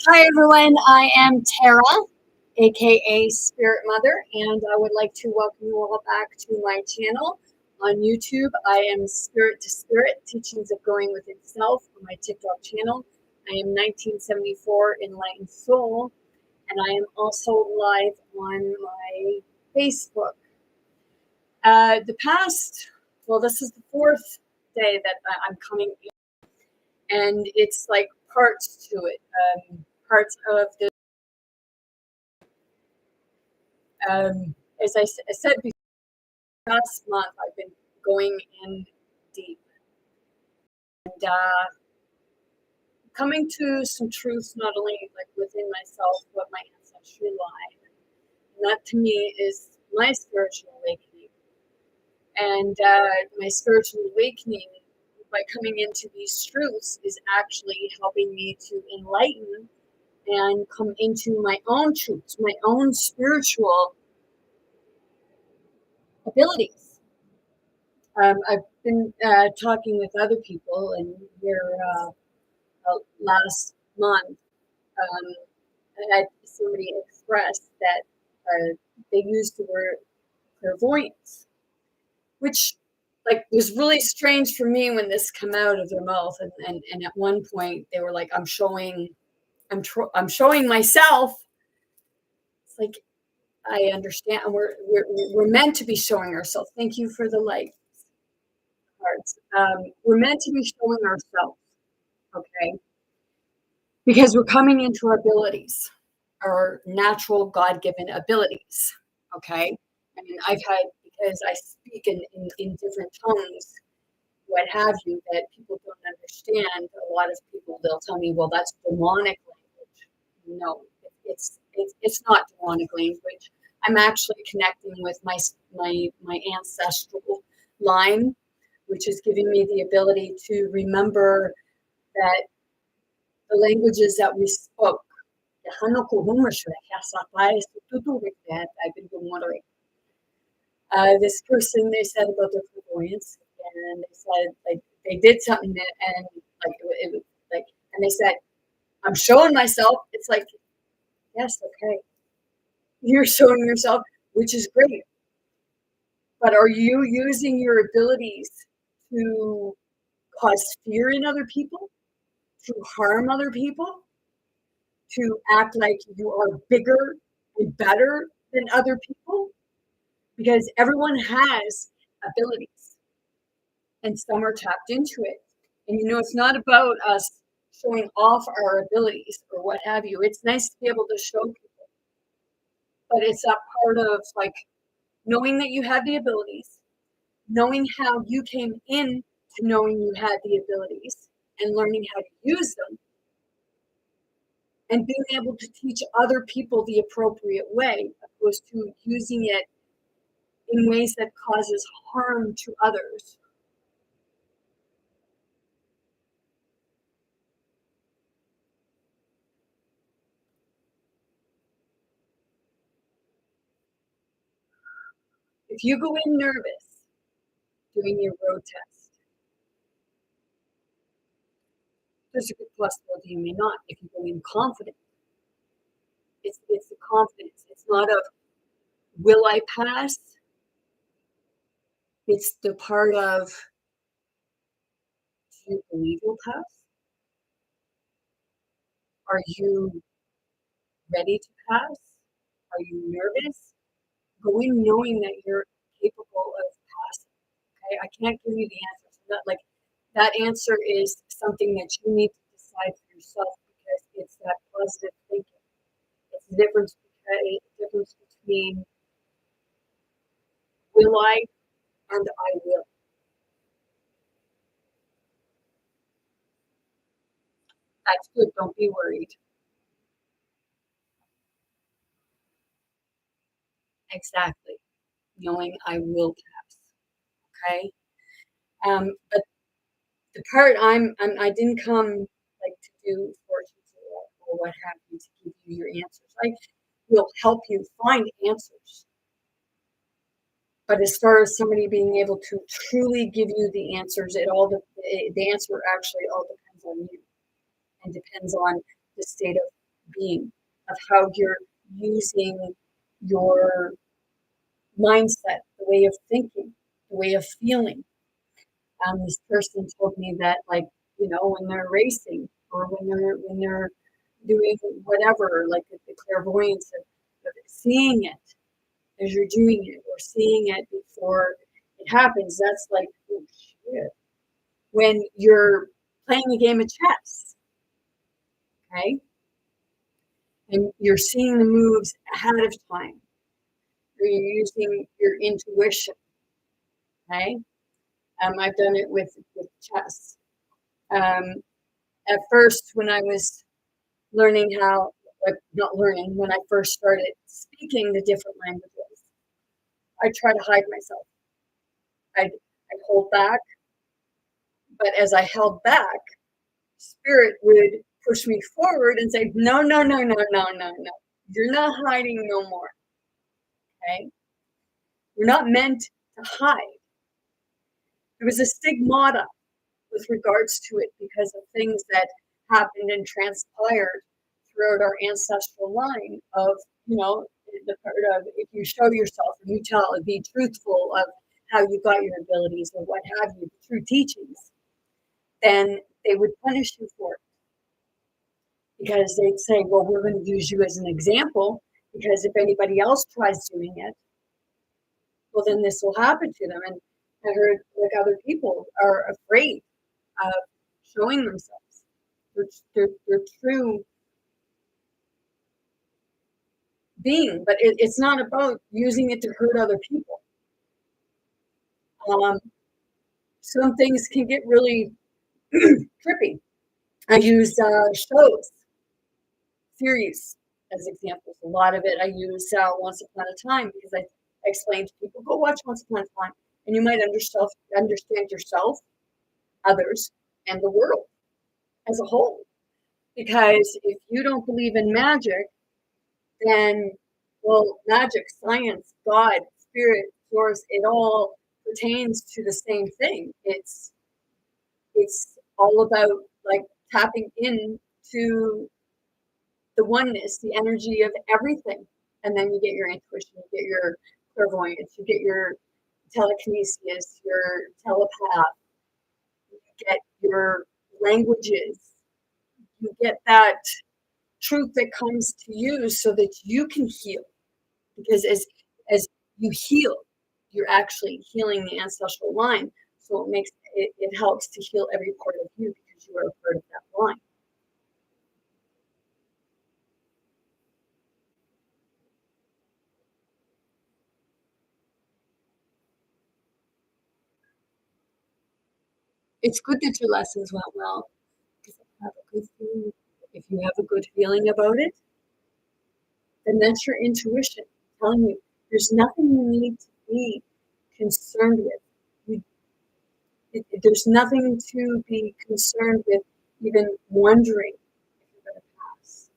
Hi everyone, I am Tara, aka Spirit Mother, and I would like to welcome you all back to my channel on YouTube. I am Spirit to Spirit, Teachings of Going Within Self on my TikTok channel. I am 1974 Enlightened Soul, and I am also live on my Facebook. This is the fourth day that I'm coming in, and it's like parts to it. Parts of the as I said before, last month I've been going in deep and coming to some truths, not only like within myself, but my ancestry line. And that to me is my spiritual awakening. And my spiritual awakening by coming into these truths is actually helping me to enlighten and come into my own truths, my own spiritual abilities. I've been talking with other people, and here last month, I had somebody express that they used the word clairvoyance, which like was really strange for me when this came out of their mouth. And at one point they were like, I'm showing myself. It's like, I understand. We're meant to be showing ourselves. Thank you for the like cards. We're meant to be showing ourselves, okay? Because we're coming into our abilities, our natural God-given abilities, okay? I mean, because I speak in different tongues, what have you, that people don't understand. A lot of people, they'll tell me, well, that's demonic language. No, it's not demonic language. I'm actually connecting with my ancestral line, which is giving me the ability to remember that the languages that we spoke. This person, they said about their clairvoyance, and they said like they did something and like it was like, and they said, I'm showing myself. It's like, yes, okay, you're showing yourself, which is great, but are you using your abilities to cause fear in other people, to harm other people, to act like you are bigger and better than other people? Because everyone has abilities and some are tapped into it. And it's not about us showing off our abilities or what have you. It's nice to be able to show people, but it's that part of like knowing that you have the abilities, knowing how you came in to knowing you had the abilities and learning how to use them, and being able to teach other people the appropriate way, opposed to using it in ways that causes harm to others. If you go in nervous doing your road test, there's a good possibility you may not. If you go in confident, it's the confidence. It's not of will I pass? It's the part of, do you believe you'll pass? Are you ready to pass? Are you nervous? Go in knowing that you're capable of passing. Okay, I can't give you the answer to that. Like that answer is something that you need to decide for yourself, because it's that positive thinking. It's the difference between will I and I will. That's good. Don't be worried. Exactly. Knowing I will pass. Okay. But the part I didn't come like to do fortunes or what have you, to give you your answers. I will help you find answers. But as far as somebody being able to truly give you the answers, the answer actually all depends on you, and depends on the state of being, of how you're using your mindset, the way of thinking, the way of feeling. This person told me that, like, when they're racing or when they're doing whatever, like the clairvoyance of seeing it as you're doing it or seeing it before it happens. That's like, oh shit. When you're playing a game of chess, okay, and you're seeing the moves ahead of time, or you're using your intuition, okay. I've done it with chess. At first, when I was learning how, like, not learning, when I first started speaking the different languages, I try to hide myself. I'd hold back, but as I held back, spirit would push me forward and say, no, no, no, no, no, no, no. You're not hiding no more. Okay? We're not meant to hide. There was a stigmata with regards to it because of things that happened and transpired throughout our ancestral line of, the part of, if you show yourself and you tell, be truthful of how you got your abilities or what have you, through teachings, then they would punish you for it. Because they'd say, well, we're going to use you as an example, because if anybody else tries doing it, well, then this will happen to them. And I heard, like, other people are afraid of showing themselves, their true being. But it's not about using it to hurt other people. Some things can get really trippy. I use shows, series as examples. A lot of it I use Once Upon a Time, because I explain to people, go watch Once Upon a Time, and you might understand yourself, others, and the world as a whole. Because if you don't believe in magic, then, well, magic, science, God, spirit, source, it all pertains to the same thing. It's all about, like, tapping into the oneness, the energy of everything. And then you get your intuition, you get your clairvoyance, you get your telekinesis, your telepath, you get your languages, you get that truth that comes to you so that you can heal. Because as you heal, you're actually healing the ancestral line. So it helps to heal every part of you, because you are a part of that line. It's good that your lessons went well, because if you have a good feeling about it, then that's your intuition telling you there's nothing you need to be concerned with. There's nothing to be concerned with, even wondering if you're going to pass.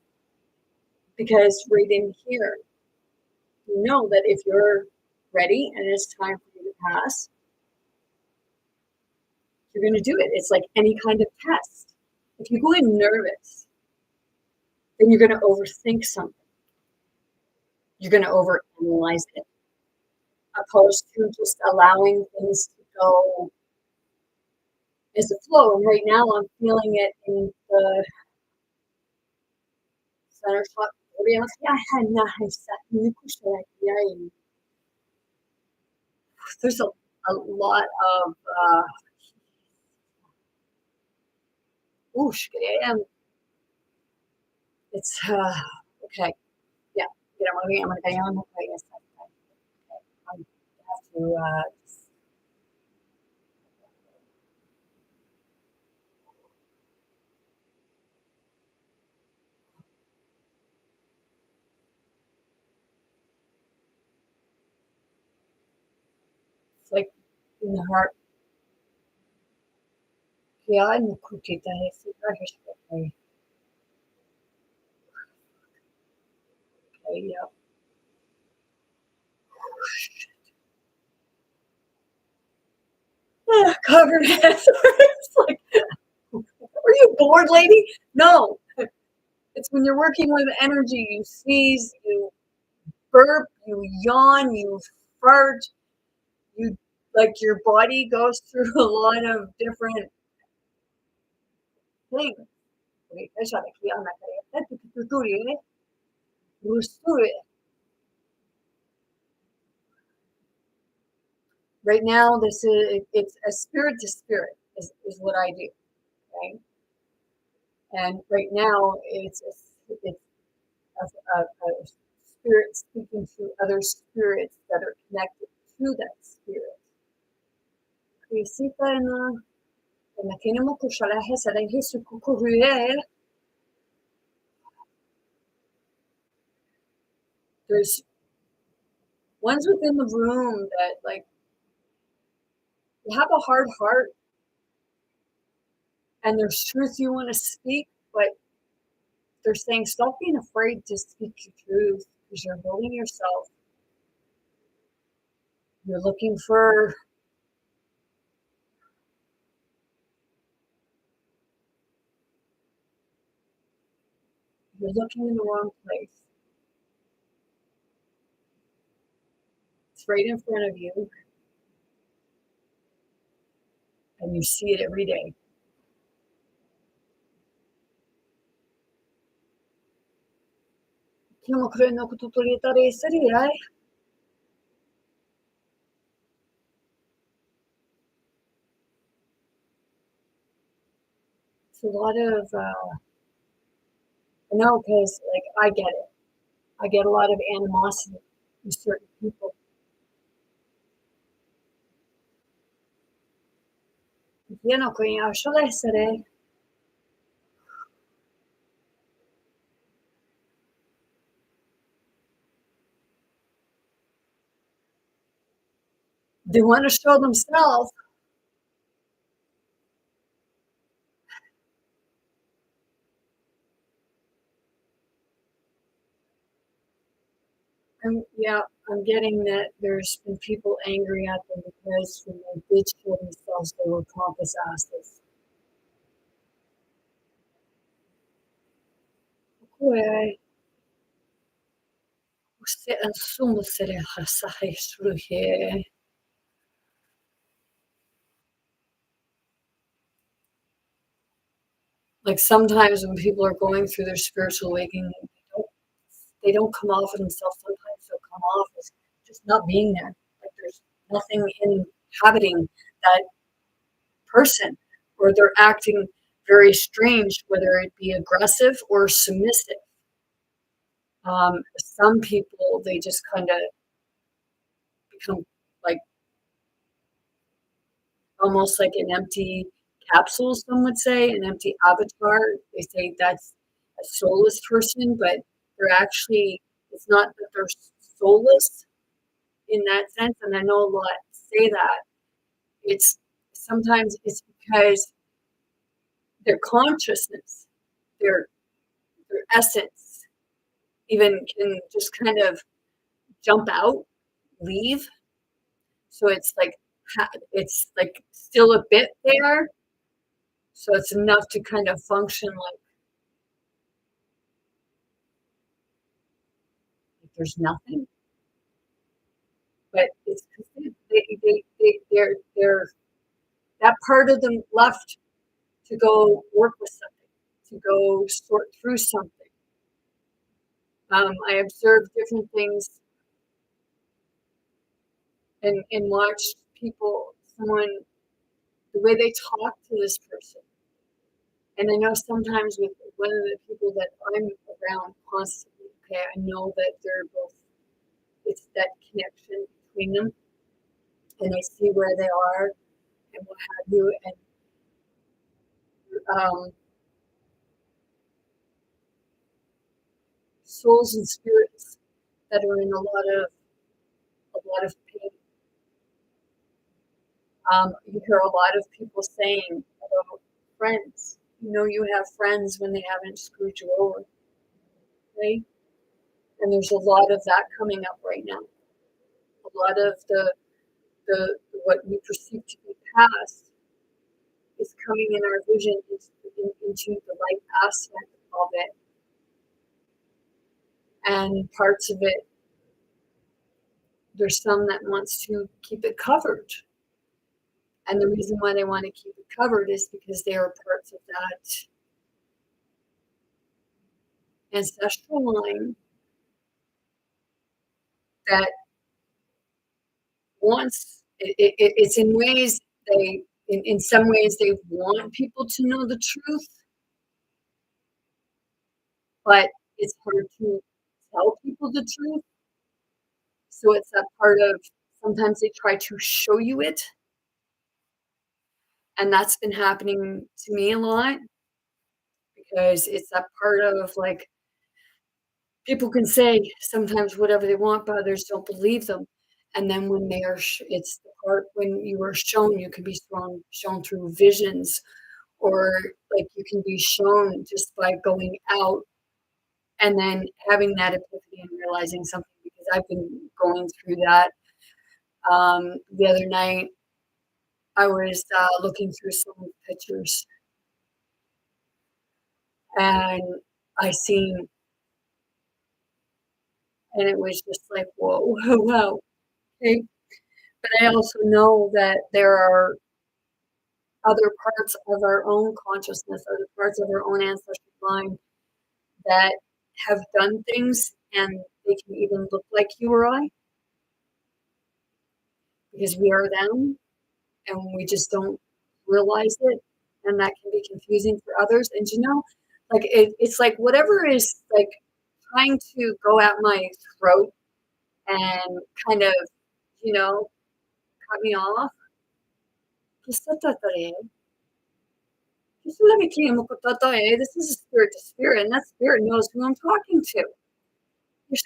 Because right in here, you know that if you're ready and it's time for you to pass, you're going to do it. It's like any kind of test. If you go in nervous, then you're going to overthink something. You're going to overanalyze it, opposed to just allowing things to go as a flow. And right now I'm feeling it in the center top. There's a lot of it's okay. Yeah, I'm gonna go on. Okay, yes, okay. I have to. It's like in the heart. Yeah, I'm a cookie. That is okay. Okay, yeah. Covered ass. It's like, are you bored, lady? No. It's when you're working with energy, you sneeze, you burp, you yawn, you fart, you like your body goes through a lot of different things. Okay, right now, this is it's a spirit to spirit is what I do, right? And right now, it's a spirit speaking to other spirits that are connected to that spirit. Krisita na kinemo kushalahe salehe sukukuruye. There's ones within the room that like you have a hard heart and there's truth you want to speak, but they're saying stop being afraid to speak your truth because you're building yourself. You're looking for you're looking in the wrong place. It's right in front of you and you see it every day. It's a lot of no, because like I get it. I get a lot of animosity from certain people. They want to show themselves. Yeah, I'm getting that there's been people angry at them because when they did show themselves, they were pompous asses. Okay. Like sometimes when people are going through their spiritual awakening, they don't come off of themselves. Sometimes they'll come off as just not being there. Like there's nothing inhabiting that person, or they're acting very strange, whether it be aggressive or submissive. Some people, they just kind of become like almost like an empty capsule, some would say, an empty avatar. They say that's a soulless person, but they're actually, it's not that they're soulless in that sense. And I know a lot say that. It's sometimes it's because their consciousness, their their essence, even can just kind of jump out, leave. So it's like still a bit there. So it's enough to kind of function like there's nothing. But it's they're that part of them left to go work with something, to go sort through something. I observed different things and watched people, someone, the way they talk to this person. And I know sometimes with one of the people that I'm around constantly, okay, I know that they're both, it's that connection between them. And I see where they are and what have you. And um, souls and spirits that are in a lot of pain. You hear a lot of people saying about friends. You know, you have friends when they haven't screwed you over, right? And there's a lot of that coming up right now. A lot of the what we perceive to be past is coming in our vision into the light aspect of it. And parts of it, there's some that wants to keep it covered. And the reason why they want to keep it covered is because they are parts of that ancestral line that wants it's in ways they in some ways they want people to know the truth, but it's hard to tell people the truth. So it's that part of sometimes they try to show you it, and that's been happening to me a lot because it's that part of like people can say sometimes whatever they want, but others don't believe them. And then when they are, it's the part when you are shown, you can be shown through visions, or like you can be shown just by going out and then having that epiphany and realizing something. Because I've been going through that. The other night, I was looking through some pictures, and I seen, and it was just like, whoa, wow, okay. But I also know that there are other parts of our own consciousness, other parts of our own ancestral line that have done things, and they can even look like you or I because we are them and we just don't realize it. And that can be confusing for others. And like it's like whatever is like trying to go at my throat and kind of, you know, cut me off. Just let that in. Just let me clean up. This is a spirit to spirit, and that spirit knows who I'm talking to. It's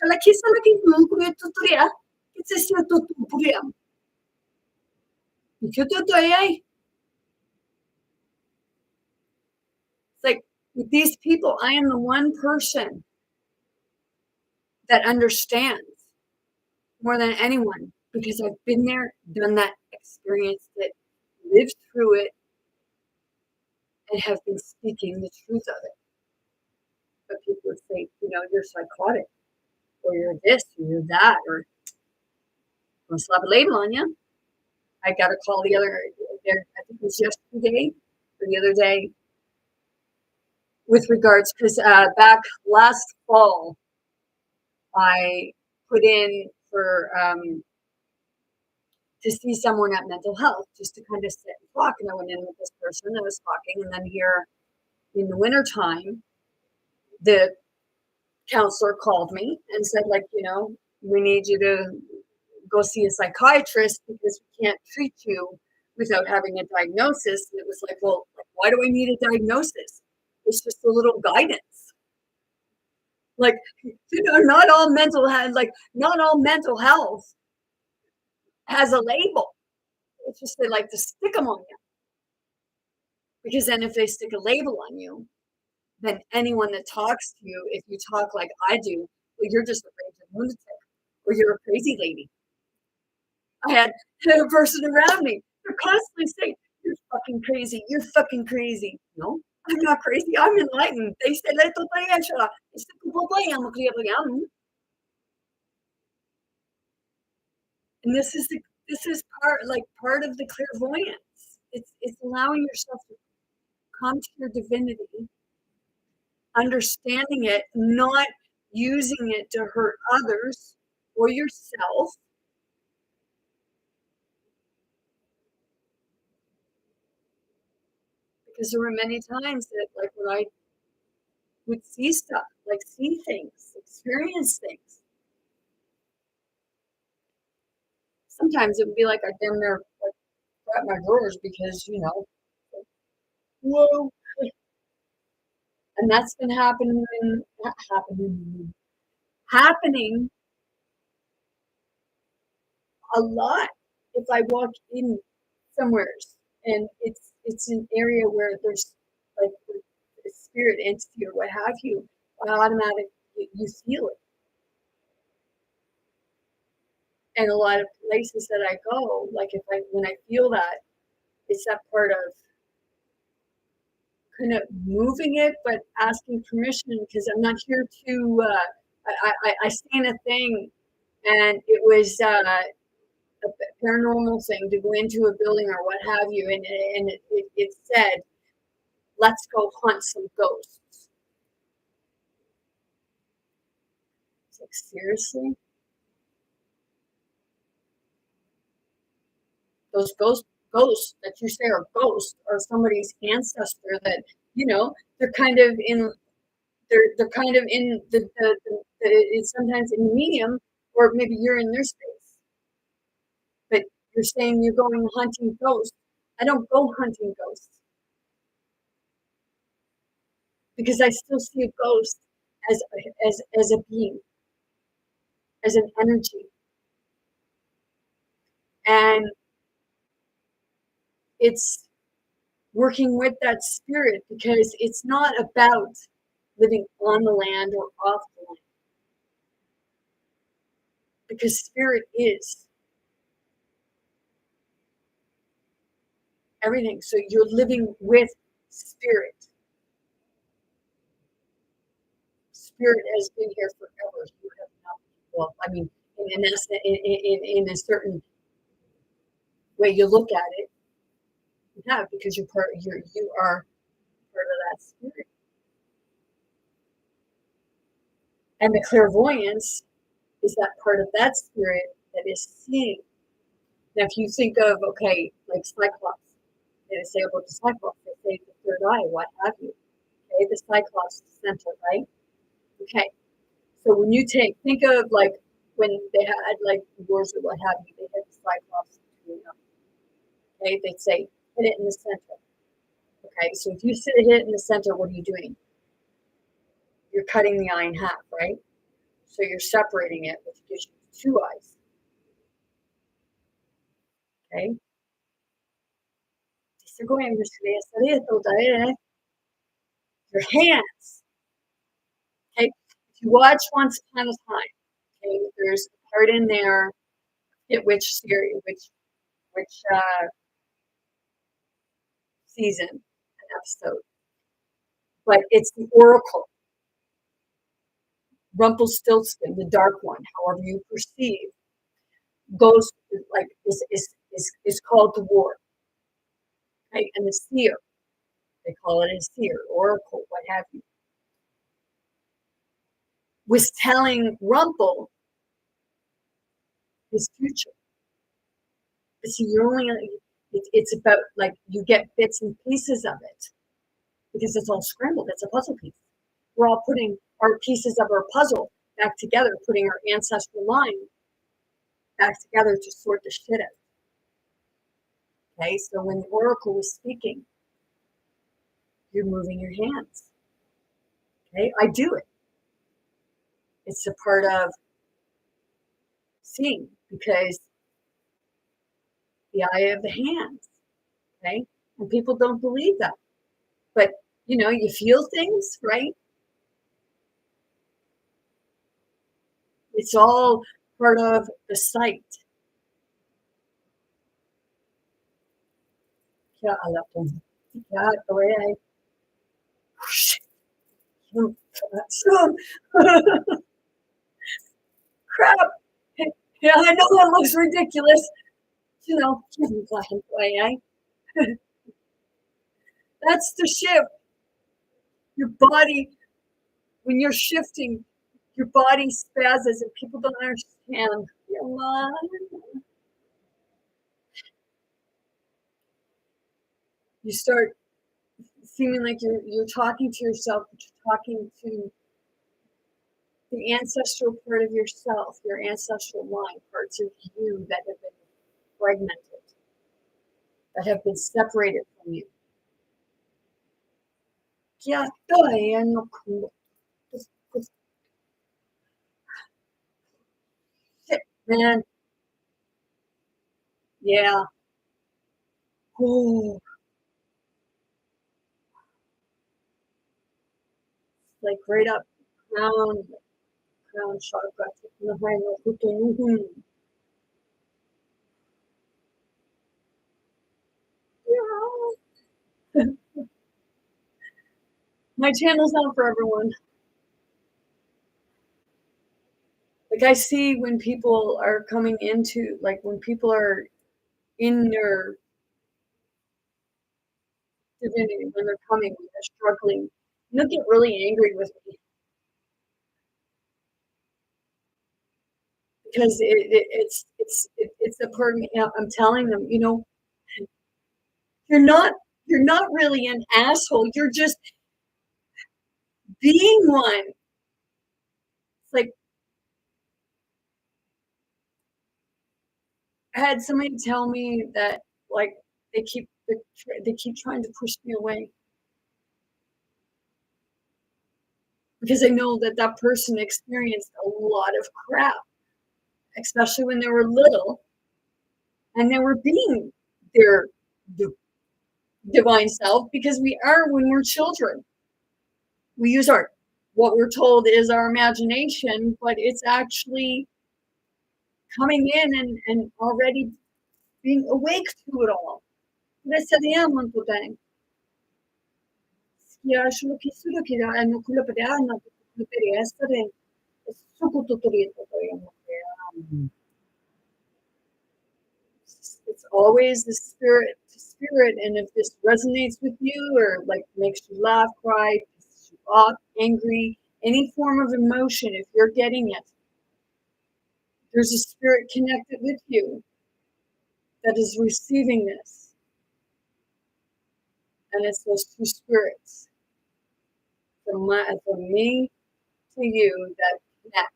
like with these people, I am the one person that understands more than anyone because I've been there, done that, experienced it, lived through it, and have been speaking the truth of it. But people would say, you're psychotic, or you're this, or you're that, or I'll slap a label on you. I got a call I think it was yesterday or the other day, with regards, because back last fall, I put in for to see someone at mental health just to kind of sit and talk. And I went in with this person that was talking. And then here in the wintertime, the counselor called me and said, like, we need you to go see a psychiatrist because we can't treat you without having a diagnosis. And it was like, well, why do I need a diagnosis? It's just a little guidance. Like, not all mental health has a label. It's just they like to stick them on you. Because then if they stick a label on you, then anyone that talks to you, if you talk like I do, well, you're just a raging lunatic or you're a crazy lady. I had a person around me. They're constantly saying, you're fucking crazy. You're fucking crazy. No, I'm not crazy. I'm enlightened. They said, and this is part of the clairvoyance. It's allowing yourself to come to your divinity, understanding it, not using it to hurt others or yourself. Because there were many times that, like, when I would see stuff, like see things, experience things, sometimes it would be like I damn near like grab my drawers because, like, whoa. And that's been happening a lot. If I walk in somewhere and it's an area where there's like a spirit entity or what have you, I automatically you feel it. And a lot of places that I go, like when I feel that, it's that part of kind of moving it, but asking permission because I'm not here to I seen a thing, and it was a paranormal thing to go into a building or what have you, and it said, "Let's go hunt some ghosts." It's like, seriously, those ghosts that you say are ghosts are somebody's ancestor that they're kind of in they're kind of in it's sometimes in the medium, or maybe you're in their space, but you're saying you're going hunting ghosts. I don't go hunting ghosts because I still see a ghost as as a being, as an energy, and it's working with that spirit because it's not about living on the land or off the land, because spirit is everything. So you're living with spirit. Spirit has been here forever. You have not. Well, I mean, in a certain way you look at it, you have, because you are part of that spirit. And the clairvoyance is that part of that spirit that is seeing. Now, if you think of, okay, like Cyclops, they say about the Cyclops, they say the third eye, what have you. Okay, the Cyclops center, right? Okay, so when you think of like when they had like wars or what have you, they had the Cyclops between them. Okay, they'd say hit it in the center. Okay, so if you hit it in the center, what are you doing? You're cutting the eye in half, right? So you're separating it, which gives you two eyes. Okay. Your hands. Okay. If you watch Once Upon a Time, okay, there's a part in there, which series, which season, an episode, but it's the Oracle, Rumpelstiltskin, the dark one, however you perceive, goes like is called the war, right? And the seer, they call it a seer, oracle, what have you, was telling Rumpel his future. But see, you're only it's about like you get bits and pieces of it because it's all scrambled. It's a puzzle piece. We're all putting our pieces of our puzzle back together, putting our ancestral line back together to sort the shit out. Okay, so when the oracle was speaking, you're moving your hands. Okay, I do it. It's a part of seeing because the eye of the hands. Okay, and people don't believe that, but you feel things, right? It's all part of the sight. Yeah, I love them. Yeah, the way I. Crap. Yeah, I know that looks ridiculous. Black and white, eh? That's the shift. Your body, when you're shifting, your body spazzes and people don't understand. Come on. You start seeming like you're talking to yourself, but you're talking to the ancestral part of yourself, your ancestral line, parts of you that have been fragmented, that have been separated from you. Yeah, shit, man. Yeah. Oh, like right up crown chakra. Yeah. My channel's not for everyone. Like, I see when people are coming into like, when people are in their divinity, when they're coming, when they're struggling, they'll get really angry with me because it's a part of me. I'm telling them, you're not you're not really an asshole. You're just being one. It's like I had somebody tell me that like they keep trying to push me away because I know that that person experienced a lot of crap, especially when they were little and they were being their d- divine self because we are when we're children. We use our what we're told is our imagination, but it's actually coming in and already being awake to it all. Restariamo today. Schiacciolo chi solo che hanno quello per anno per essere su tutto it's always the spirit to spirit, and if this resonates with you or like makes you laugh, cry, pisses you off, angry, any form of emotion, if you're getting it, there's a spirit connected with you that is receiving this, and it's those two spirits from me to you that connect.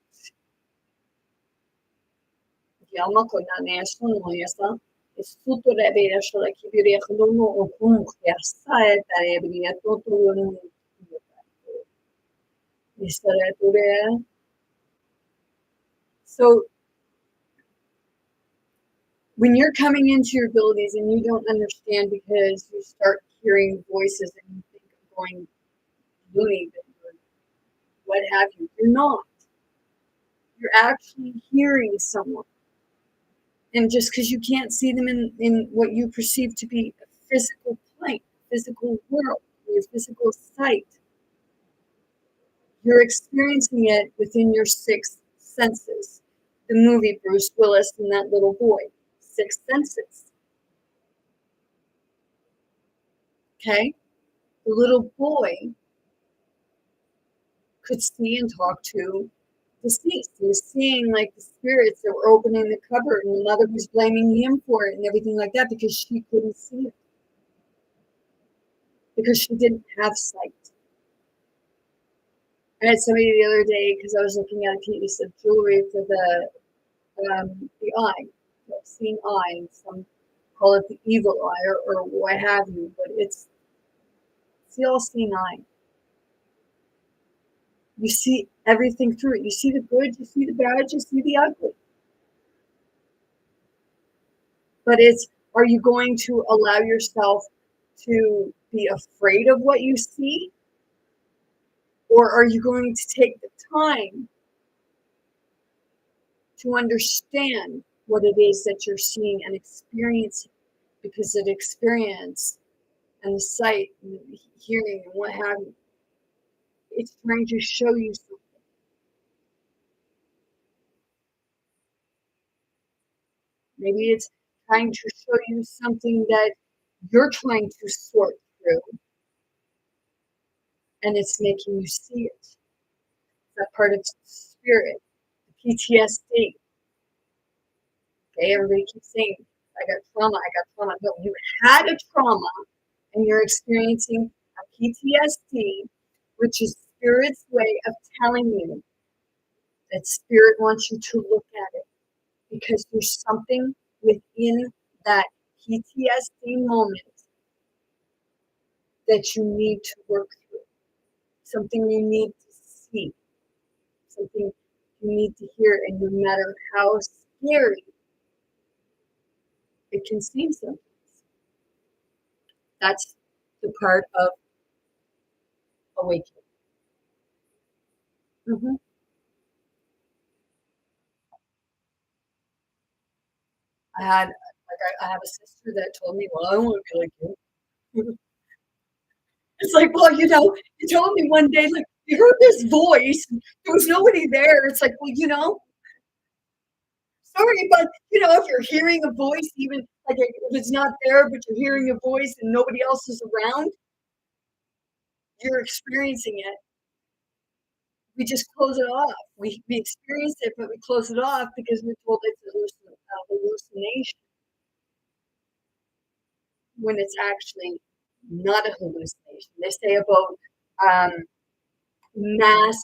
Yama ko na national no yasa. It's tutto le bere shola ki bire khlono o kum khiyasa tare bire to yon so when you're coming into your abilities and you don't understand because you start hearing voices and you think of going loony, what have you, you're not. You're actually hearing someone. And just because you can't see them in what you perceive to be a physical plane, physical world, your physical sight, you're experiencing it within your six senses. The movie Bruce Willis and that little boy, six senses. Okay? The little boy could see and talk to deceased. He was seeing like the spirits that were opening the cupboard, and the mother was blaming him for it and everything like that because she couldn't see it. Because she didn't have sight. I had somebody the other day because I was looking at a piece of jewelry for the eye, the seeing eye, and some call it the evil eye or what have you, but it's the all-seeing eye. You see everything through it. You see the good, you see the bad, you see the ugly. But are you going to allow yourself to be afraid of what you see? Or are you going to take the time to understand what it is that you're seeing and experiencing? Because the experience and the sight and the hearing and what have you, it's trying to show you something. Maybe it's trying to show you something that you're trying to sort through, and it's making you see it. It's that part of spirit, the PTSD. Okay, everybody keeps saying, I got trauma, I got trauma. No, you had a trauma and you're experiencing a PTSD, which is spirit's way of telling you that spirit wants you to look at it because there's something within that PTSD moment that you need to work through, something you need to see, something you need to hear, and no matter how scary it can seem sometimes, that's the part of awakening. Mm-hmm. I have a sister that told me, "Well, I want to be like you." It's like, well, you told me one day, like you heard this voice. There was nobody there. It's like, well, Sorry, but if you're hearing a voice, even like if it's not there, but you're hearing a voice and nobody else is around, you're experiencing it. We just close it off. We experience it, but we close it off because we're told it's a hallucination when it's actually not a hallucination. They say about um, mass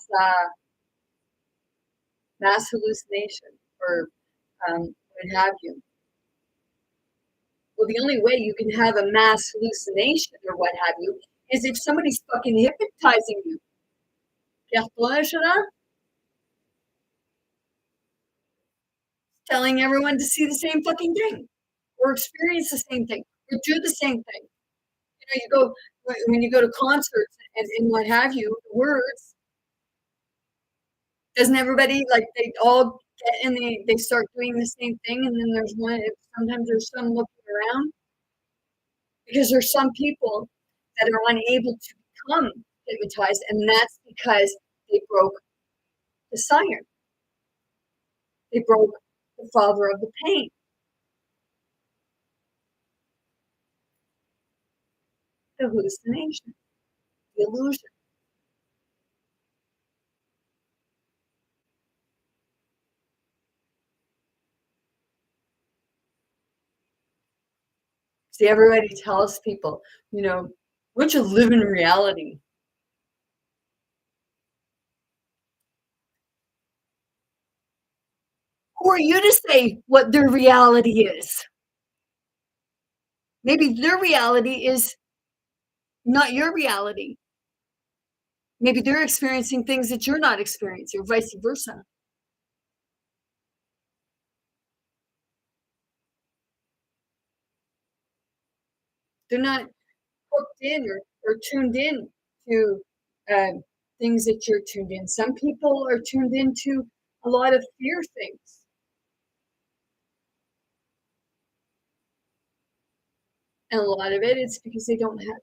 mass hallucination or what have you. Well, the only way you can have a mass hallucination or what have you is if somebody's fucking hypnotizing you. Telling everyone to see the same fucking thing or experience the same thing or do the same thing. You go when you go to concerts and what have you, words, doesn't everybody like they all get and they start doing the same thing and then there's one sometimes there's some looking around because there's some people that are unable to become hypnotized and that's because they broke the siren. They broke the father of the pain. The hallucination, the illusion. See, everybody tells people, what you live in reality. Who are you to say what their reality is? Maybe their reality is not your reality. Maybe they're experiencing things that you're not experiencing, or vice versa. They're not hooked in or tuned in to uh, things that you're tuned in. Some people are tuned into a lot of fear things. And a lot of it is because they don't have,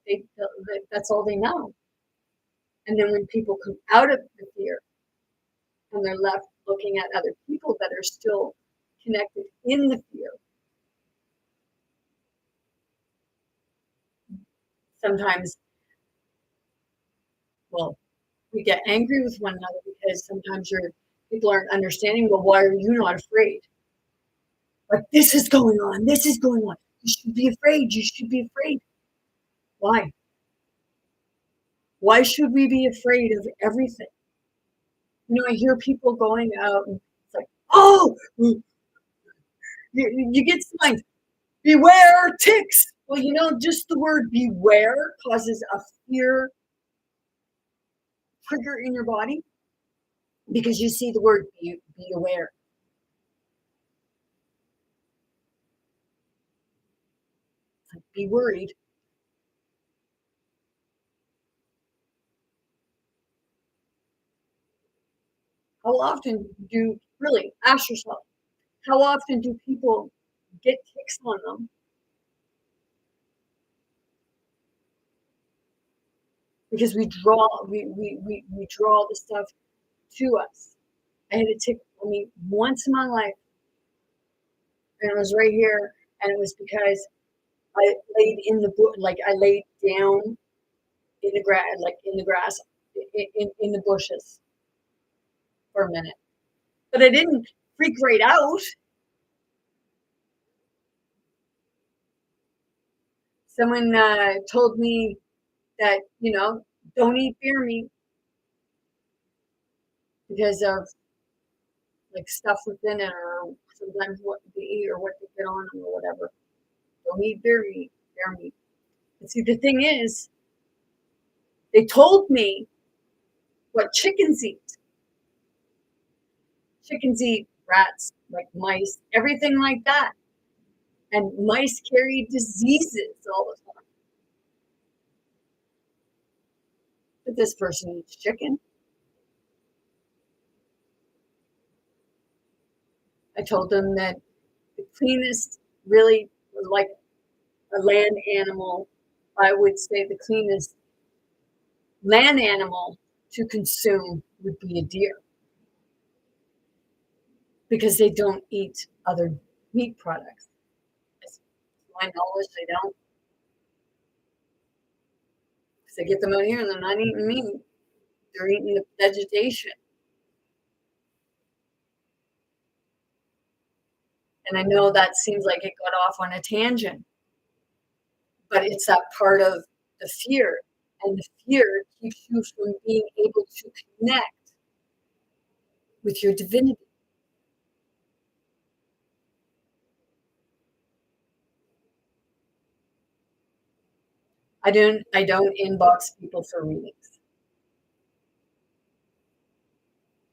that's all they know. And then when people come out of the fear and they're left looking at other people that are still connected in the fear, sometimes, well, we get angry with one another because sometimes people aren't understanding. Well, why are you not afraid? Like this is going on. This is going on. You should be afraid. You should be afraid. Why? Why should we be afraid of everything? I hear people going out and it's like, oh, you get signs, beware ticks. Well, just the word beware causes a fear trigger in your body because you see the word be aware. Like, be worried. How often do really ask yourself, how often do people get ticks on them because we draw the stuff to us. I had a tick on me once in my life, and it was right here, and it was because I laid in the like I laid down in the grass, like in the grass, in the bushes for a minute, but I didn't freak right out. Someone told me that don't eat beer meat because of like stuff within it, or sometimes what they eat or what they get on them or whatever. Don't eat beer meat, bear meat. And see, the thing is, they told me what chickens eat. Chickens eat rats, like mice, everything like that. And mice carry diseases all the time. But this person eats chicken. I told them that the cleanest, really, like a land animal, I would say the cleanest land animal to consume would be a deer because they don't eat other meat products. As my knowledge, they don't. Because they get them out here and they're not eating meat. They're eating the vegetation. And I know that seems like it got off on a tangent, but it's that part of the fear. And the fear keeps you from being able to connect with your divinity. I don't inbox people for readings.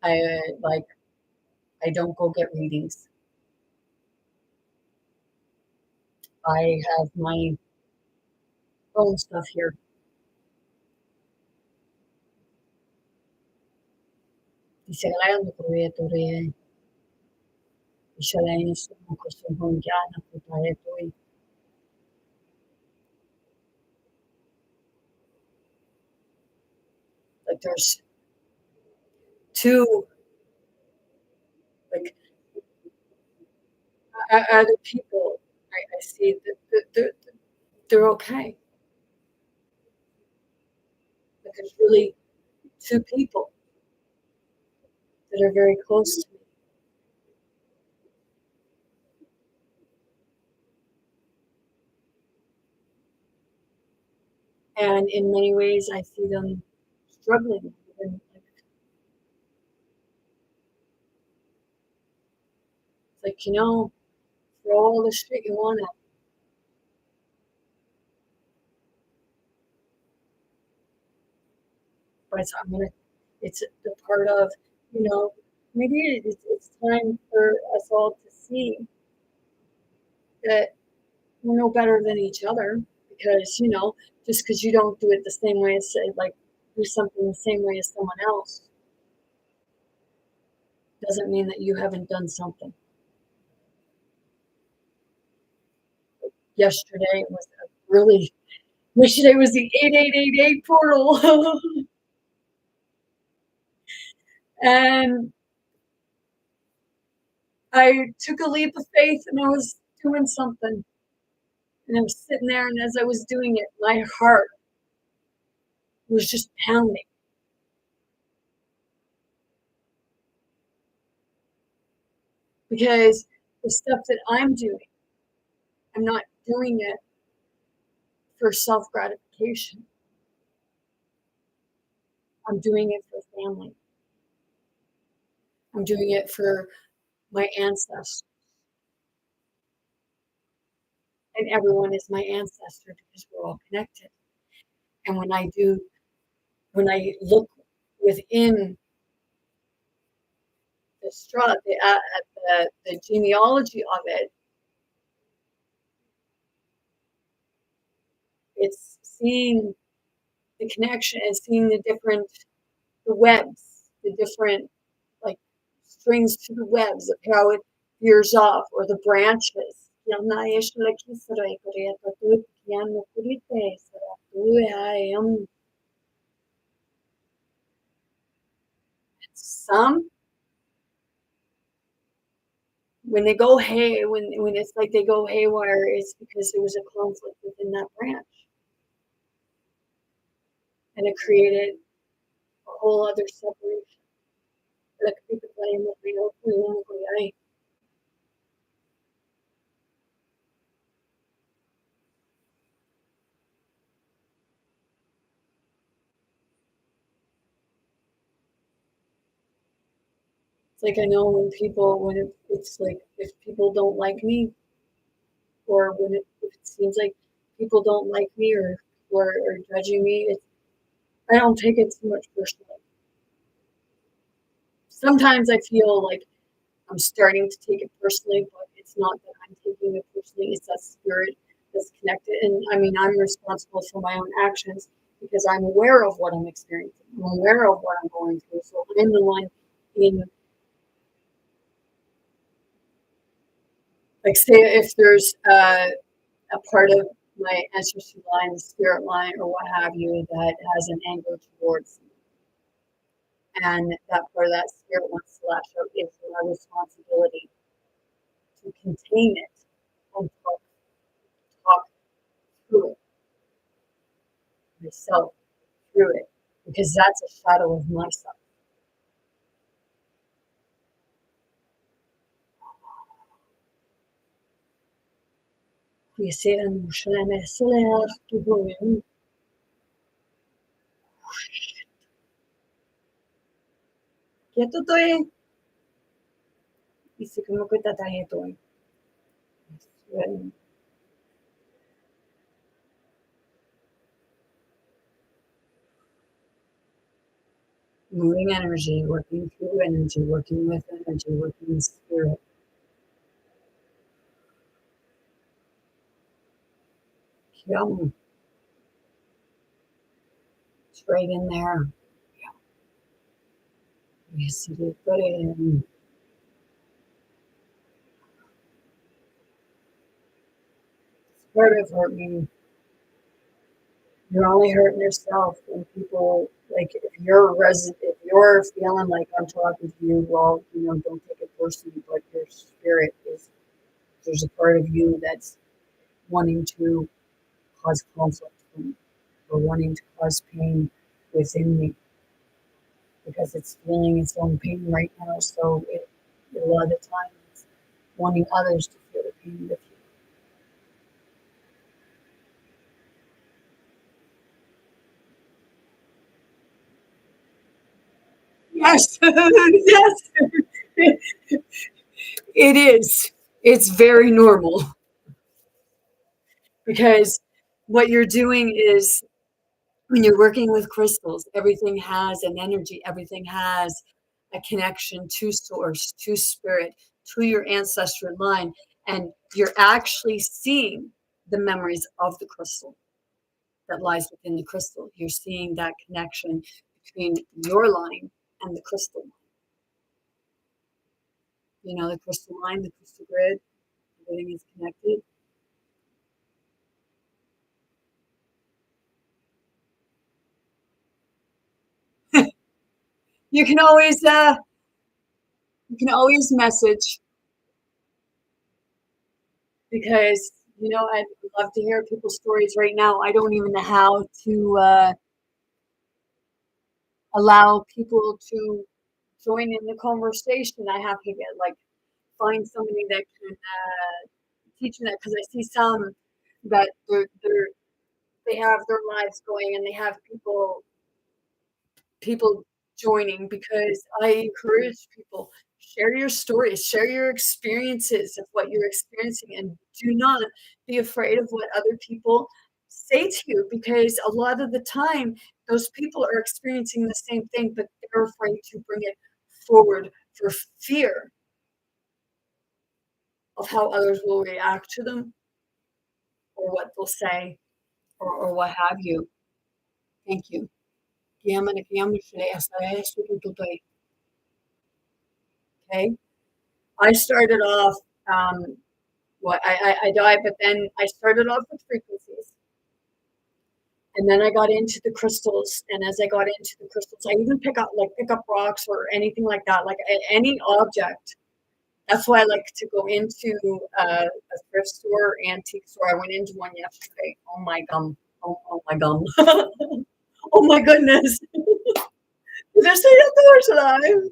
Like I don't go get readings. I have my own stuff here. Isalayan Korea Tore, Ishalayan Sumukosuhun Jana Putayatoy. Like there's two like other people I see that they're okay. But there's really two people that are very close to me. And in many ways, I see them struggling. And it's like, throw all the shit you want at me. But it's the part of, you know, maybe it's time for us all to see that we're no better than each other because, just because you don't do it the same way as, say, like, do something the same way as someone else doesn't mean that you haven't done something. Yesterday was a really, yesterday was the 8888 portal. And I took a leap of faith and I was doing something. And I was sitting there, and as I was doing it, my heart was just pounding because the stuff that I'm doing, I'm not doing it for self gratification. I'm doing it for family. I'm doing it for my ancestors. And everyone is my ancestor because we're all connected. And when I look within the the genealogy of it, it's seeing the connection and seeing the webs, the different like strings to the webs of how it veers off or the branches. Some when they go when it's like they go haywire, it's because there was a conflict within that branch, and it created a whole other separation. It's like I know it's like if people don't like me, or if it seems like people don't like me or are judging me, I don't take it too much personally. Sometimes I feel like I'm starting to take it personally, but it's not that I'm taking it personally. It's that spirit that's connected. And I mean, I'm responsible for my own actions because I'm aware of what I'm experiencing. I'm aware of what I'm going through. So I'm the one in, like, say, if there's a part of my ancestry line, the spirit line, or what have you, that has an anger towards me, and that part of that spirit wants to lash out, it's my responsibility to contain it and talk through it myself, through it, because that's a shadow of myself. Quieto estoy. Dice como que está estoy. Moving energy, working through energy, working with energy, working in spirit. Yum. It's right in there. Yes, you did. Put it in. It's part of hurting. You're only hurting yourself when people like if you're feeling like I'm talking to you, well, don't take it personally, but your spirit is there's a part of you that's wanting to cause conflict for me or wanting to cause pain within me because it's feeling its own pain right now. So a lot of the time it's wanting others to feel the pain with you. Yes, yes, it is. It's very normal because what you're doing is when you're working with crystals, everything has an energy, everything has a connection to source, to spirit, to your ancestral line. And you're actually seeing the memories of the crystal that lies within the crystal. You're seeing that connection between your line and the crystal line. The crystal line, the crystal grid, everything is connected. You can always message because I'd love to hear people's stories right now. I don't even know how to allow people to join in the conversation. I have to find somebody that can teach me that because I see some that they have their lives going and they have people joining because I encourage people share your stories, share your experiences of what you're experiencing, and do not be afraid of what other people say to you because a lot of the time those people are experiencing the same thing, but they're afraid to bring it forward for fear of how others will react to them or what they'll say or what have you. Thank you. Okay. I started off, I died, but then I started off with frequencies. And then I got into the crystals. And as I got into the crystals, I even pick up rocks or anything like that, like any object. That's why I like to go into a thrift store, antique store. I went into one yesterday. Oh my gum. Oh my gum. Oh my goodness. Did I say that alive?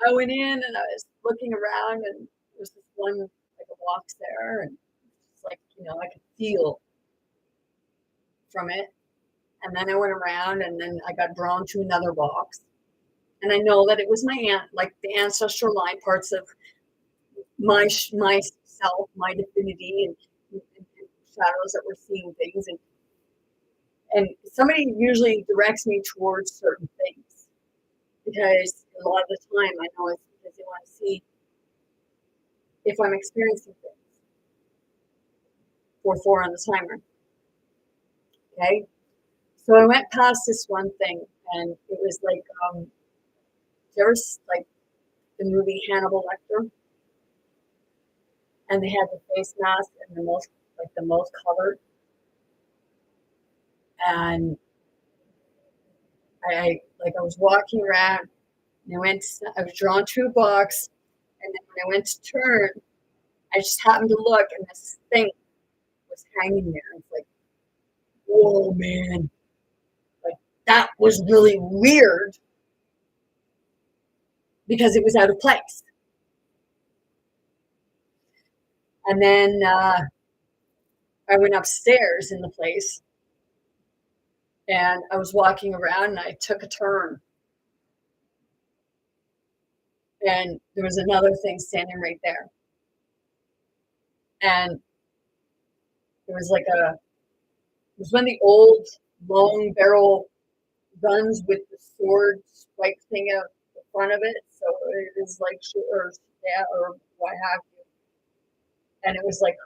I went in and I was looking around and there was this one like a box there and it's like, I could feel from it. And then I went around and then I got drawn to another box. And I know that it was my aunt, like the ancestral line parts of myself, my divinity and shadows that were seeing things. And somebody usually directs me towards certain things because a lot of the time I know it's because they want to see if I'm experiencing things. 4 on the timer. Okay. So I went past this one thing and it was like, there's like the movie Hannibal Lecter and they had the face mask and the most covered. And I was walking around and I was drawn to a box and then when I went to turn, I just happened to look, and this thing was hanging there. It's like, whoa, man. Like, that was really weird because it was out of place. And then I went upstairs in the place, and I was walking around, and I took a turn, and there was another thing standing right there. And it was like it was one of the old long barrel guns with the sword spike thing out the front of it. So it was like, or yeah, or what have you. And it was like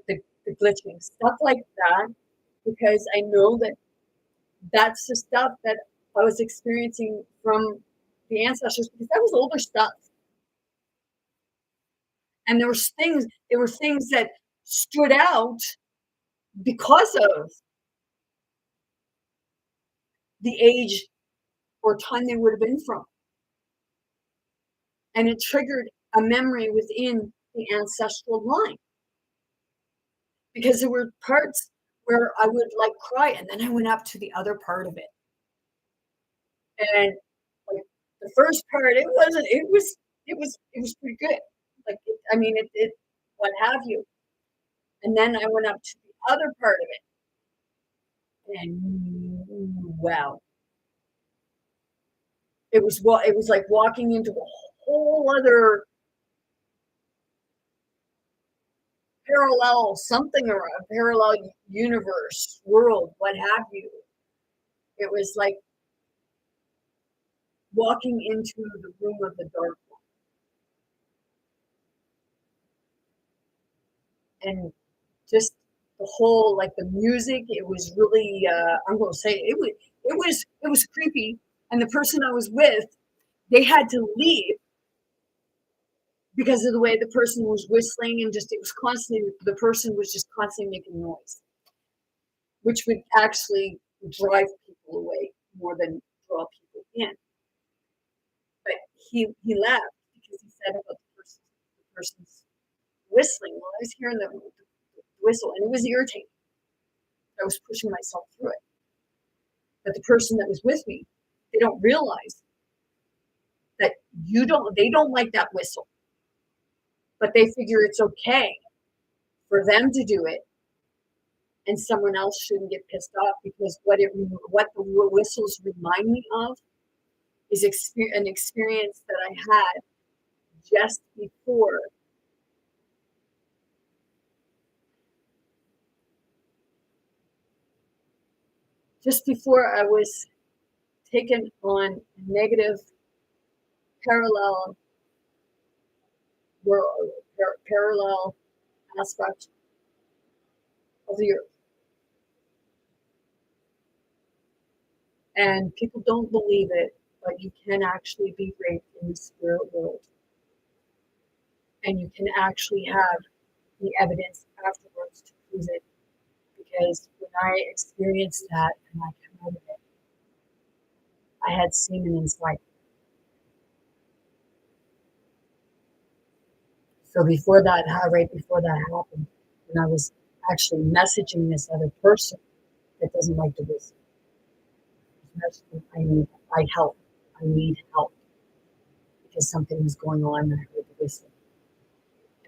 the glitching stuff like that, because I know that that's the stuff that I was experiencing from the ancestors, because that was older stuff. And there were things that stood out because of the age or time they would have been from. And it triggered a memory within the ancestral line, because there were parts where I would like cry, and then I went up to the other part of it. And like the first part, it was pretty good. Like, I mean, what have you. And then I went up to the other part of it, and wow, it was like walking into a whole other parallel something, or a parallel universe, world, what have you. It was like walking into the room of the dark one. And just the whole, like the music, it was really I'm going to say it was creepy. And the person I was with, they had to leave because of the way the person was whistling, and just it was constantly, the person was just constantly making noise, which would actually drive people away more than draw people in. But he left because he said about the person's whistling. Well, I was hearing the whistle, and it was irritating. I was pushing myself through it. But the person that was with me, they don't realize that they don't like that whistle, but they figure it's okay for them to do it, and someone else shouldn't get pissed off, because what the whistles remind me of is an experience that I had just before I was taken on a negative parallel world, parallel aspect of the earth. And people don't believe it, but you can actually be raped in the spirit world. And you can actually have the evidence afterwards to prove it. Because when I experienced that and I came out of it, I had semen inside. So before that, right before that happened, when I was actually messaging this other person that doesn't like to whistle, I help. I need help because something was going on, and I heard the whistle.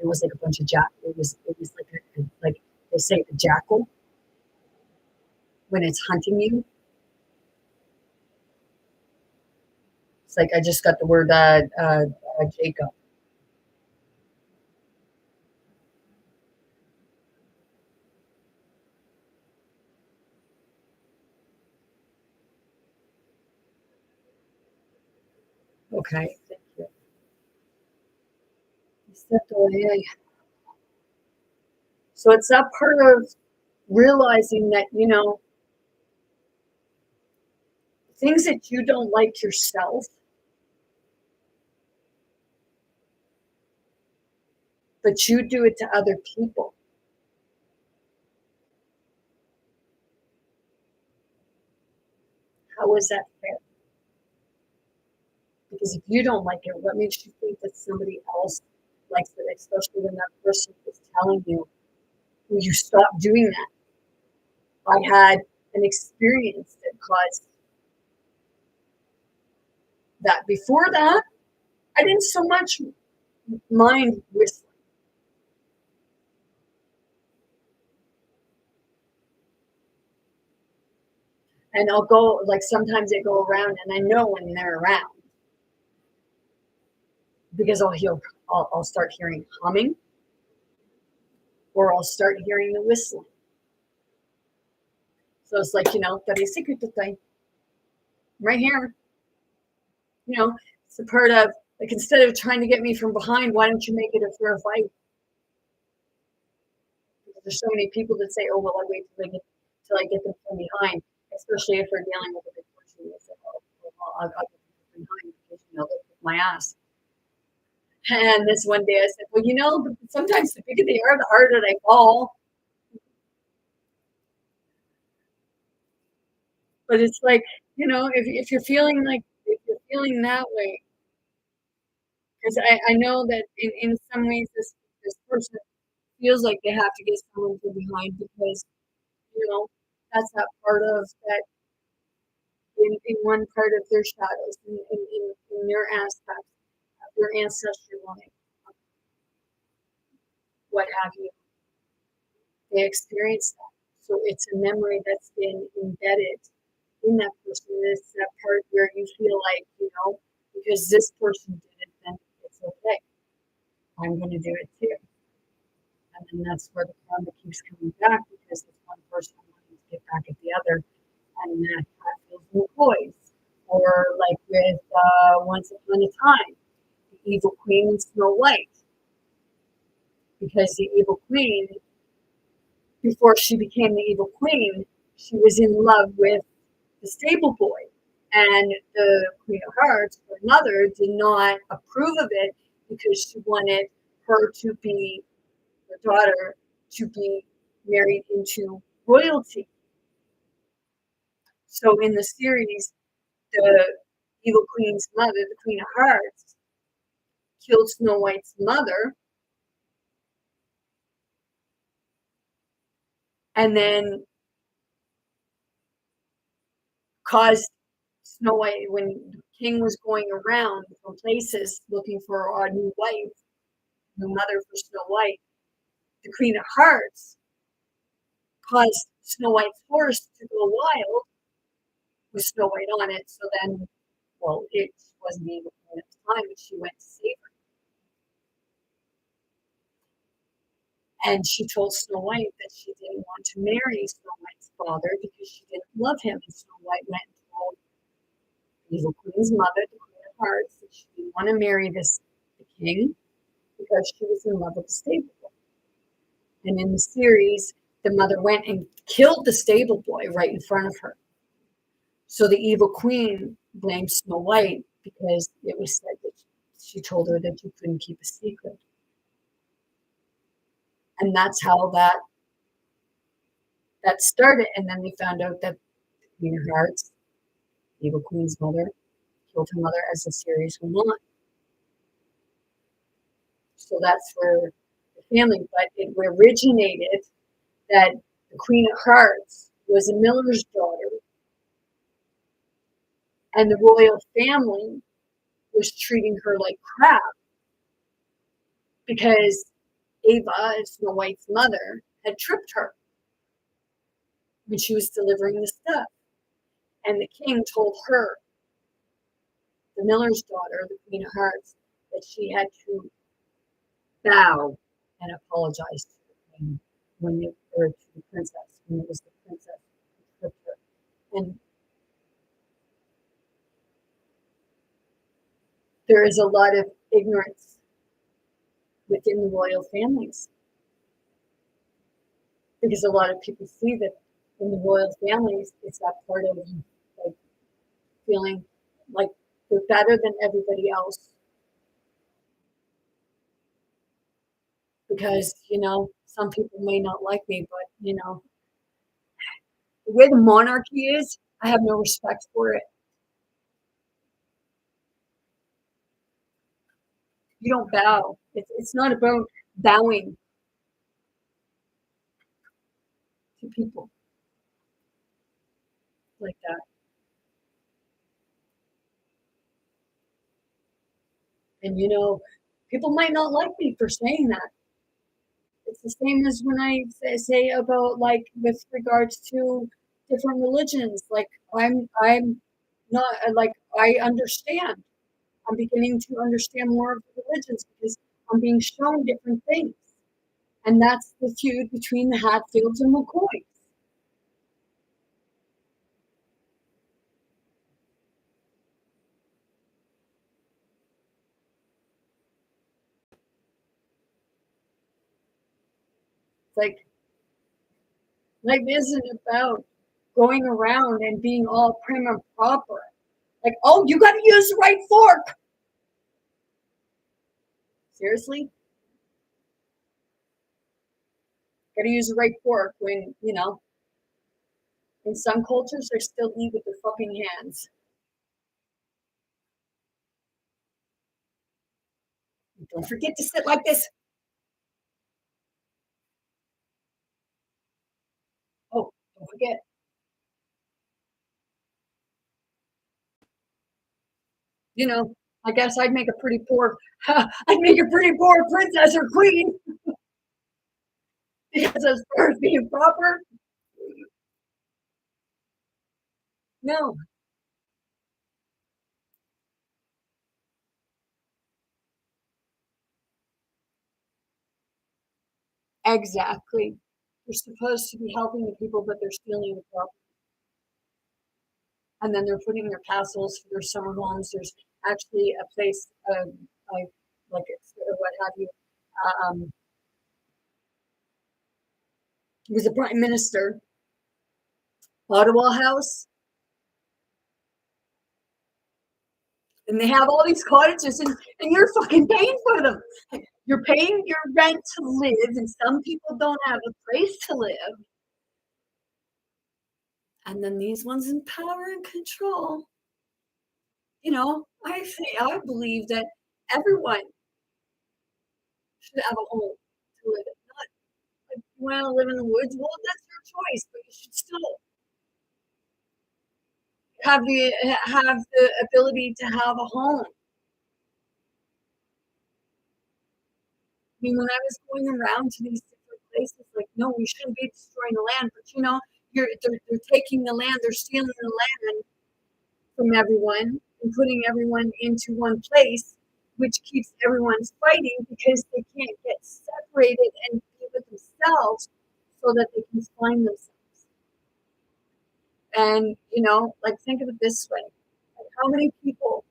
It was like a bunch of it was like they say a jackal when it's hunting you. It's like I just got the word Jacob. Okay, thank you. So it's that part of realizing that, things that you don't like yourself, but you do it to other people. How is that fair? Because if you don't like it, what makes you think that somebody else likes it, especially when that person is telling you, "Will you stop doing that?" I had an experience that caused that. Before that, I didn't so much mind whistling. And I'll go, like, sometimes they go around and I know when they're around because I'll start hearing humming or I'll start hearing the whistling. So it's like, very secret thing right here. It's a part of, like, instead of trying to get me from behind, why don't you make it a fair fight? Because there's so many people that say, "Oh, well, I wait till I get them from behind," especially if they're dealing with a big person. They say, "Oh, well, I'll get them from behind because they kick my ass." And this one day I said, "Well, sometimes the bigger they are, the harder they fall." But it's like, if you're feeling that way, because I know that in some ways this person feels like they have to get someone from behind because, you know, that's that part of that in one part of their shadows, in their aspects of their ancestral line, what have you. They experience that. So it's a memory that's been embedded in that person. It's that part where you feel like, because this person did it, then it's okay. I'm going to do it too. And then that's where the karma keeps coming back because this one person wanting to get back at the other. And that feels McCoy's. Or like with Once Upon a Time, the Evil Queen and Snow White. Because the Evil Queen, before she became the Evil Queen, she was in love with the stable boy. And the Queen of Hearts, her mother, did not approve of it because she wanted her to be, her daughter, to be married into royalty. So in the series, the Evil Queen's mother, the Queen of Hearts, killed Snow White's mother, and then caused Snow White, when the king was going around from places looking for a new wife, new mother for Snow White, the Queen of Hearts caused Snow White's horse to go wild with Snow White on it. So then, well, it wasn't the Evil Queen at the time, but she went to save her. And she told Snow White that she didn't want to marry Snow White's father because she didn't love him. And Snow White went and told the Evil Queen's mother, the Queen of Hearts, that she didn't want to marry the king because she was in love with the stable boy. And in the series, the mother went and killed the stable boy right in front of her. So the Evil Queen blamed Snow White because it was said that she told her that you couldn't keep a secret. And that's how that started. And then they found out that the Queen of Hearts, the Evil Queen's mother, killed her mother as the series went on. So that's where the family, but it originated that the Queen of Hearts was a miller's daughter, and the royal family was treating her like crap because Ava, Snow White's mother, had tripped her when she was delivering the stuff. And the king told her, the miller's daughter, the Queen of Hearts, that she had to bow and apologize to the king or to the princess, when it was the princess who tripped her. And there is a lot of ignorance within the royal families because a lot of people see that in the royal families, it's that part of like feeling like they're better than everybody else because some people may not like me, but the way the monarchy is, I have no respect for it. You don't bow. It's not about bowing to people like that. And people might not like me for saying that. It's the same as when I say about, like, with regards to different religions. Like, I'm not like, I understand. I'm beginning to understand more of the religions because I'm being shown different things. And that's the feud between the Hatfields and McCoys. It's like, life isn't about going around and being all prim and proper. Like, oh, you got to use the right fork. Seriously? Got to use the right fork when, in some cultures, they still eat with their fucking hands. Don't forget to sit like this. Oh, don't forget. I guess I'd make a pretty poor, I'd make a pretty poor princess or queen because as far as being proper, no, exactly. They're supposed to be helping the people, but they're stealing the property. And then they're putting their castles for their summer homes. There's actually a place, like it's, what have you. Um, he was a prime minister, Ottawa House, and they have all these cottages, and you're fucking paying for them. You're paying your rent to live, and some people don't have a place to live. And then these ones in power and control. I believe that everyone should have a home to live in. Not like you want to live in the woods. Well, that's your choice, but you should still have the ability to have a home. I mean, when I was going around to these different places, like, no, we shouldn't be destroying the land, but they're taking the land, they're stealing the land from everyone and putting everyone into one place, which keeps everyone fighting because they can't get separated and be with themselves so that they can find themselves. And like, think of it this way: like, how many people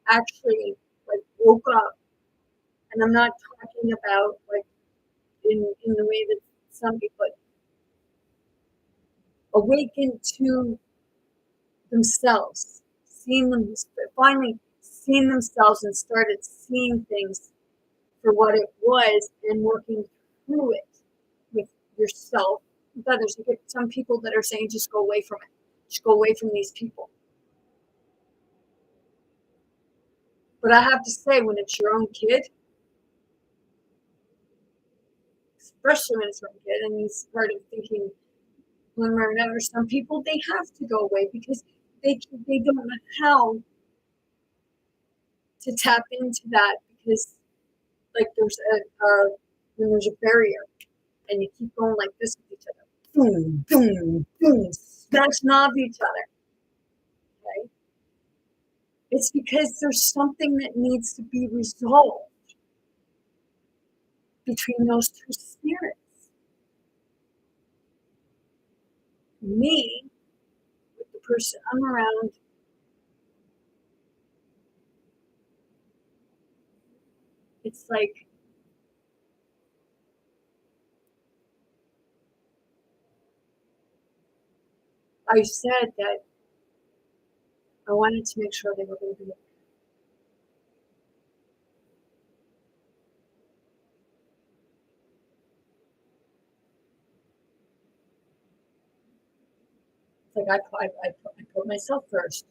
actually, like, woke up? And I'm not talking about, like, in the way that some people awakened to themselves, seeing them, finally seeing themselves and started seeing things for what it was and working through it with yourself, with others. You get some people that are saying, just go away from it. Just go away from these people. But I have to say, when it's your own kid, especially when it's your own kid, and you started thinking one way or another, some people, they have to go away because they don't know how to tap into that because, like, when there's a barrier and you keep going like this with each other, boom, boom, boom, smashing off each other. Okay? It's because there's something that needs to be resolved between those two spirits. Me, with the person I'm around, it's like I said that I wanted to make sure they were going to be. It's like I put myself first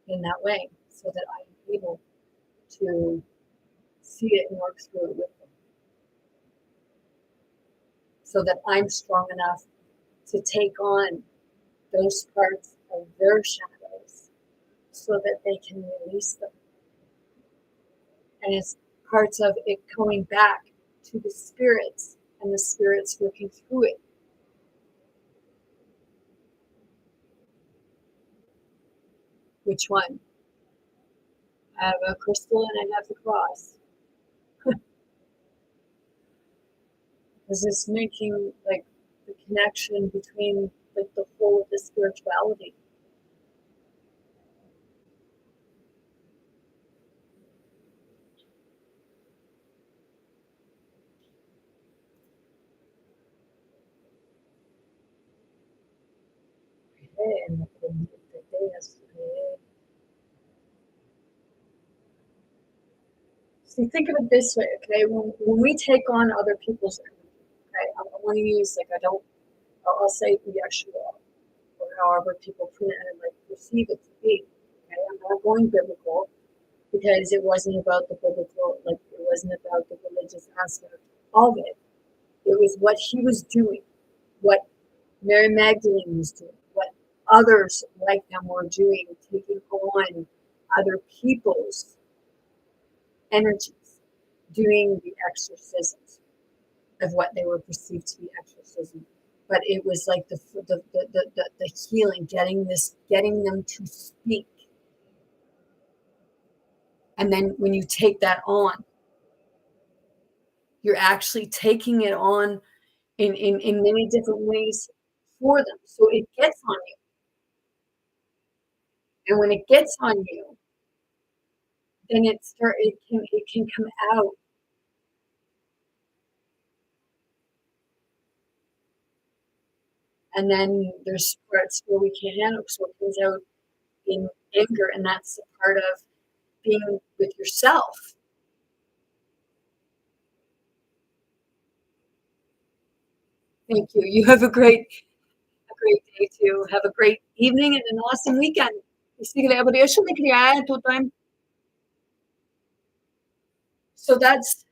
in that way so that I'm able to see it and work through it with them so that I'm strong enough to take on those parts of their shadows so that they can release them. And it's parts of it going back to the spirits and the spirits working through it. Which one? I have a crystal and I have the cross. Is this making like the connection between like the whole of the spirituality? See, think of it this way, okay? When we take on other people's energy, okay, I want to use like I'll say Yeshua or however people like perceive it to be. Okay, I'm not going biblical because it wasn't about the biblical, like it wasn't about the religious aspect of it. It was what he was doing, what Mary Magdalene was doing, what others like them were doing, taking on other people's energies, doing the exorcisms of what they were perceived to be exorcism. But it was like the healing, getting them to speak. And then when you take that on, you're actually taking it on in many different ways for them. So it gets on you. And when it gets on you, then it can come out. And then there's parts where we can't handle, so it comes out in anger, and that's a part of being with yourself. Thank you. You have a great day too. Have a great evening and an awesome weekend. So that's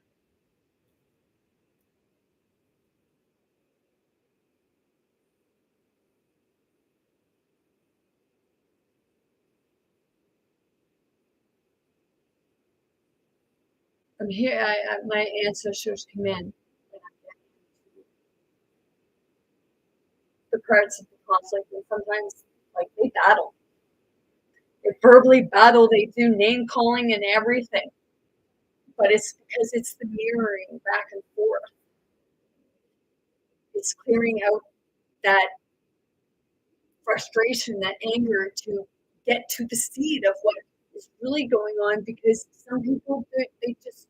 I'm here. My ancestors come in. The parts of the conflict, and sometimes like they battle. They verbally battle. They do name calling and everything, but it's because it's the mirroring back and forth. It's clearing out that frustration, that anger to get to the seed of what is really going on. Because some people they just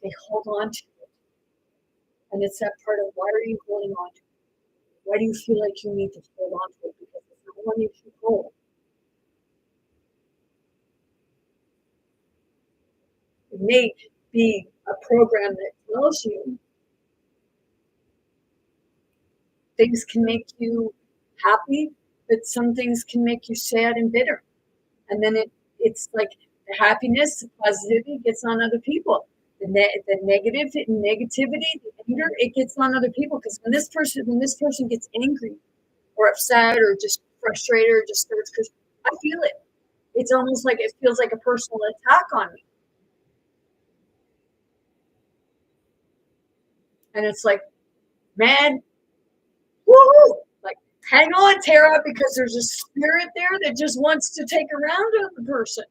they hold on to it, and it's that part of why are you holding on to it? Why do you feel like you need to hold on to it? Because it's not one you should hold. It may be a program that tells you things can make you happy, but some things can make you sad and bitter. And then it's like the happiness, the positivity gets on other people. The negativity, the anger, it gets on other people. Because when this person gets angry or upset or just frustrated or just starts, because I feel it. It's almost like it feels like a personal attack on me. And it's like, man, woohoo! Like, hang on, Tara, because there's a spirit there that just wants to take a round of the person.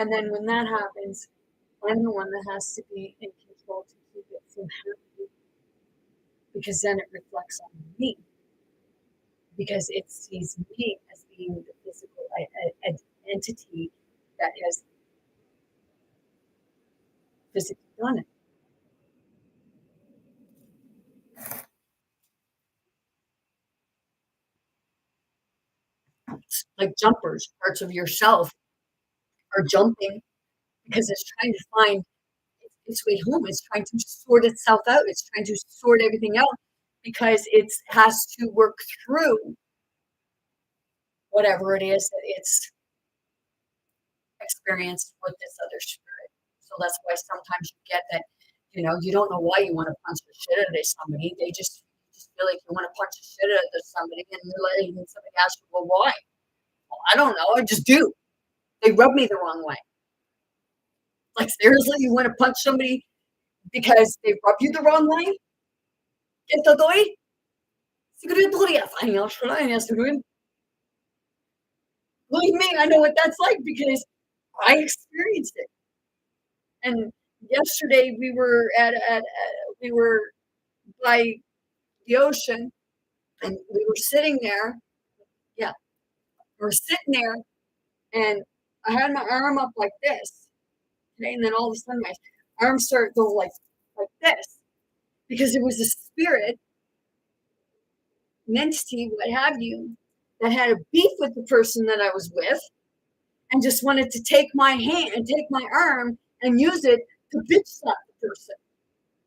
And then when that happens, I'm the one that has to be in control to keep it from happening because then it reflects on me because it sees me as being the physical entity that has physically done it. It's like jumpers, parts of yourself are jumping because it's trying to find its way home. It's trying to sort itself out. It's trying to sort everything out because it has to work through whatever it is that it's experienced with this other spirit. So that's why sometimes you get that, you don't know why you want to punch the shit out of somebody. They just feel like you want to punch the shit out of somebody, and then somebody asks you, well, why? Well, I don't know. I just do. They rub me the wrong way. Like, seriously, you want to punch somebody because they rub you the wrong way? Ito doy? Siguro ito kaya fanya siya niya siguro. Believe me, I know what that's like because I experienced it. And yesterday we were we were by the ocean, and we were sitting there. Yeah, we were sitting there, and I had my arm up like this, okay, and then all of a sudden my arm started going like this because it was a spirit, an entity, what have you, that had a beef with the person that I was with, and just wanted to take my hand and take my arm and use it to bitch slap the person.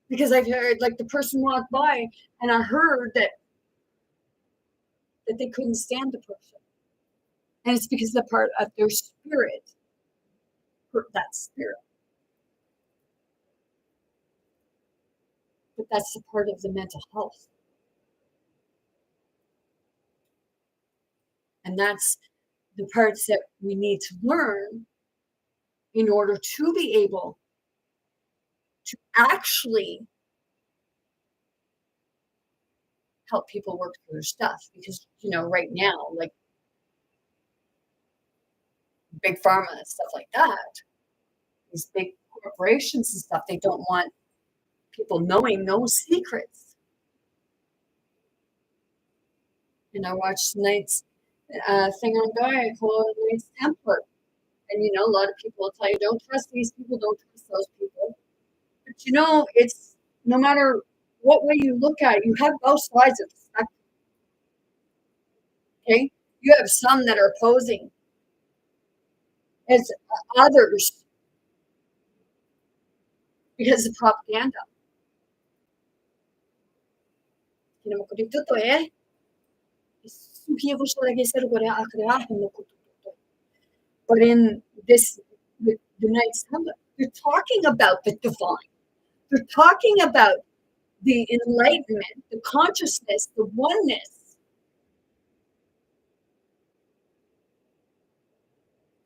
Because I heard, like, the person walked by, and I heard that they couldn't stand the person. And it's because the part of their spirit hurt that spirit. But that's the part of the mental health. And that's the parts that we need to learn in order to be able to actually help people work through their stuff. Because, right now, like big pharma and stuff like that, these big corporations and stuff, they don't want people knowing no secrets. And I watched tonight's thing on Gaia called Knights Templar. And, a lot of people will tell you, don't trust these people, don't trust those people. But, it's no matter what way you look at it, you have both sides of the spectrum. Okay? You have some that are posing as others because of propaganda. But in this, the Knights Templar, they're talking about the divine. They're talking about the enlightenment, the consciousness, the oneness.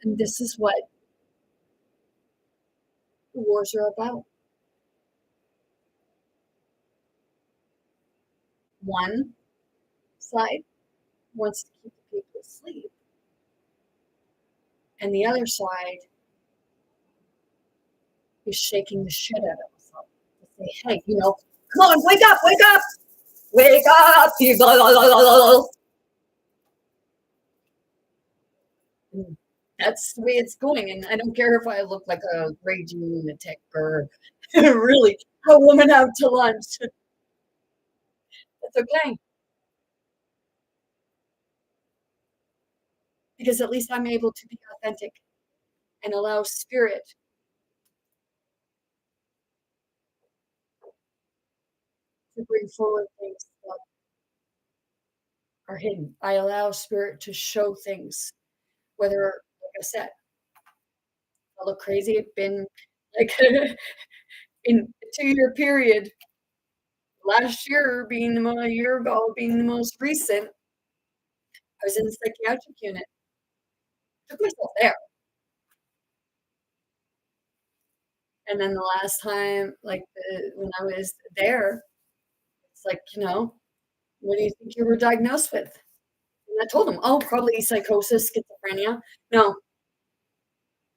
And this is what the wars are about. One side wants to keep the people asleep, and the other side is shaking the shit out of us all. They say, hey, come on, wake up, people. And that's the way it's going. And I don't care if I look like a raging lunatic or really a woman out to lunch. That's okay. Because at least I'm able to be authentic and allow spirit to bring forward things that are hidden. I allow spirit to show things, whether, like I said, I look crazy. It's been like in a 2-year period, last year being a year ago, being the most recent, I was in the psychiatric unit. Took myself there. And then the last time, like when I was there, it's like, what do you think you were diagnosed with? And I told him, oh, probably psychosis, schizophrenia. No,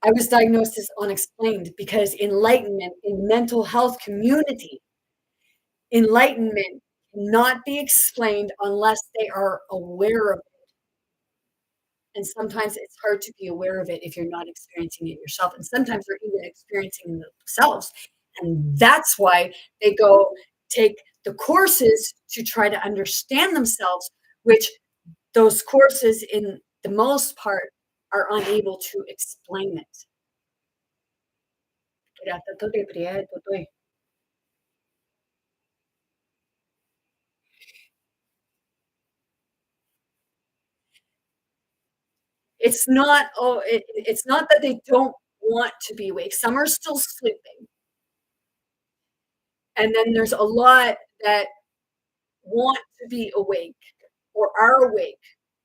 I was diagnosed as unexplained because enlightenment in the mental health community, enlightenment cannot be explained unless they are aware of it. And sometimes it's hard to be aware of it if you're not experiencing it yourself. And sometimes they're even experiencing it themselves. And that's why they go take the courses to try to understand themselves, which those courses, in the most part, are unable to explain it. Pirata tuloy, prieto tuloy. It's not that they don't want to be awake. Some are still sleeping, and then there's a lot that want to be awake or are awake,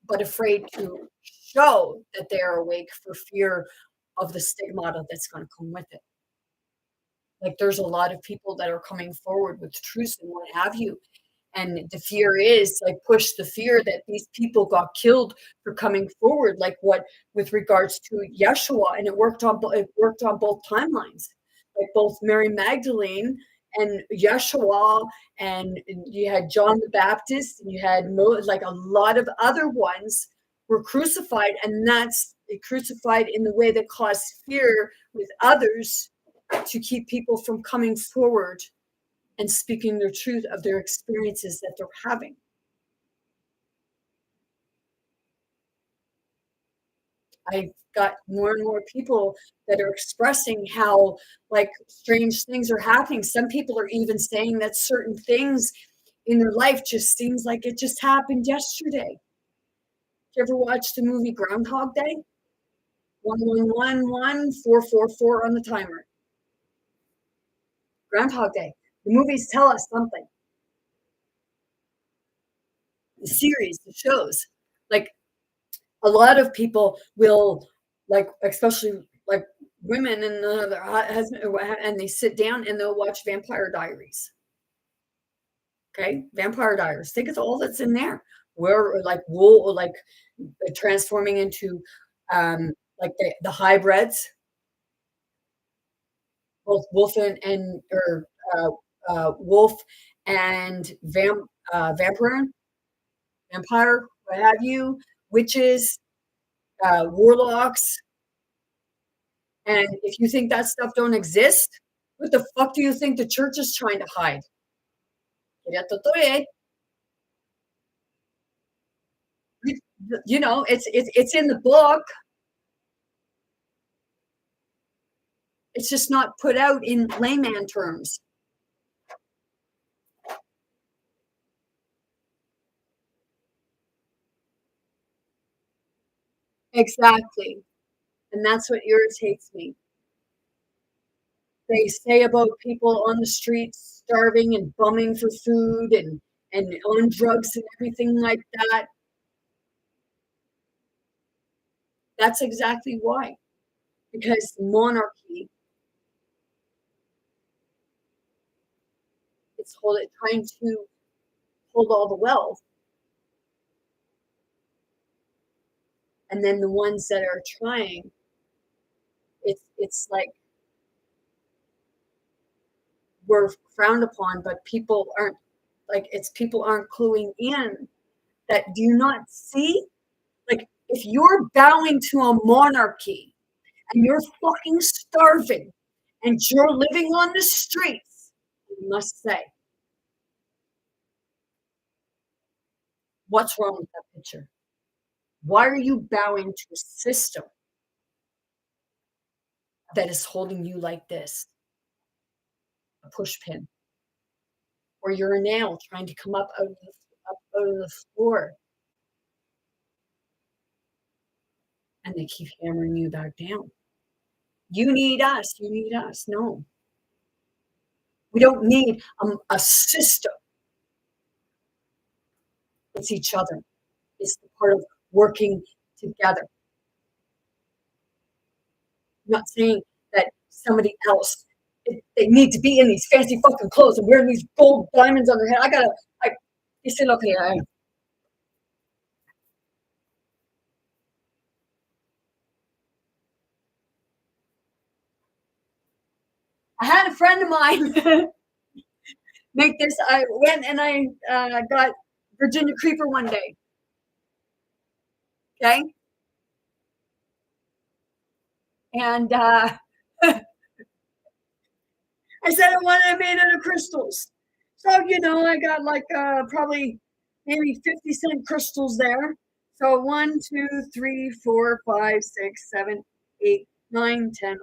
but afraid to show that they are awake for fear of the stigmata that's gonna come with it. Like, there's a lot of people that are coming forward with truths and what have you, and the fear is, like, push the fear that these people got killed for coming forward, like what with regards to Yeshua, and it worked on both timelines, like both Mary Magdalene and Yeshua, and you had John the Baptist, and you had like a lot of other ones were crucified, and that's crucified in the way that caused fear with others to keep people from coming forward and speaking the truth of their experiences that they're having. I've got more and more people that are expressing how, like, strange things are happening. Some people are even saying that certain things in their life just seems like it just happened yesterday. You ever watch the movie Groundhog Day? 1111 444 on the timer. Groundhog Day. The movies tell us something. The series, the shows. Like, a lot of people will, like, especially like women and their husband, and they sit down and they'll watch Vampire Diaries. Okay, Vampire Diaries. Think of all that's in there. Where like wool, like transforming into like the hybrids, both wolf and or wolf and vampire, what have you, witches, warlocks. And if you think that stuff don't exist, what the fuck do you think the church is trying to hide? Kaya totoo eh. You know, it's in the book. It's just not put out in layman terms. Exactly. And that's what irritates me. They say about people on the streets starving and bumming for food and on drugs and everything like that. That's exactly why. Because monarchy, trying to hold all the wealth, and then the ones that are trying, it's like we're frowned upon, but people aren't, like, it's people aren't cluing in that, do you not see? Like, if you're bowing to a monarchy and you're fucking starving and you're living on the streets, you must say, what's wrong with that picture? Why are you bowing to a system that is holding you like this, a push pin, or you're a nail trying to come up out of the floor, and they keep hammering you back down? You need us. You need us. No, we don't need a system. It's each other. It's the part of working together. I'm not saying that somebody else, they need to be in these fancy fucking clothes and wearing these gold diamonds on their head. I, you say, okay, I had a friend of mine make this. I went and I got Virginia Creeper one day. Okay. And I said I wanted it made out of crystals. So, I got like probably maybe 50-cent crystals there. So 1, 2, 3, 4, 5, 6, 7, 8, 9, 10, 11,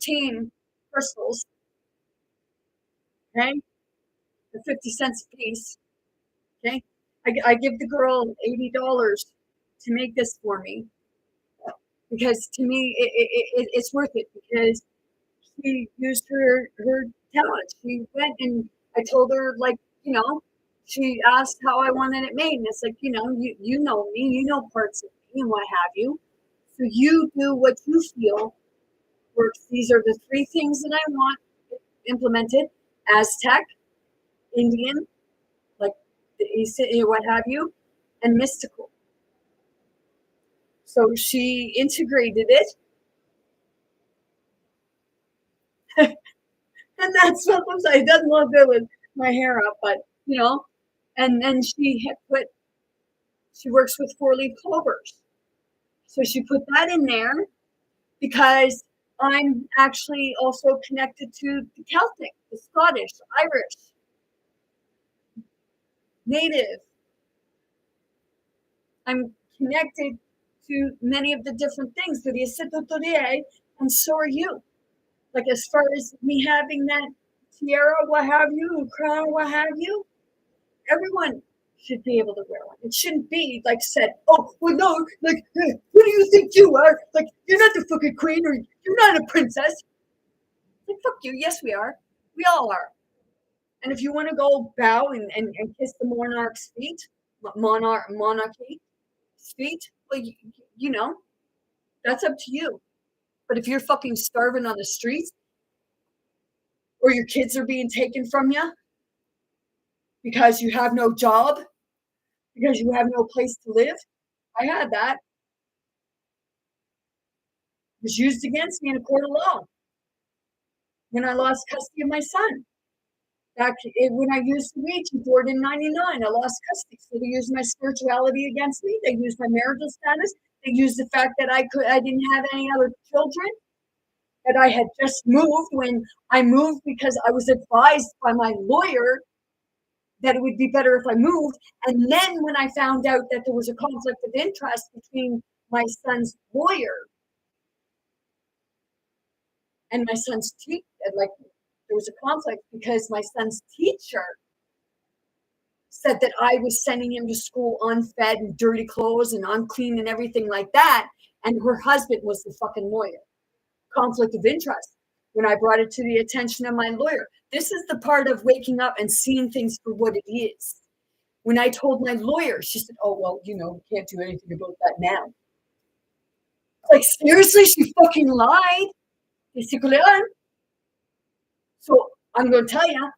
13. crystals, okay, for 50 cents a piece, okay. I give the girl $80 to make this for me because to me it's worth it because she used her talent. She went and I told her like, you know, she asked how I wanted it made. And it's like, you know, you know me, you know parts of me and what have you. So you do what you feel works. These are the three things that I want implemented: Aztec, Indian, like the East, what have you, and mystical. So she integrated it. And that's what I'm saying. It doesn't look good with my hair up, but you know, and then she had put, she works with 4-leaf clovers. So she put that in there because I'm actually also connected to the Celtic, the Scottish, Irish, Native. I'm connected to many of the different things, to the Asitotorie, and so are you. Like as far as me having that tiara, what have you, crown, what have you, everyone should be able to wear one. It shouldn't be like said, oh, well, no, like, who do you think you are? Like, you're not the fucking queen or you're not a princess. Like, fuck you. Yes, we are. We all are. And if you want to go bow and kiss the monarch's feet, monarchy feet, well, you know, that's up to you. But if you're fucking starving on the streets or your kids are being taken from you because you have no job, because you have no place to live, I had that. It was used against me in a court of law when I lost custody of my son. Back when I used the Ouija board in '99, I lost custody. So they used my spirituality against me. They used my marital status. They used the fact that I didn't have any other children. That I had just moved when I moved because I was advised by my lawyer that it would be better if I moved. And then when I found out that there was a conflict of interest between my son's lawyer and my son's teacher, like there was a conflict because my son's teacher said that I was sending him to school unfed and dirty clothes and unclean and everything like that. And her husband was the fucking lawyer. Conflict of interest. When I brought it to the attention of my lawyer, this is the part of waking up and seeing things for what it is. When I told my lawyer, she said, oh, well, you know, we can't do anything about that now. Like, seriously, she fucking lied. So I'm going to tell you,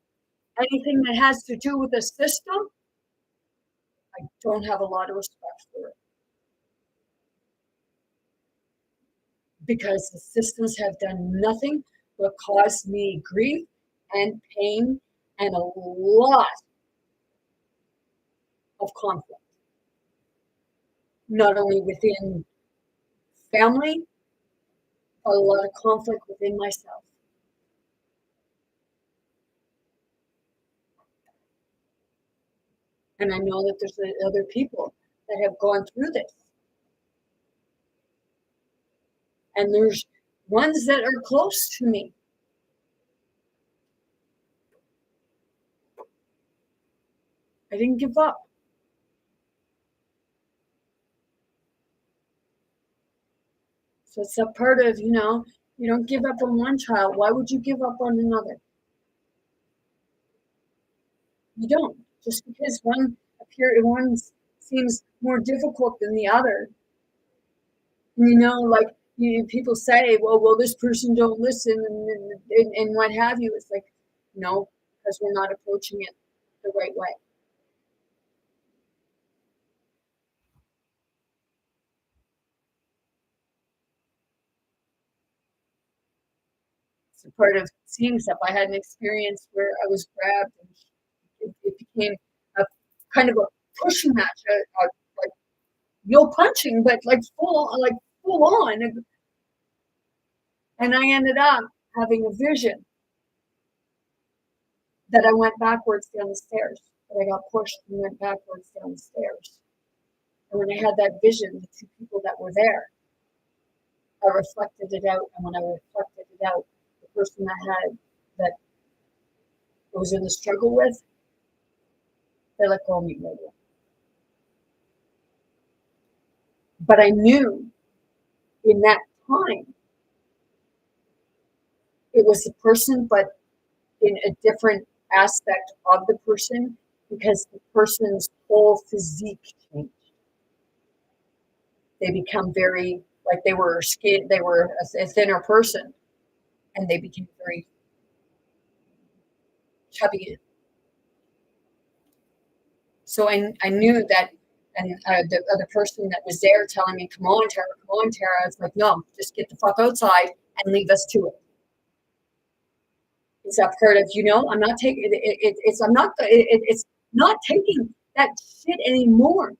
anything that has to do with the system, I don't have a lot of respect for it. Because the systems have done nothing but cause me grief and pain and a lot of conflict. Not only within family, but a lot of conflict within myself. And I know that there's other people that have gone through this. And there's ones that are close to me. I didn't give up. So it's a part of, you know, you don't give up on one child. Why would you give up on another? You don't. Just because one seems more difficult than the other. You know, like people say, well, this person don't listen and what have you. It's like, no, because we're not approaching it the right way. It's a part of seeing stuff. I had an experience where I was grabbed and it became a kind of a pushing match, like no punching, but like full on. And I ended up having a vision that I went backwards down the stairs, that I got pushed and went backwards down the stairs. And when I had that vision, the two people that were there, I reflected it out. And when I reflected it out, the person that was in the struggle with, they let go of me later. But I knew in that time it was the person, but in a different aspect of the person, because the person's whole physique changed. They become very, like, they were skin, they were a thinner person, and they became very chubby. So I knew that, and the other person that was there telling me, come on, Tara, come on, Tara. It's like, no, just get the fuck outside and leave us to it. It's that part of, I'm not taking it's not taking that shit anymore.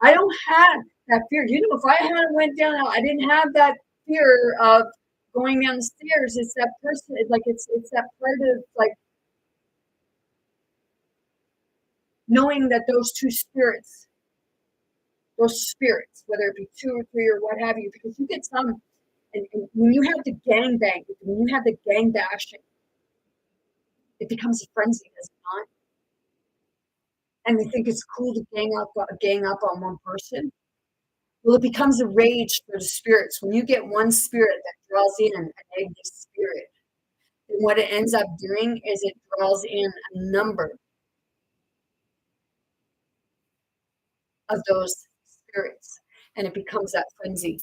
I don't have that fear. If I had went down, I didn't have that fear of going down the stairs. It's that person, like it's that part of, like, knowing that those spirits, whether it be 2 or 3 or what have you, because you get some, and when you have the gang bang, when you have the gang bashing, it becomes a frenzy, does it not? And they think it's cool to gang up on one person. Well, it becomes a rage for the spirits. When you get one spirit that draws in a negative spirit, then what it ends up doing is it draws in a number of those spirits, and it becomes that frenzy.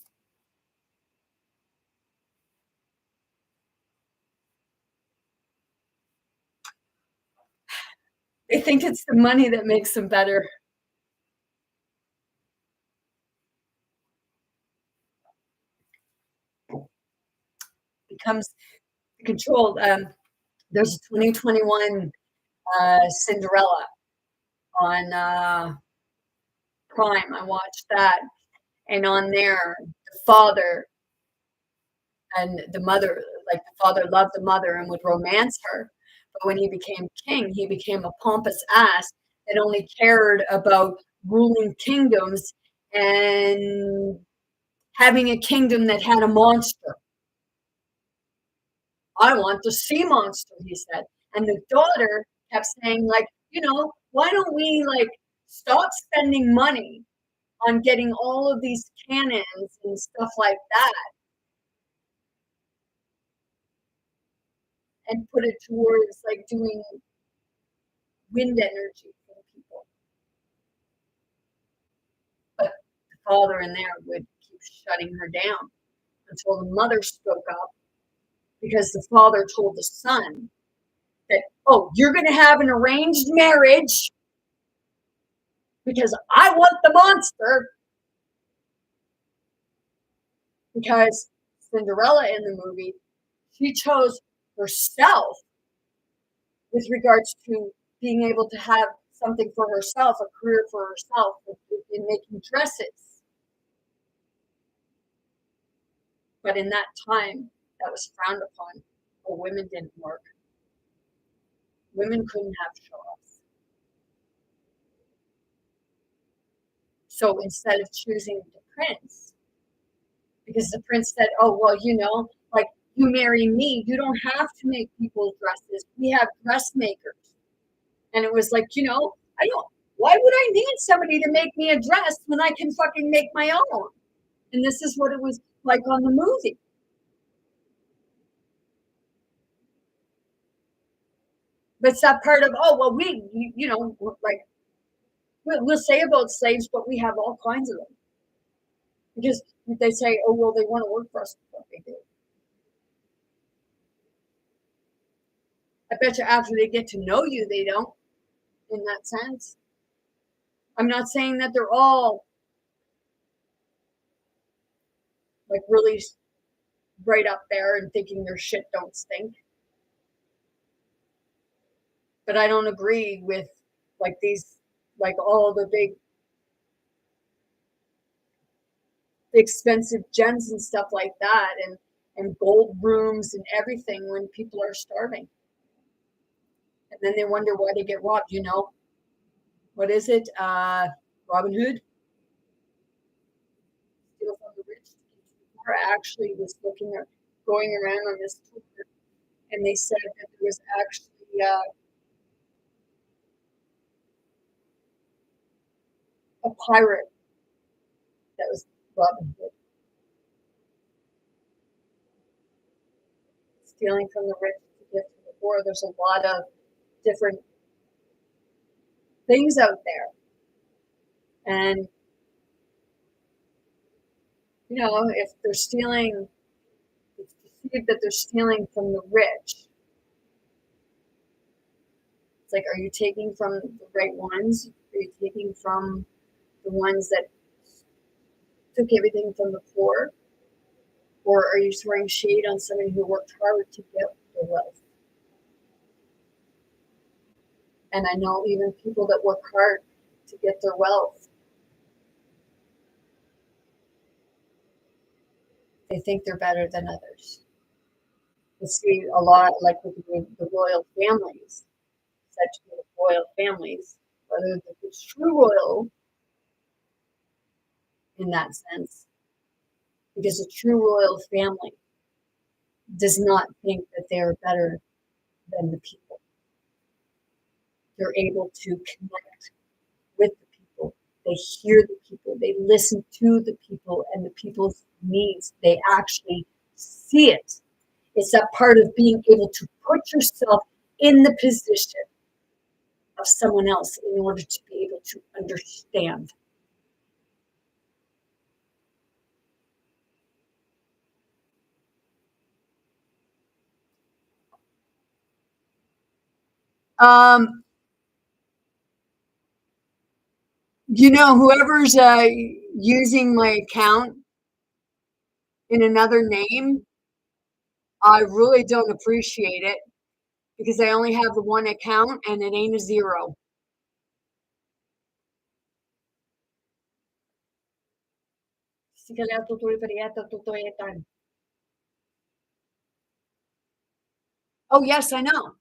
They think it's the money that makes them better. Becomes controlled. There's a 2021 Cinderella on Prime. I watched that, and on there, the father and the mother, like the father loved the mother and would romance her, but when he became king, he became a pompous ass that only cared about ruling kingdoms and having a kingdom that had a monster. I want the sea monster, he said. And the daughter kept saying, like, why don't we, like, stop spending money on getting all of these cannons and stuff like that and put it towards, like, doing wind energy for people. But the father in there would keep shutting her down until the mother spoke up, because the father told the son that, oh, you're going to have an arranged marriage because I want the monster. Because Cinderella in the movie, she chose herself with regards to being able to have something for herself, a career for herself in making dresses. But in that time, that was frowned upon. Well, women didn't work. Women couldn't have show-offs. So instead of choosing the prince, because the prince said, oh, well, like, you marry me, you don't have to make people's dresses. We have dressmakers. And it was like, why would I need somebody to make me a dress when I can fucking make my own? And this is what it was like on the movie. But it's that part of, oh, well, like, we'll say about slaves, but we have all kinds of them. Because they say, oh, well, they want to work for us. What they do. I bet you after they get to know you, they don't, in that sense. I'm not saying that they're all, like, really right up there and thinking their shit don't stink. But I don't agree with, like, these, like, all the big expensive gems and stuff like that, and gold rooms and everything when people are starving. And then they wonder why they get robbed. What is it? Robin Hood? Steal from the rich. I actually was going around on this tour and they said that there was actually a pirate that was Robin Hood, stealing from the rich to give to the poor. There's a lot of different things out there, and if they're stealing, it's perceived that they're stealing from the rich. It's like, are you taking from the right ones? Are you taking from the ones that took everything from the poor? Or are you throwing shade on somebody who worked hard to get their wealth? And I know even people that work hard to get their wealth, they think they're better than others. You see a lot, like with the royal families, such as royal families, whether it's true royal in that sense, because a true royal family does not think that they are better than the people. They're able to connect with the people. They hear the people. They listen to the people and the people's needs. They actually see it. It's that part of being able to put yourself in the position of someone else in order to be able to understand. Um, whoever's using my account in another name, I really don't appreciate it because I only have the one account and it ain't a zero. Oh, yes, I know.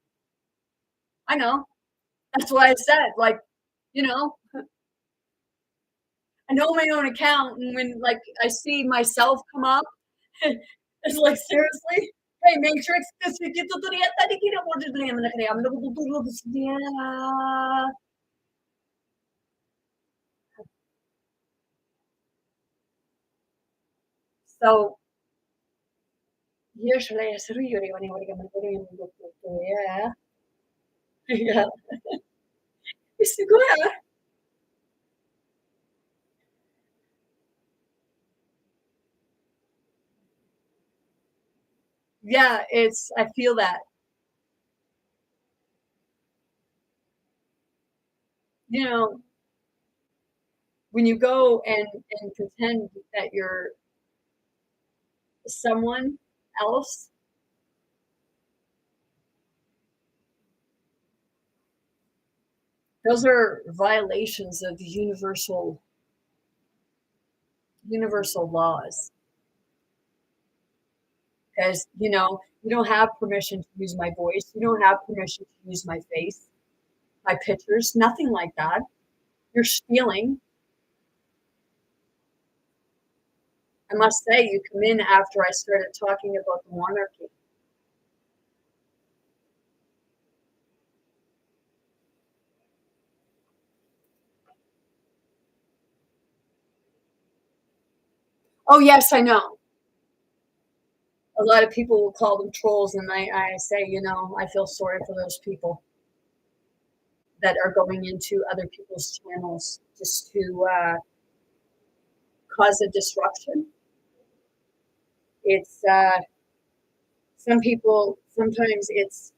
I know. That's why I said, like, you know, I know my own account, and when, like, I see myself come up, it's like, seriously? Hey, Matrix, so, usually, yeah. Yeah. Yeah, I feel that. You know, when you go and pretend that you're someone else, those are violations of the universal laws. Because you don't have permission to use my voice, you don't have permission to use my face, my pictures, nothing like that. You're stealing. I must say, you come in after I started talking about the monarchy. Oh, yes, I know. A lot of people will call them trolls, and I say, I feel sorry for those people that are going into other people's channels just to cause a disruption. It's some people, sometimes it's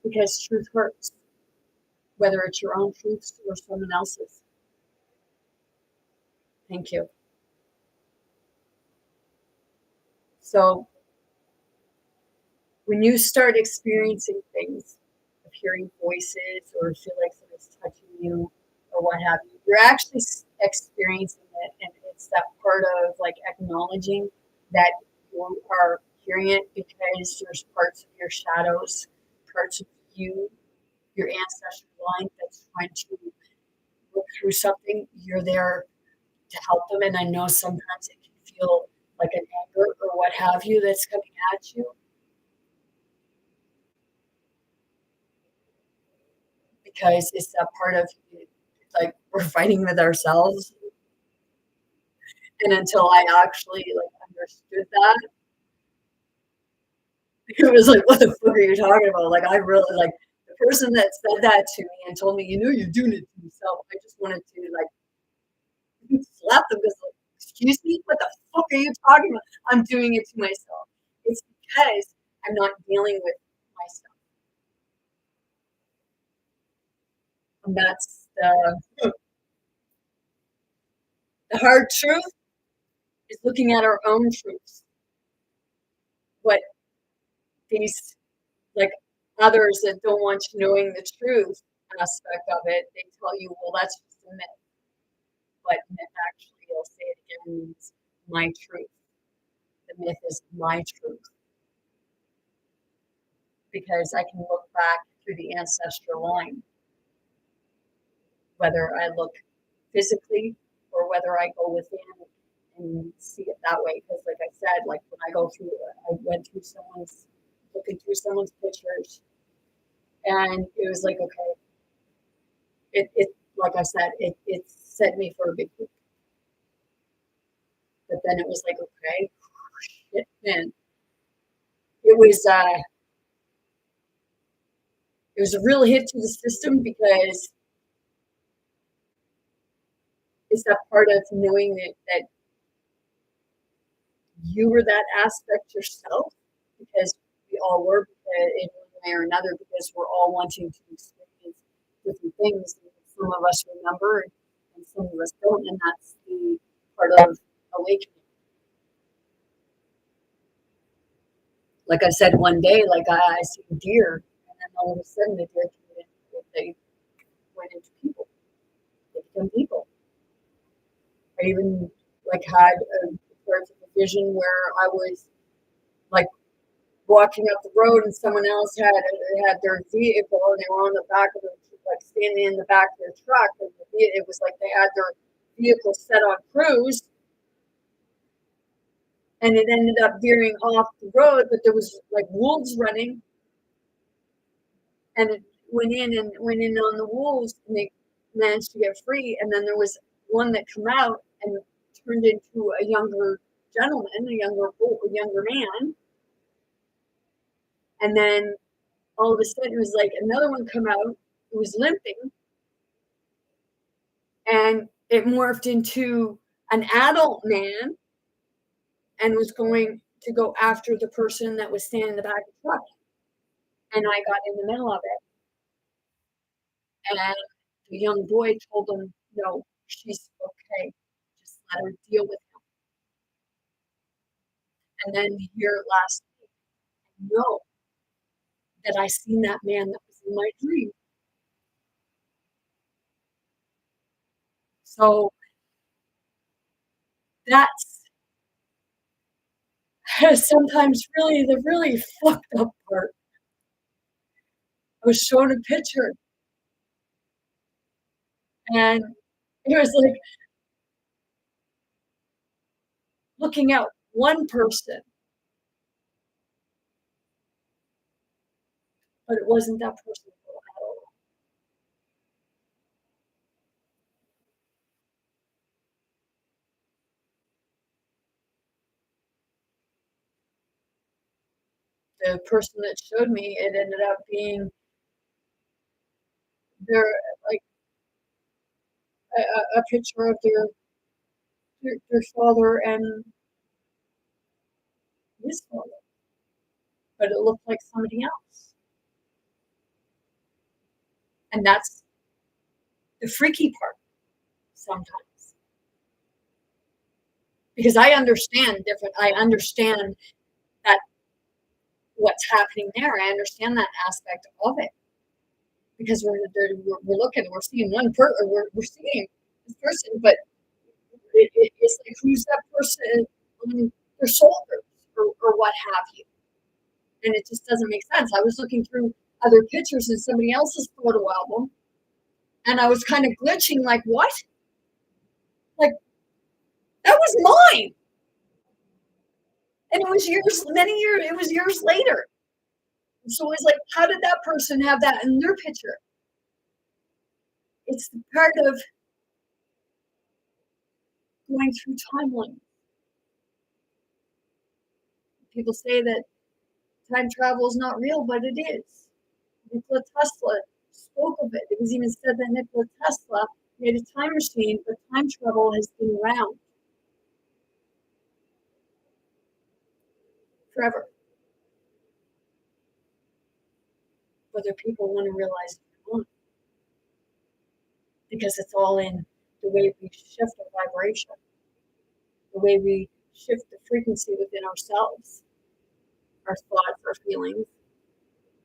because truth hurts, whether it's your own truths or someone else's. Thank you. So when you start experiencing things, of hearing voices or feel like someone's touching you or what have you, you're actually experiencing it. And it's that part of like acknowledging that you are hearing it because there's parts of your shadows, parts of you, your ancestral line that's trying to work through something. You're there to help them. And I know sometimes it can feel like an anger or what have you that's coming at you, because it's a part of like we're fighting with ourselves. And until I actually like understood that, it was like, what the fuck are you talking about? Like I really like the person that said that to me and told me, you're doing it to yourself. I just wanted to like slap them because like, excuse me, what the fuck are you talking about? I'm doing it to myself. It's because I'm not dealing with myself. And that's the hard truth is looking at our own truths. What these like others that don't want you knowing the truth aspect of it, they tell you, well, that's just a myth. But myth actually, I'll say it again, means my truth. The myth is my truth because I can look back through the ancestral line, whether I look physically or whether I go within and see it that way. Because, like I said, like when I went through looking through someone's pictures, and it was like, okay, it like I said, it set me for a big loop. But then it was like, okay, shit, man, it was uh, it was a real hit to the system because it's that part of knowing that you were that aspect yourself, because we all were in one way or another, because we're all wanting to experience different things. And some of us remember and some of us don't, and that's the part of awakening. Like I said, one day, like I see deer, and then all of a sudden the deer they went into people. They become people. I even like had a part of a vision where I was like walking up the road and someone else had their vehicle and they were on the back of the like standing in the back of their truck, and it was like they had their vehicle set on cruise, and it ended up veering off the road, but there was like wolves running, and it went in on the wolves, and they managed to get free. And then there was one that came out and turned into a younger gentleman, a younger man. And then all of a sudden it was like another one come out who was limping, and it morphed into an adult man and was going to go after the person that was standing in the back of the truck. And I got in the middle of it. And the young boy told him, no, she's okay. Just let her deal with him. And then here last week, I know that I seen that man that was in my dream. So that's sometimes really the really fucked up part. I was shown a picture, and it was like looking at one person, but it wasn't that person at all. The person that showed me, it ended up being their like a picture of their father and his father, but it looked like somebody else. And that's the freaky part sometimes. Because I understand that what's happening there. I understand that aspect of it. Because we're looking, we're seeing we're seeing this person, but it's like who's that person on their shoulders or what have you. And it just doesn't make sense. I was looking through other pictures in somebody else's photo album, and I was kind of glitching, like, what? Like, that was mine. And it was years later. So it's like, how did that person have that in their picture? It's part of going through timeline. People say that time travel is not real, but it is. Nikola Tesla spoke of it. It was even said that Nikola Tesla made a time machine, but time travel has been around forever. Whether people want to realize it or not, because it's all in the way we shift our vibration, the way we shift the frequency within ourselves, our thoughts, our feelings.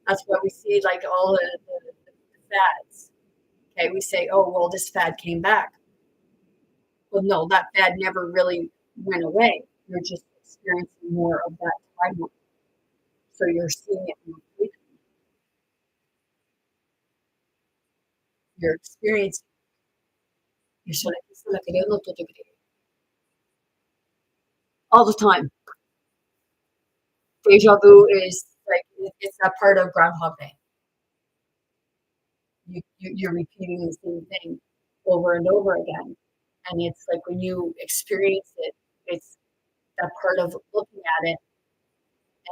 That's why we see like all the fads. Okay, we say, oh, well, this fad came back. Well, no, that fad never really went away. You're just experiencing more of that time. So you're seeing it more frequently. You're experiencing. All the time. Deja vu is like it's that part of Groundhog Day. You're repeating the same thing over and over again, and it's like when you experience it, it's that part of looking at it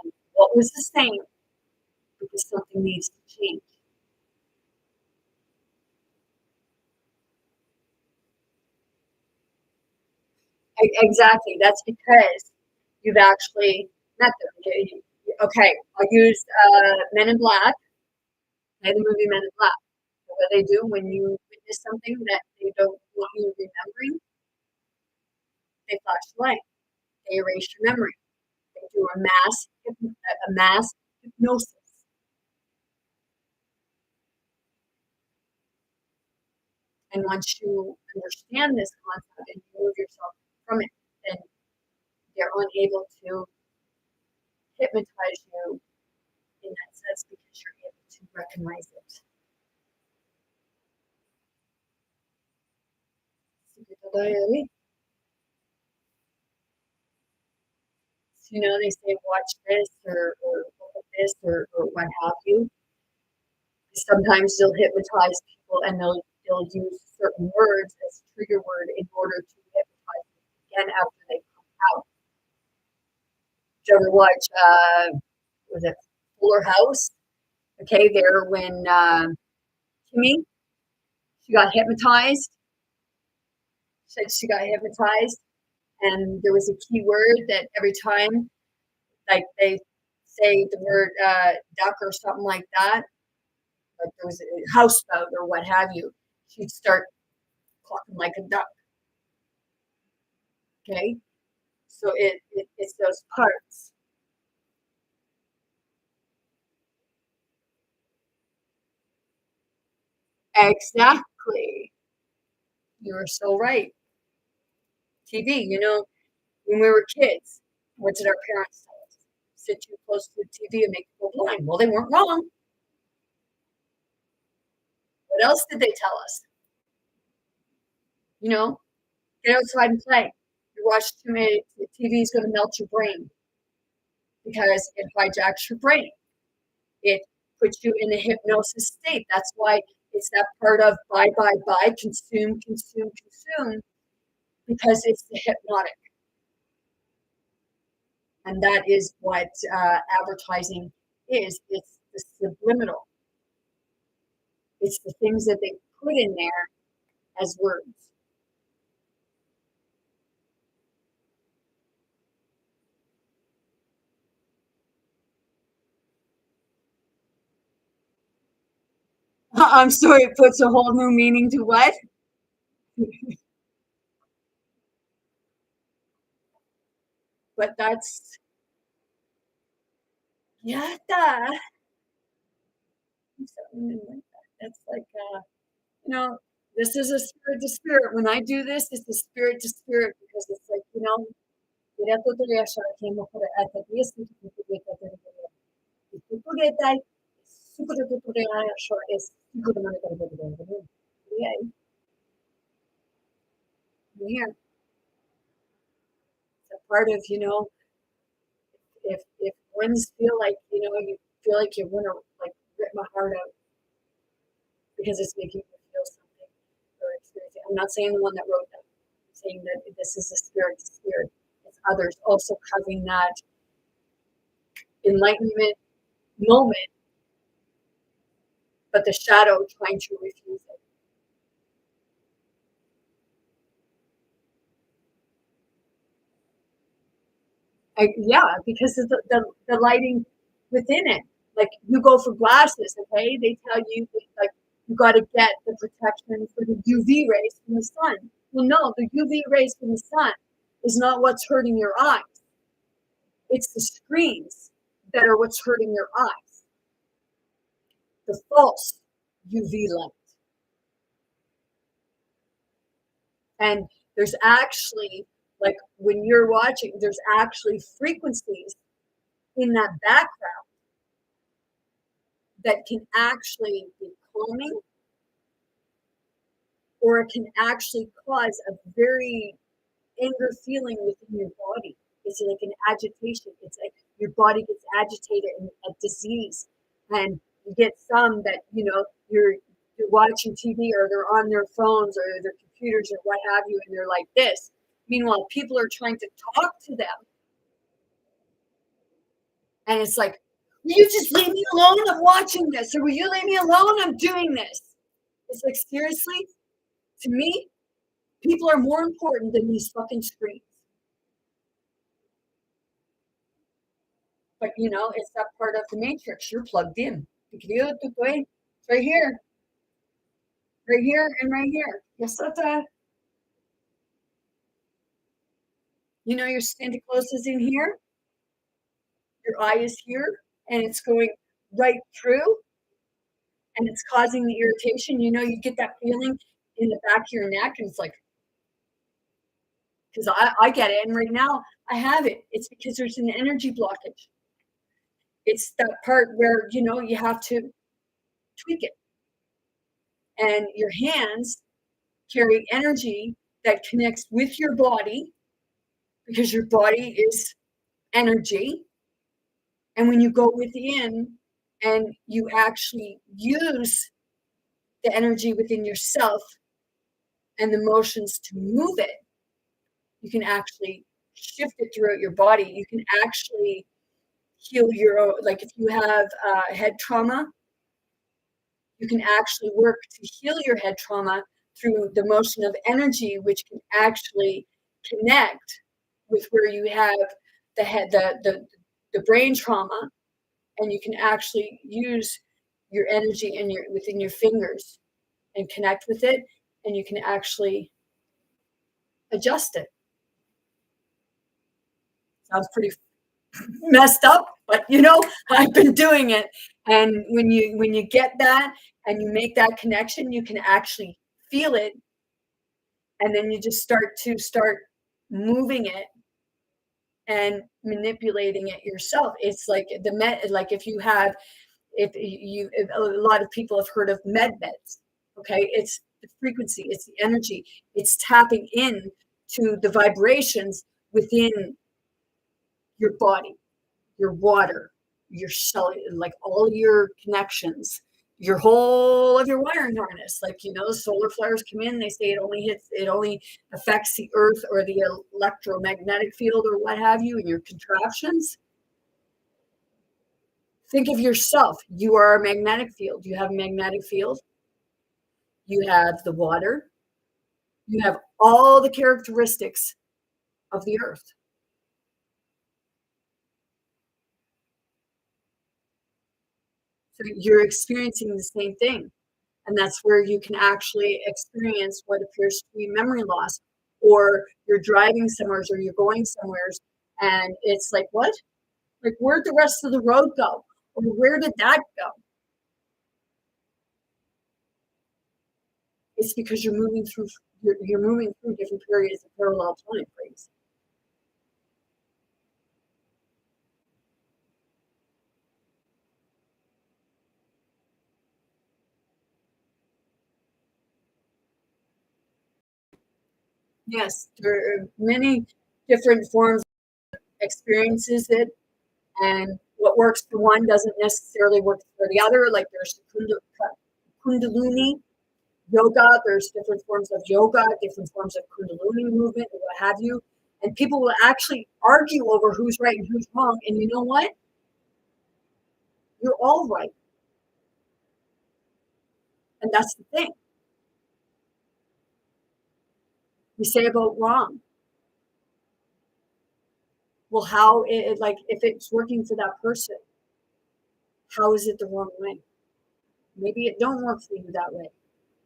and what was the same because something needs to change. Exactly. That's because you've actually met them. Okay, okay, I'll use Men in Black. Okay, the movie Men in Black. What they do when you witness something that they don't want you remembering, they flash the light. They erase your memory. They do a mass hypnosis. And once you understand this concept and you move yourself from it, then they're unable to hypnotize you in that sense because you're able to recognize it. They say watch this or look at this or what have you. Sometimes they'll hypnotize people and they'll use certain words as trigger word in order to hypnotize them again after they come out. Did you ever watch was it Fuller House? Okay, there when Kimmy she got hypnotized, said she got hypnotized, and there was a key word that every time like they say the word duck or something like that, like there was a houseboat or what have you, she'd start clucking like a duck. Okay, so it's those parts. Exactly. You are so right. TV, when we were kids, what did our parents tell us? Sit too close to the TV and make you go blind. Well, they weren't wrong. What else did they tell us? You know, get outside and play. You watch too many, the TV is going to melt your brain because it hijacks your brain. It puts you in a hypnosis state. That's why it's that part of buy, consume, consume, consume, because it's the hypnotic. And that is what advertising is. It's the subliminal. It's the things that they put in there as words. I'm sorry, it puts a whole new meaning to what? But that's yeah, that's like this is a spirit to spirit. When I do this, it's a spirit to spirit because it's like here. It's a part of, if ones feel like, you feel like you want to like rip my heart out because it's making you feel something or experiencing. I'm not saying the one that wrote that. I'm saying that this is a spirit to spirit. It's others also having that enlightenment moment, but the shadow trying to refuse it. Yeah, because of the lighting within it. Like you go for glasses, okay? They tell you like you got to get the protection for the UV rays from the sun. Well, no, the UV rays from the sun is not what's hurting your eyes. It's the screens that are what's hurting your eyes. The false UV light. And there's actually, like when you're watching, there's actually frequencies in that background that can actually be calming, or it can actually cause a very anger feeling within your body. It's like an agitation. It's like your body gets agitated and a disease. And you get some that, you're watching TV or they're on their phones or their computers or what have you, and they're like this. Meanwhile, people are trying to talk to them. And it's like, will you just leave me alone? I'm watching this. Or will you leave me alone? I'm doing this. It's like, seriously? To me, people are more important than these fucking screens. But it's that part of the matrix. You're plugged in. It's right here, and right here. Yes, that's. Your Santa Claus is in here. Your eye is here, and it's going right through, and it's causing the irritation. You get that feeling in the back of your neck, and it's like, because I get it, and right now I have it. It's because there's an energy blockage. It's that part where you have to tweak it, and your hands carry energy that connects with your body because your body is energy. And when you go within and you actually use the energy within yourself and the motions to move it, you can actually shift it throughout your body. You can actually heal like if you have head trauma, you can actually work to heal your head trauma through the motion of energy, which can actually connect with where you have the brain trauma, and you can actually use your energy within your fingers and connect with it, and you can actually adjust it. Sounds pretty messed up, but I've been doing it. And when you get that and you make that connection, you can actually feel it, and then you just start moving it and manipulating it yourself. It's like like if a lot of people have heard of med beds. Okay, it's the frequency, it's the energy, it's tapping in to the vibrations within your body, your water, your cell, like all your connections, your whole of your wiring harness. Like, the solar flares come in, they say it only affects the earth or the electromagnetic field or what have you, and your contraptions. Think of yourself. You are a magnetic field. You have a magnetic field. You have the water. You have all the characteristics of the earth. So you're experiencing the same thing. And that's where you can actually experience what appears to be memory loss, or you're driving somewhere or you're going somewhere and it's like, what? Like, where'd the rest of the road go? Or where did that go? It's because you're moving through different periods of parallel time frames. Yes, there are many different forms of experiences it. And what works for one doesn't necessarily work for the other. Like there's Kundalini yoga, there's different forms of yoga, different forms of Kundalini movement, and what have you. And people will actually argue over who's right and who's wrong. And you know what? You're all right. And that's the thing. We say about wrong. Well, how it like if it's working for that person, how is it the wrong way? Maybe it don't work for you that way.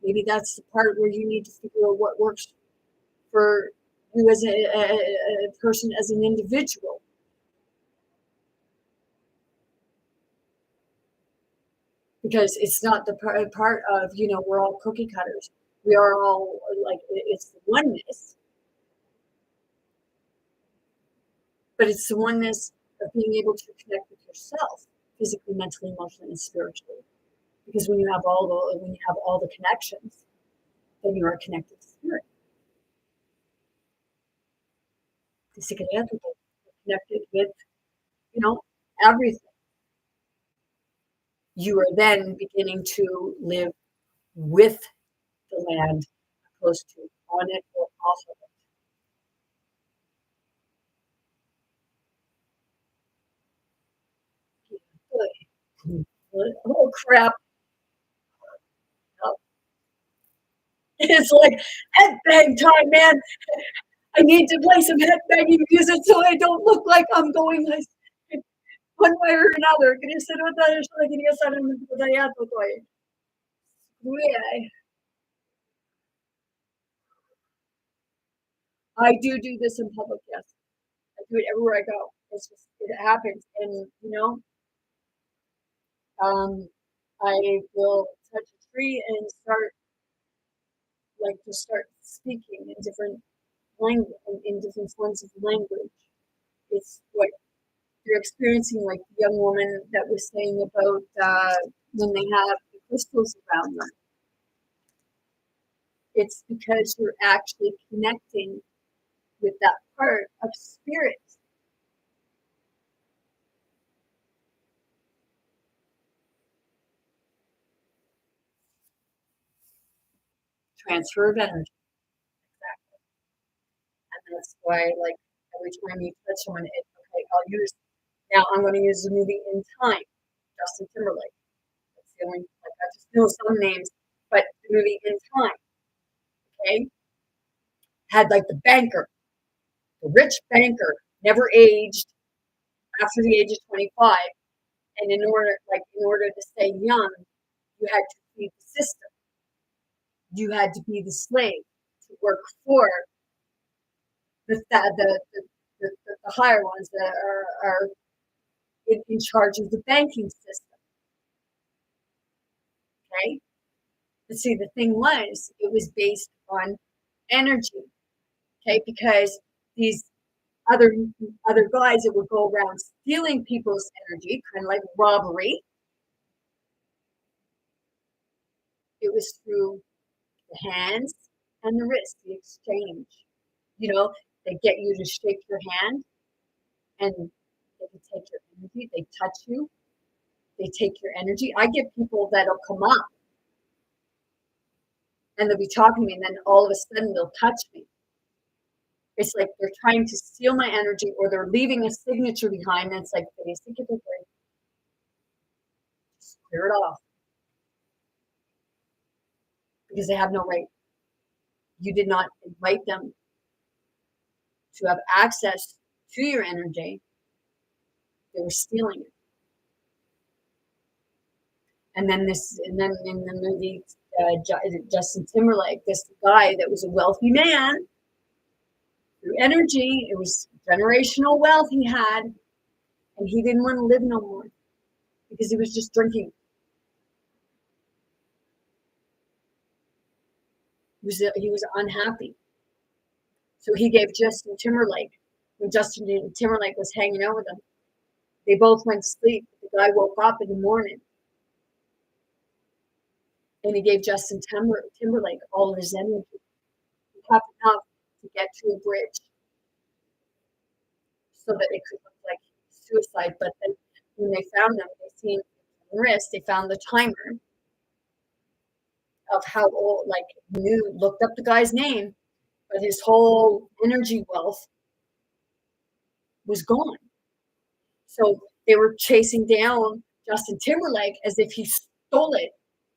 Maybe that's the part where you need to figure out what works for you as a person, as an individual. Because it's not the part of, we're all cookie cutters. We are all like, it's the oneness, but it's the oneness of being able to connect with yourself physically, mentally, emotionally, and spiritually. Because when you have all the connections, then you are connected to spirit. Connected with, everything. You are then beginning to live with the land, opposed to on it or off of it. Oh crap. It's like headbang time, man. I need to play some headbanging music so I don't look like I'm going one way or another. I do this in public, yes. I do it everywhere I go. It happens. And, I will touch a tree and start speaking in different language, in different forms of language. It's what you're experiencing, like the young woman that was saying about when they have the crystals around them. It's because you're actually connecting with that part of spirit. Transfer of energy. Exactly. And that's why, like, every time you touch on it, okay, I'm going to use the movie In Time, Justin Timberlake. That's the only, like, I just know some names, but the movie In Time, okay, had like the rich banker, never aged after the age of 25. And in order to stay young, you had to feed the system. You had to be the slave to work for the higher ones that are in charge of the banking system. Okay. But see, the thing was, it was based on energy. Okay, because these other other guys that would go around stealing people's energy, kind of like robbery. It was through the hands and the wrist, the exchange. They get you to shake your hand, and they can take your energy. They touch you. They take your energy. I get people that'll come up and they'll be talking to me, and then all of a sudden they'll touch me. It's like they're trying to steal my energy, or they're leaving a signature behind. And it's like, just clear it off, because they have no right. You did not invite them to have access to your energy. They were stealing it. And then in the movie, Justin Timberlake, this guy that was a wealthy man, through energy, it was generational wealth he had, and he didn't want to live no more because he was just drinking. He was unhappy. So he gave Justin Timberlake, when Justin Timberlake was hanging out with him, they both went to sleep. The guy woke up in the morning, and he gave Justin Timberlake all of his energy. He kept enough to get to a bridge so that it could look like suicide. But then when they found them, they seen wrist. They found the timer of how old. Like knew, looked up the guy's name, but his whole energy wealth was gone. So they were chasing down Justin Timberlake as if he stole it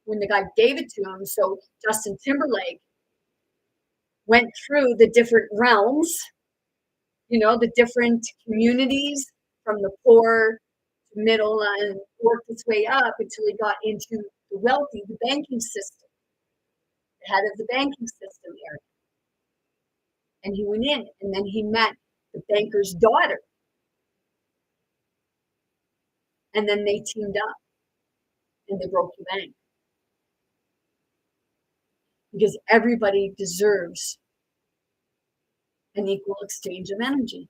when the guy gave it to him. So Justin Timberlake went through the different realms, the different communities from the poor to middle and worked its way up until he got into the wealthy, the banking system, the head of the banking system area. And he went in, and then he met the banker's daughter. And then they teamed up and they broke the bank. Because everybody deserves an equal exchange of energy.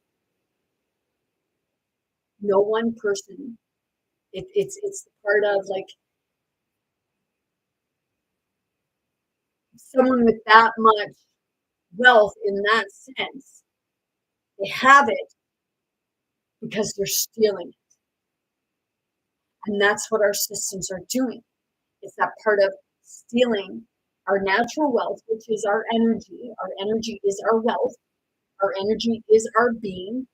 No one person. It's part of like someone with that much wealth in that sense. They have it because they're stealing it. And that's what our systems are doing. It's that part of stealing our natural wealth, which is our energy. Our energy is our wealth. Our energy is our being.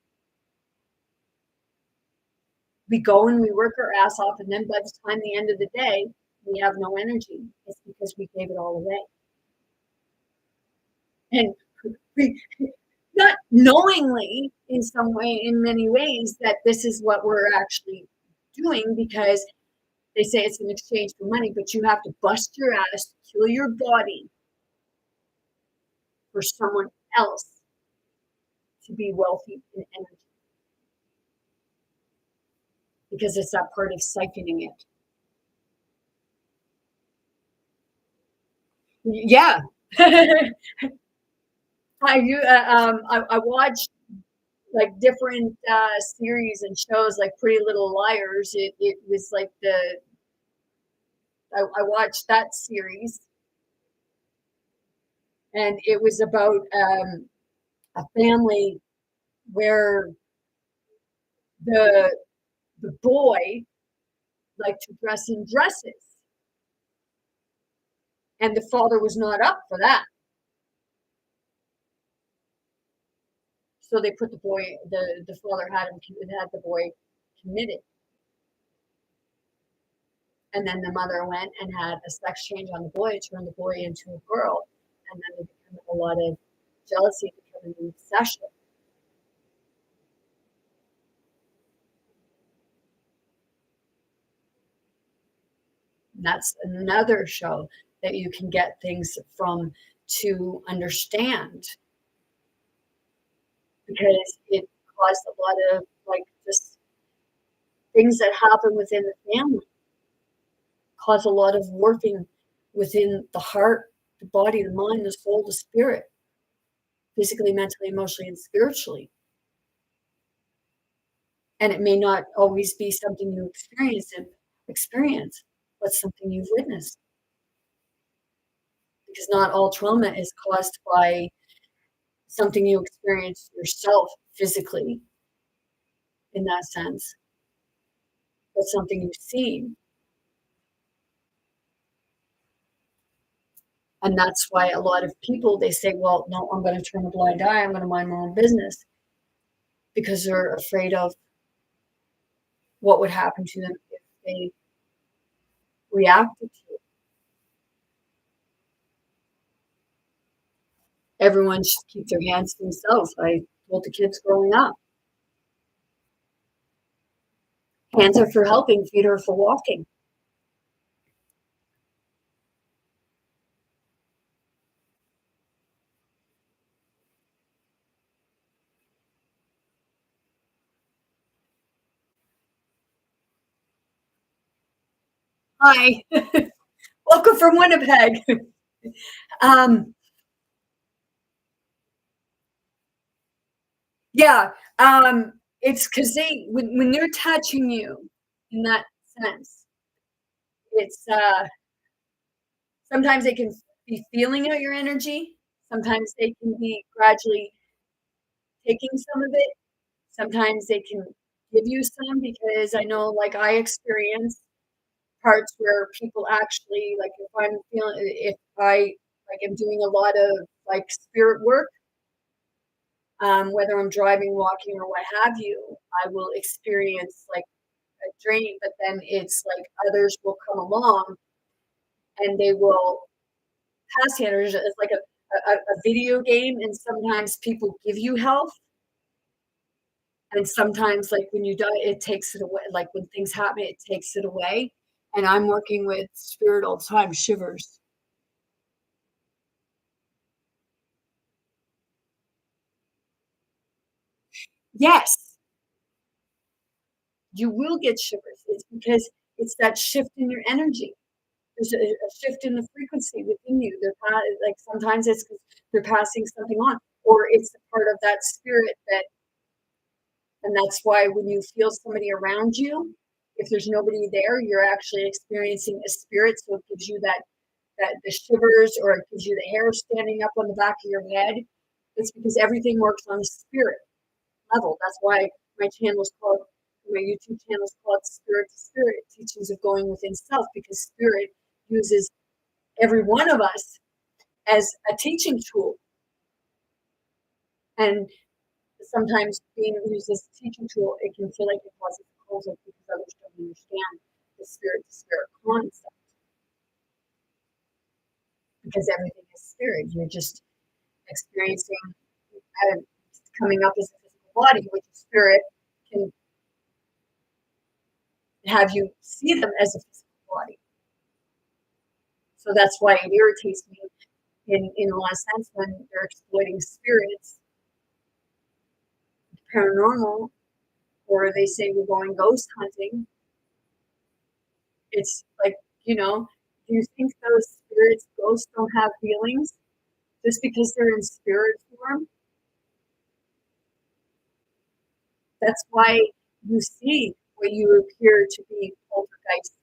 We go and we work our ass off, and then by the time the end of the day, we have no energy. It's because we gave it all away. And we, not knowingly in some way, in many ways, that this is what we're actually doing, because they say it's an exchange for money, but you have to bust your ass, kill your body for someone else to be wealthy in energy. Because it's that part of siphoning it. Yeah. I watched like different series and shows like Pretty Little Liars. It was like I watched that series, and it was about a family where the boy liked to dress in dresses, and the father was not up for that. So they put the father had the boy committed. And then the mother went and had a sex change on the boy, turned the boy into a girl, and then there became a lot of jealousy, became an obsession. That's another show that you can get things from to understand, because it caused a lot of like just things that happen within the family, cause a lot of warping within the heart, the body, the mind, the soul, the spirit, physically, mentally, emotionally, and spiritually. And it may not always be something you experience, but something you've witnessed. Because not all trauma is caused by something you experience yourself physically, in that sense, but something you've seen. And that's why a lot of people, they say, well, no, I'm going to turn a blind eye. I'm going to mind my own business, because they're afraid of what would happen to them if they reacted to it. Everyone should keep their hands to themselves. I told the kids growing up, hands are for helping, feet are for walking. Hi. Welcome from Winnipeg. Yeah, it's because when they're touching you in that sense, it's sometimes they can be feeling out your energy. Sometimes they can be gradually taking some of it. Sometimes they can give you some because I know, like, I experience parts where people actually, like, if I, like, am doing a lot of, like, spirit work, whether I'm driving, walking, or what have you, I will experience, like, a dream, but then it's like others will come along and they will pass you. It's like a video game, and sometimes people give you health, and sometimes, like, when you die, it takes it away. Like, when things happen, it takes it away. And I'm working with spirit all the time, shivers. Yes, you will get shivers. It's because it's that shift in your energy. There's a shift in the frequency within you. Like, sometimes it's 'cause they're passing something on, or it's a part of that spirit that, and that's why when you feel somebody around you, if there's nobody there, you're actually experiencing a spirit, so it gives you that the shivers, or it gives you the hair standing up on the back of your head. It's because everything works on a spirit level. That's why my YouTube channel is called Spirit to Spirit, Teachings of Going Within Self, because spirit uses every one of us as a teaching tool. And sometimes being used as a teaching tool, it can feel like it causes conflict because others don't understand the spirit to spirit concept, because everything is spirit. You're just experiencing, uh, coming up as a physical body, which spirit can have you see them as a physical body. So that's why it irritates me in a lot of sense when they're exploiting spirits, paranormal, or they say we're going ghost hunting. It's like, do you think those spirits, ghosts, don't have feelings just because they're in spirit form? That's why you see what you appear to be poltergeists,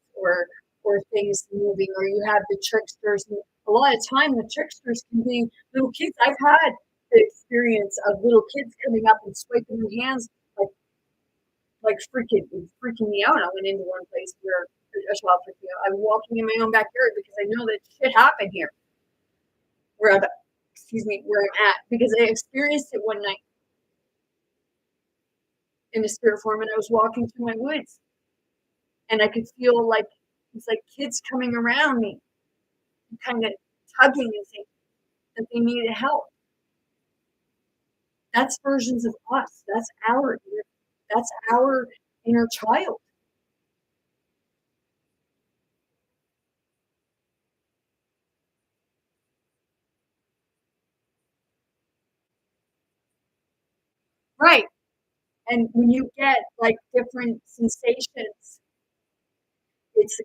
or things moving, or you have the tricksters. And a lot of time, the tricksters can be little kids. I've had the experience of little kids coming up and swiping their hands, like freaking me out. I went into one place where, well, I'm walking in my own backyard because I know that shit happened here, where I'm, where I'm at, because I experienced it one night in a spirit form, and I was walking through my woods, and I could feel like it's like kids coming around me, kind of tugging and saying that they needed help. That's versions of us. That's our inner child. Right. And when you get like different sensations, it's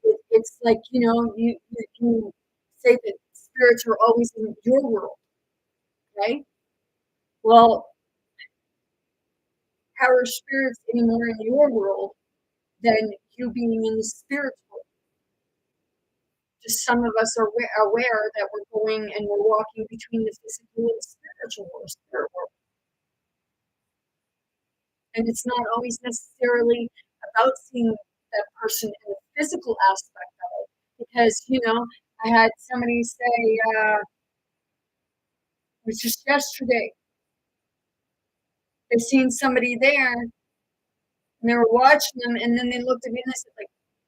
like, you say that spirits are always in your world, right? Well, how are spirits any more in your world than you being in the spirit world? Just some of us are aware that we're going and we're walking between the physical and spiritual world, spirit world. And it's not always necessarily about seeing that person in the physical aspect of it. Because, I had somebody say, it was just yesterday, they seen somebody there and they were watching them, and then they looked at me and they said, like,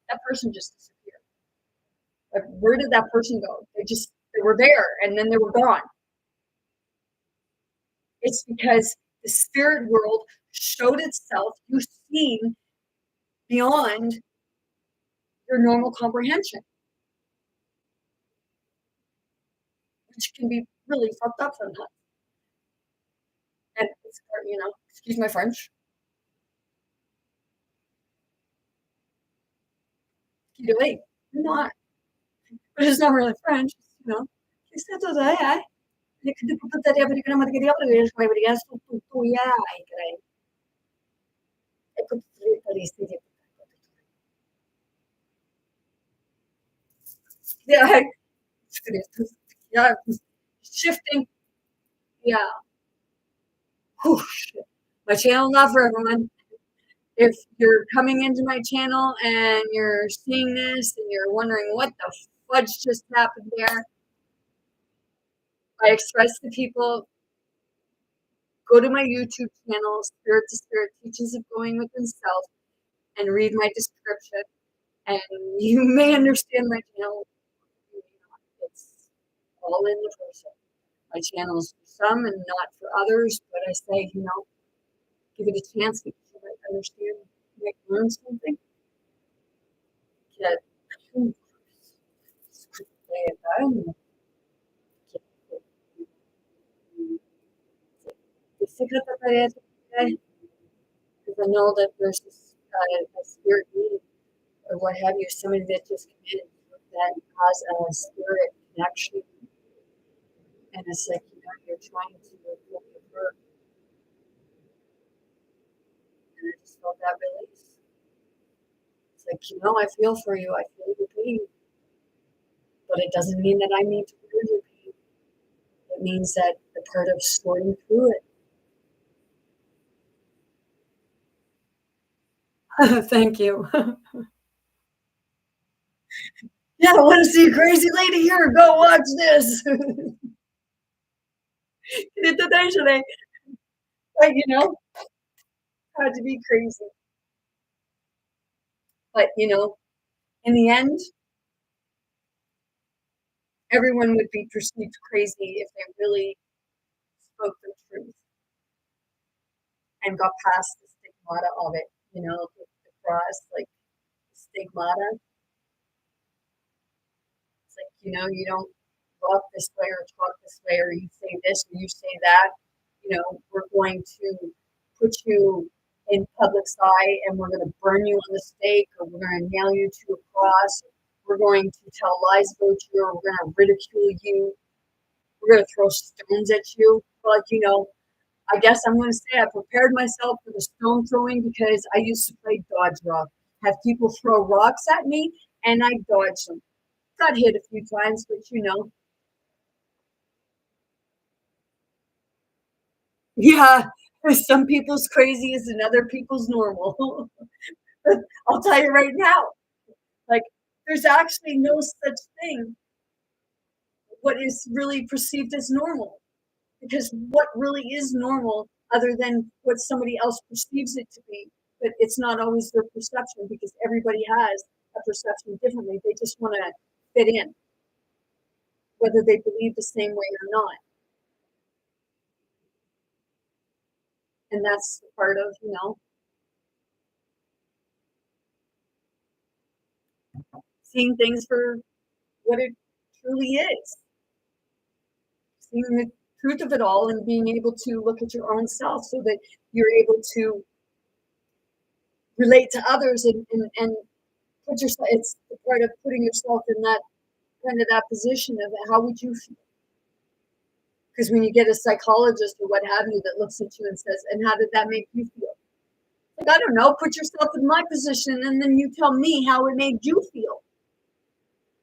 that person just disappeared. Like, where did that person go? They were there and then they were gone. It's because the spirit world showed itself, you've seen beyond your normal comprehension, which can be really fucked up sometimes. And it's, excuse my French, away. You're not, but it's not really French, Qu'est-ce que tu dis, hein? Yeah, yeah, shifting. Yeah. Whew, shit. My channel not for everyone. If you're coming into my channel and you're seeing this and you're wondering what the fudge just happened there, I express to people, go to my YouTube channel, Spirit to Spirit Teachings of Going Within Self, and read my description. And you may understand my channel. It's all in the person. My channel is for some and not for others, but I say, give it a chance because you might understand, you might learn something. Because I know that there's this a spirit being or what have you, somebody that just committed that has a spirit connection, and it's like you're trying to look at her, and I just felt that release. It's like I feel for you, I feel your pain, but it doesn't mean that I need to hear your pain. It means that the part of sorting through it. Thank you. Yeah, I want to see a crazy lady here. Go watch this. Like, had to be crazy. But, in the end, everyone would be perceived crazy if they really spoke the truth and got past the stigmata of it, the cross, like stigmata. It's like, you don't walk this way or talk this way, or you say this or you say that. We're going to put you in public's eye and we're going to burn you on the stake, or we're going to nail you to a cross. We're going to tell lies about you, or we're going to ridicule you. We're going to throw stones at you. But, I guess I'm going to say I prepared myself for the stone throwing because I used to play dodge rock. Have people throw rocks at me and I dodged them. Got hit a few times, but yeah, some people's crazy is another people's normal. I'll tell you right now, like, there's actually no such thing what is really perceived as normal. Because what really is normal, other than what somebody else perceives it to be, but it's not always their perception because everybody has a perception differently. They just want to fit in, whether they believe the same way or not. And that's the part of, seeing things for what it truly is, seeing the truth of it all and being able to look at your own self so that you're able to relate to others and put yourself, it's the part of putting yourself in that kind of that position of how would you feel? Because when you get a psychologist or what have you that looks at you and says, and how did that make you feel? Like, I don't know, put yourself in my position and then you tell me how it made you feel.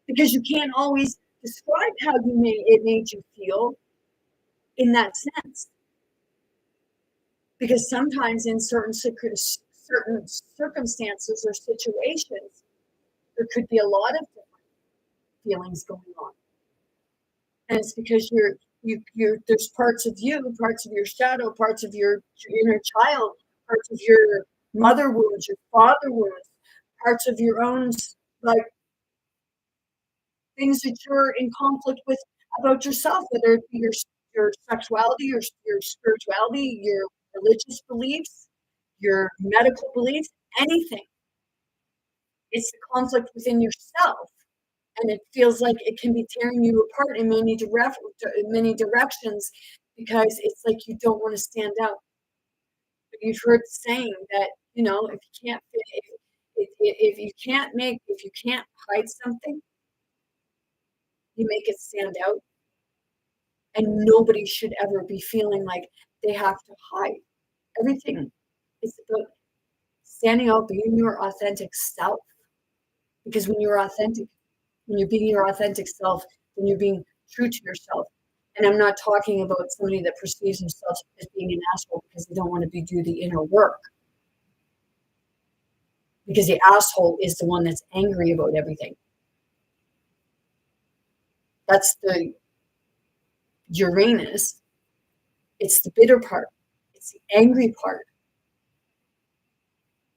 Because you can't always describe how it made you feel in that sense. Because sometimes in certain circumstances or situations, there could be a lot of different feelings going on. And it's because there's parts of you, parts of your shadow, parts of your inner child, parts of your mother wounds, your father wounds, parts of your own, like, things that you're in conflict with about yourself, whether it be your sexuality, your spirituality, your religious beliefs, your medical beliefs, anything. It's the conflict within yourself. And it feels like it can be tearing you apart in many directions because it's like you don't want to stand out. But you've heard the saying that if you can't if you can't hide something, you make it stand out. And nobody should ever be feeling like they have to hide. Everything is about standing out, being your authentic self. Because when you're authentic, when you're being your authentic self, then you're being true to yourself. And I'm not talking about somebody that perceives themselves as being an asshole because they don't want to do the inner work. because the asshole is the one that's angry about everything. That's the Uranus. It's the bitter part. It's the angry part.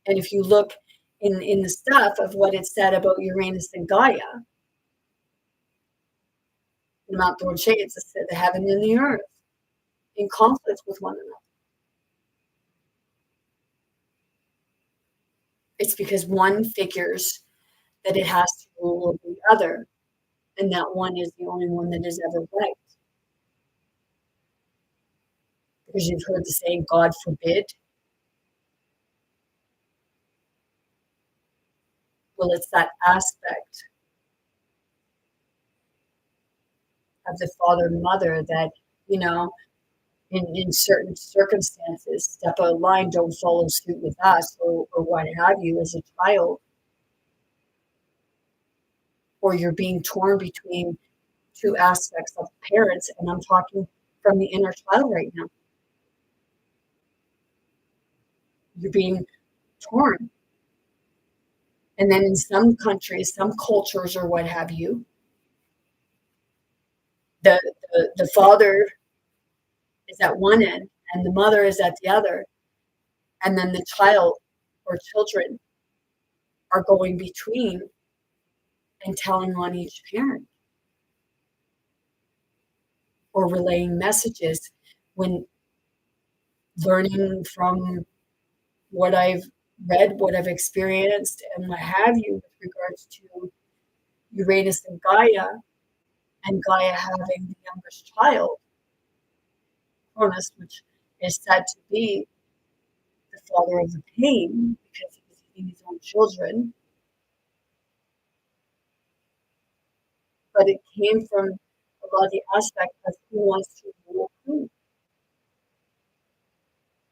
And if you look in the stuff of what it said about Uranus and Gaia, in Mount Dorje, it's the heaven and the earth in conflict with one another. It's because one figures that it has to rule over the other, and that one is the only one that is ever right. Because you've heard the saying, God forbid. Well, it's that aspect of the father and mother that, in certain circumstances, step out of line, don't follow suit with us, or what have you, as a child. Or you're being torn between two aspects of parents, and I'm talking from the inner child right now. You're being torn. And then in some countries, some cultures, or what have you, the father is at one end and the mother is at the other, and then the child or children are going between and telling on each parent or relaying messages. When learning from what I've read, what I've experienced, and what have you, with regards to Uranus and Gaia having the youngest child, Cronus, which is said to be the father of the pain because he was eating his own children. But it came from a lot of the aspect of who wants to rule who.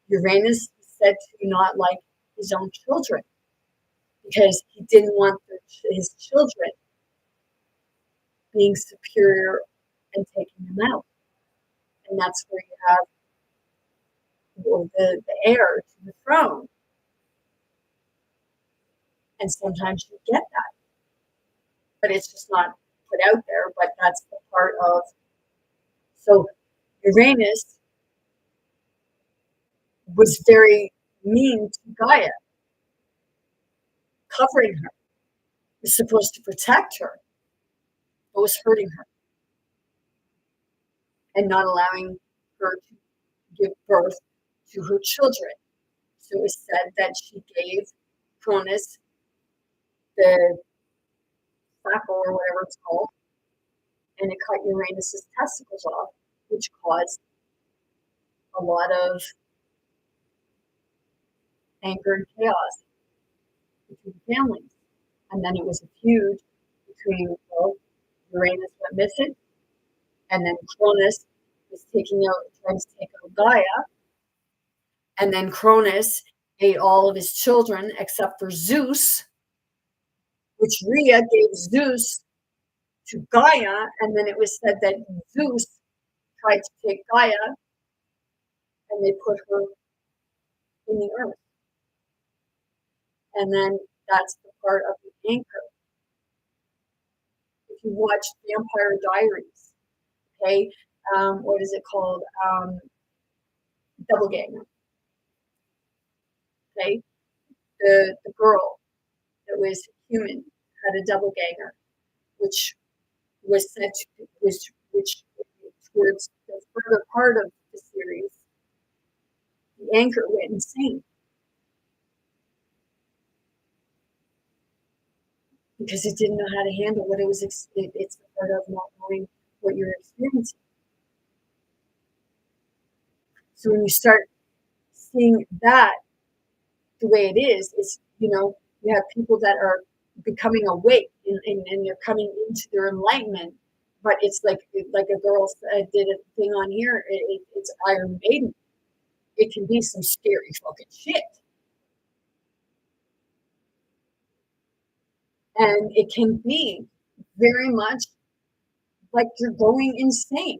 Uranus is said to not like his own children because he didn't want his children being superior and taking them out. And that's where you have the heir to the throne. And sometimes you get that, but it's just not put out there. But that's the part of, so Uranus was very mean to Gaia, covering her. Was supposed to protect her, but was hurting her and not allowing her to give birth to her children. So it was said that she gave Cronus the apple or whatever it's called, and it cut Uranus's testicles off, which caused a lot of anger and chaos between families. And then it was a feud between, well, Uranus went missing, and then Cronus was trying to take out Gaia, and then Cronus ate all of his children except for Zeus, which Rhea gave Zeus to Gaia, and then it was said that Zeus tried to take Gaia, and they put her in the earth. And then that's the part of the anchor. If you watch Vampire Diaries, okay, what is it called? Doubleganger. Okay, the girl that was human had a doubleganger, which was said to, which towards the further part of the series, the anchor went insane because it didn't know how to handle what it was. It's the part of not knowing what you're experiencing. So when you start seeing that the way it is, you have people that are becoming awake and they're coming into their enlightenment. But it's like a girl did a thing on here. It's Iron Maiden. It can be some scary fucking shit. And it can be very much like you're going insane.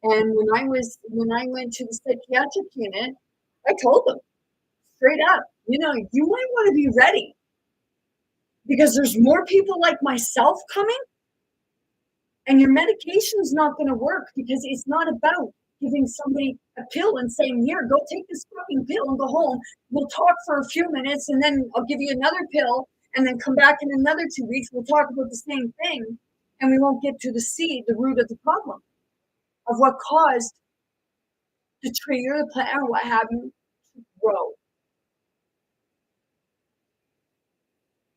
And when I went to the psychiatric unit, I told them straight up, you might want to be ready because there's more people like myself coming, and your medication's not going to work because it's not about giving somebody a pill and saying, here, go take this fucking pill and go home. We'll talk for a few minutes and then I'll give you another pill and then come back in another 2 weeks. We'll talk about the same thing and we won't get to the seed, the root of the problem of what caused the tree or the plant or what have you to grow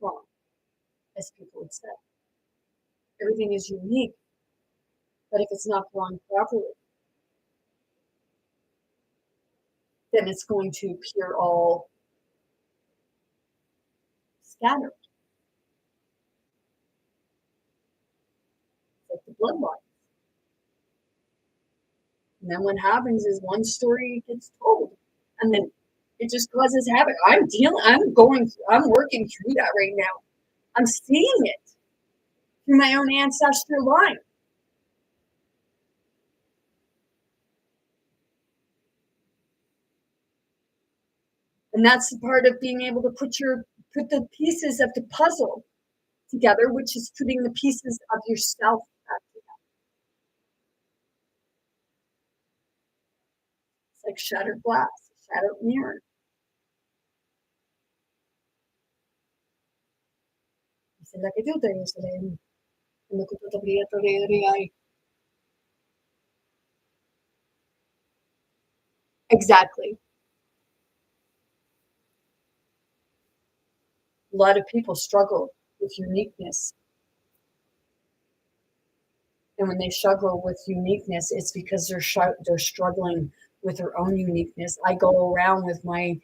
wrong, as people would say. Everything is unique, but if it's not growing properly, then it's going to appear all scattered, like the bloodline. And then what happens is one story gets told, and then it just causes havoc. I'm working through that right now. I'm seeing it through my own ancestral line. And that's the part of being able to put the pieces of the puzzle together, which is putting the pieces of yourself back together. It's like shattered glass, shattered mirror. Exactly. A lot of people struggle with uniqueness. And when they struggle with uniqueness, it's because they're struggling with their own uniqueness. I go around with my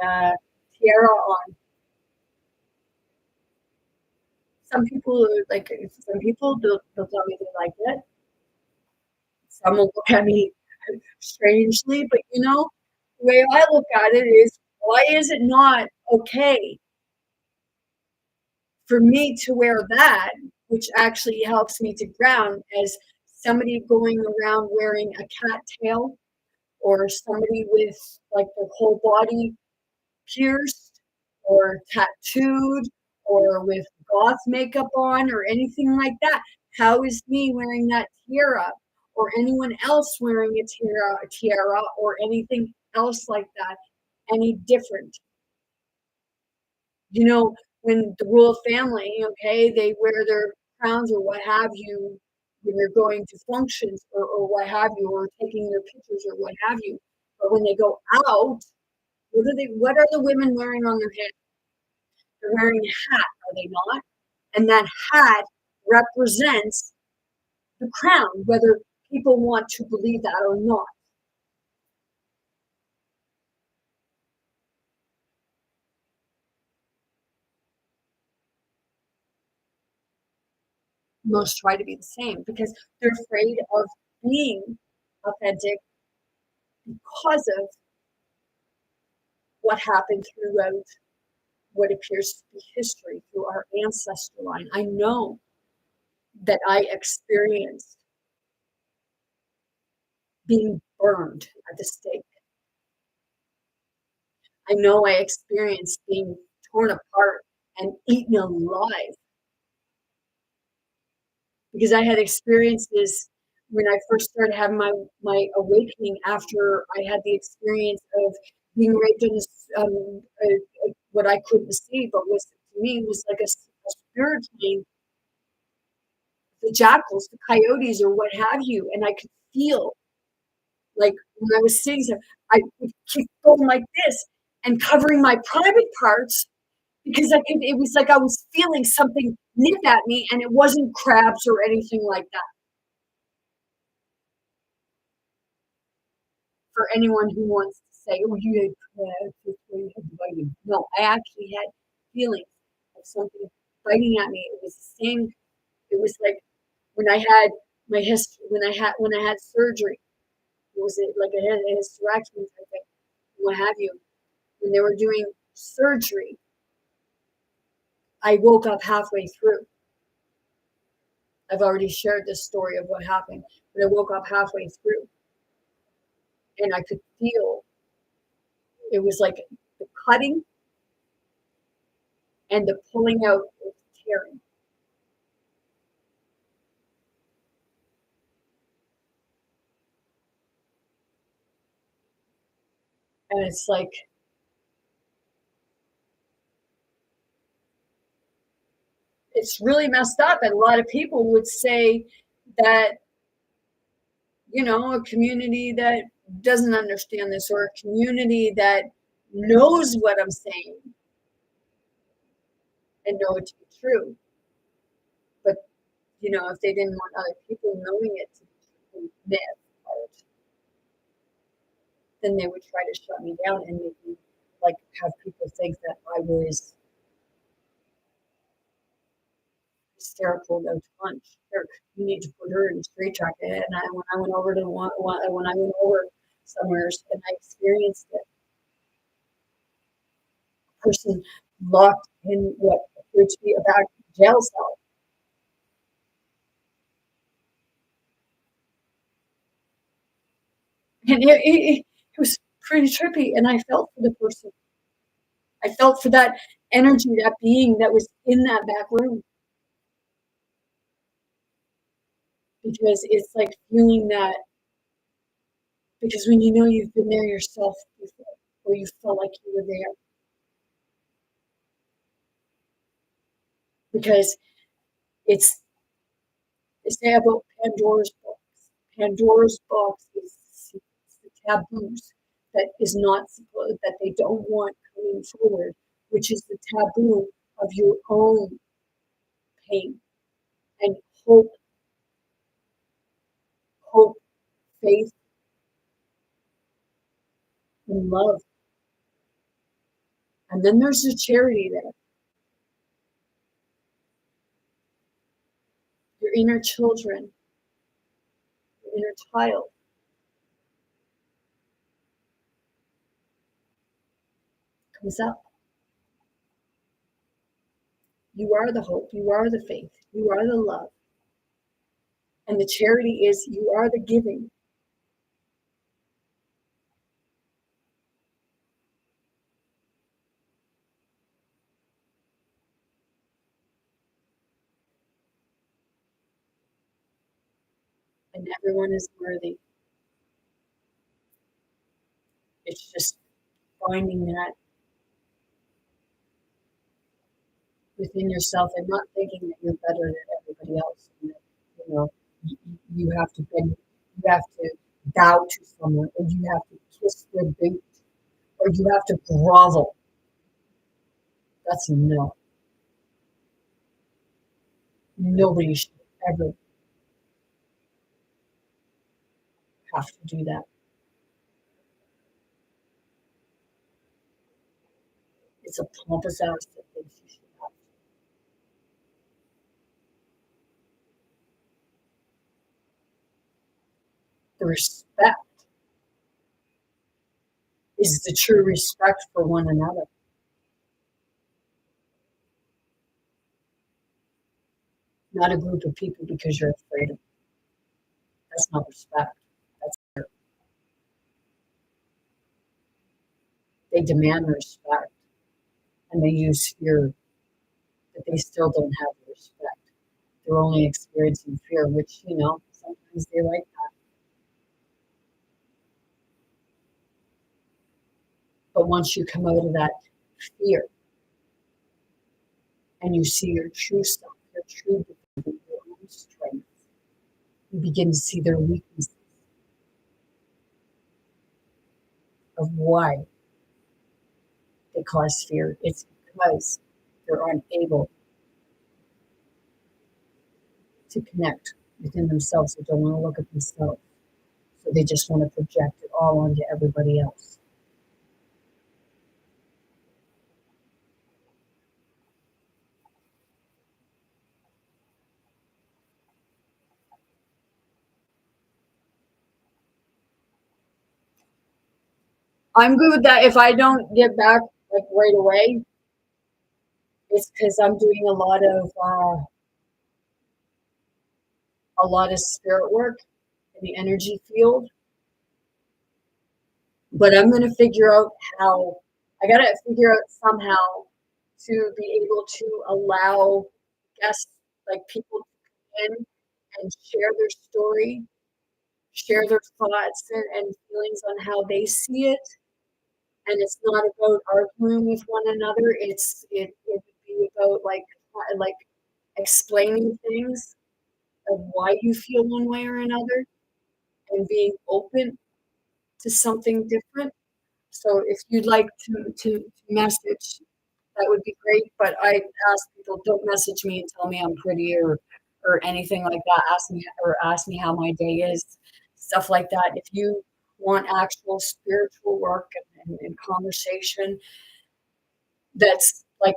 tiara on. Some people they'll tell me they like it. Some will look at me strangely, but the way I look at it is, why is it not okay for me to wear that, which actually helps me to ground, as somebody going around wearing a cat tail, or somebody with like their whole body pierced or tattooed or with goth makeup on or anything like that. How is me wearing that tiara or anyone else wearing a tiara or anything else like that any different? When the royal family, okay, they wear their crowns or what have you when they're going to functions or what have you, or taking their pictures or what have you. But when they go out, what are the women wearing on their head? They're wearing a hat, are they not? And that hat represents the crown, whether people want to believe that or not. Most try to be the same because they're afraid of being authentic because of what happened throughout what appears to be history through our ancestral line. I know that I experienced being burned at the stake. I know I experienced being torn apart and eaten alive because I had experiences when I first started having my awakening after I had the experience of being raped in what I couldn't see, but was to me was like a spirit plane, the jackals, the coyotes, or what have you, and I could feel like when I was seeing them, I would keep going like this and covering my private parts because it was like I was feeling something nip at me, and it wasn't crabs or anything like that. For anyone who wants to say, "Oh, you had crabs, that's why you had biting." No, I actually had feelings of something biting at me. It was the same. It was like when I had my history, when I had surgery. It was like I had a hysterectomy type thing, what have you. When they were doing surgery, I woke up halfway through. I've already shared this story of what happened, but I woke up halfway through and I could feel it was like the cutting and the pulling out is tearing. And it's like, it's really messed up. And a lot of people would say that, a community that doesn't understand this, or a community that knows what I'm saying and know it to be true. But, if they didn't want other people knowing it to be true, myth part, then they would try to shut me down and make me, like, have people think that I was hysterical, no lunch. Or you need to put her in a straight jacket. And when I went over when I went over somewhere and I experienced it, a person locked in what appeared to be a back jail cell. And it was pretty trippy. And I felt for the person. I felt for that energy, that being that was in that back room. Because it's like feeling that, because when you've been there yourself before, or you felt like you were there. Because they say about Pandora's box. Pandora's box is the taboos that they don't want coming forward, which is the taboo of your own pain and hope, faith, and love. And then there's the charity there. Your inner children, your inner child. Comes up. You are the hope. You are the faith. You are the love. And the charity is you are the giving. And everyone is worthy. It's just finding that within yourself and not thinking that you're better than everybody else. And that, you have to bow to someone, or you have to kiss their boot, or you have to grovel. That's no. Nobody should ever have to do that. It's a pompous ass that thinks you should have. The respect is the true respect for one another. Not a group of people because you're afraid of them. That's not respect. That's fear. They demand respect and they use fear, but they still don't have the respect. They're only experiencing fear, which, sometimes they like that. But once you come out of that fear and you see your true self, your true divinity, your own strength, you begin to see their weaknesses of why they cause fear. It's because they're unable to connect within themselves. They don't want to look at themselves. So they just want to project it all onto everybody else. I'm good with that. If I don't get back like right away, it's because I'm doing a lot of spirit work in the energy field. But I'm going to figure out how I gotta figure out somehow to be able to allow guests, like people to come in and share their story, share their thoughts and feelings on how they see it. And it's not about arguing with one another. It would be about like explaining things of why you feel one way or another and being open to something different. So if you'd like to message, that would be great. But I ask people, don't message me and tell me I'm pretty or anything like that. Ask me how my day is, stuff like that. If you want actual spiritual work and conversation that's like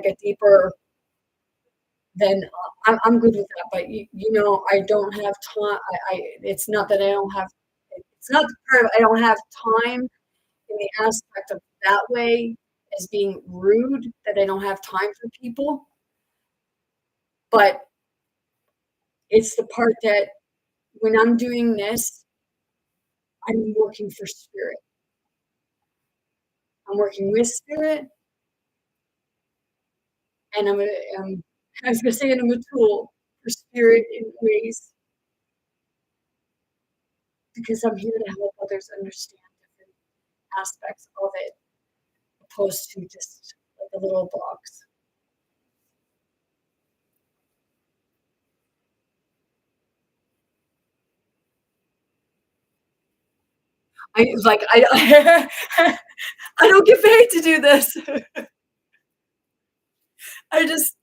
a deeper, then I'm good with that. But I don't have time. It's not that I don't have. It's not the part of I don't have time in the aspect of that way as being rude, that I don't have time for people. But it's the part that when I'm doing this, I'm working for spirit. I'm working with spirit, and I was gonna say, and I'm a tool for spirit in ways because I'm here to help others understand different aspects of it, opposed to just like a little box. I I don't get paid to do this. I just,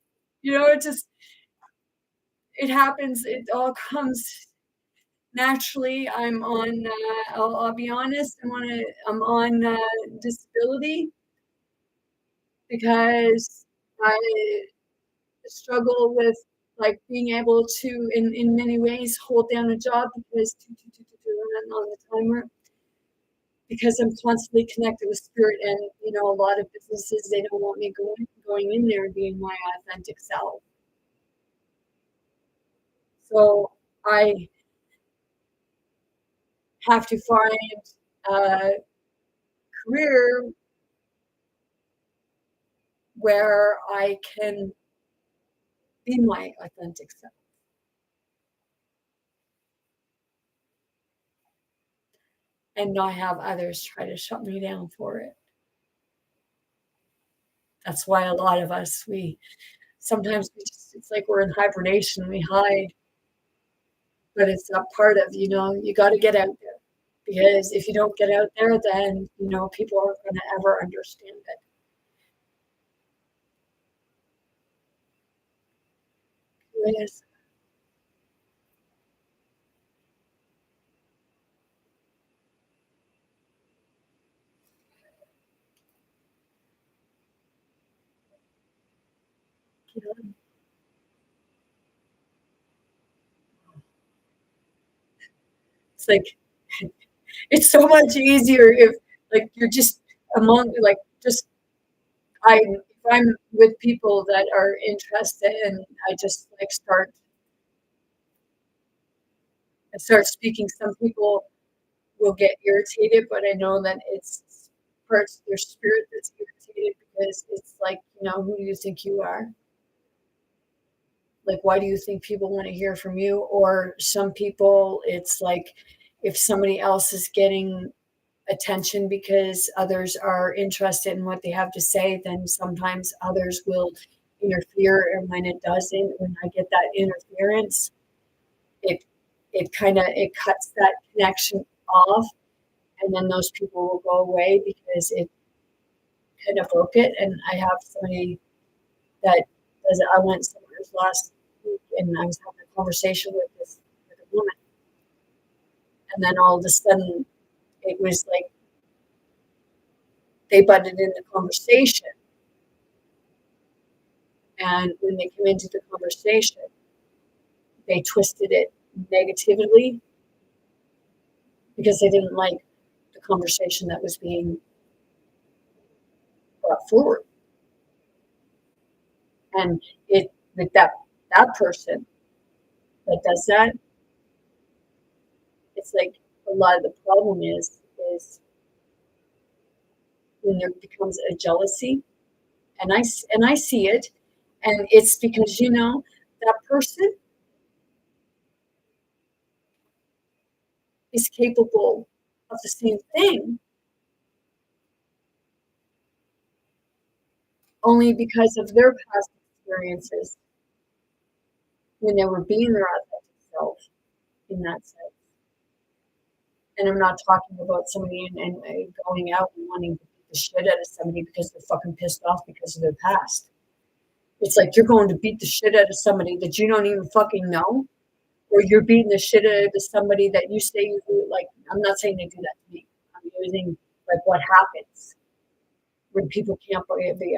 it happens. It all comes naturally. I'll be honest. I'm on disability because I struggle with like being able to, in many ways, hold down a job because on the timer because I'm constantly connected with spirit, and a lot of businesses they don't want me going in there and being my authentic self. So I have to find a career where I can be my authentic self and not have others try to shut me down for it. That's why a lot of us, we sometimes it's like we're in hibernation, we hide, but it's a part of, you got to get out there because if you don't get out there, then, people aren't going to ever understand it. Yes. It's like, it's so much easier if like you're just among like just if I'm with people that are interested and I just like start speaking, some people will get irritated, but I know that it's parts of their spirit that's irritated because it's like, who do you think you are? Like, why do you think people want to hear from you? Or some people, it's like if somebody else is getting attention because others are interested in what they have to say, then sometimes others will interfere. And when it doesn't, when I get that interference, it it cuts that connection off, and then those people will go away because it kind of broke it. And I have somebody that does it. I went somewhere last week and I was having a conversation with a woman, and then all of a sudden it was like they butted in the conversation. And when they came into the conversation, they twisted it negatively because they didn't like the conversation that was being brought forward. And it with that person that does that, it's like a lot of the problem is when there becomes a jealousy, and I see it, and it's because that person is capable of the same thing, only because of their past experiences when they were being their authentic self in that sense. And I'm not talking about somebody and going out and wanting to beat the shit out of somebody because they're fucking pissed off because of their past. It's like you're going to beat the shit out of somebody that you don't even fucking know, or you're beating the shit out of somebody that you say you do. Like, I'm not saying they do that to me. I'm using like what happens when people can't be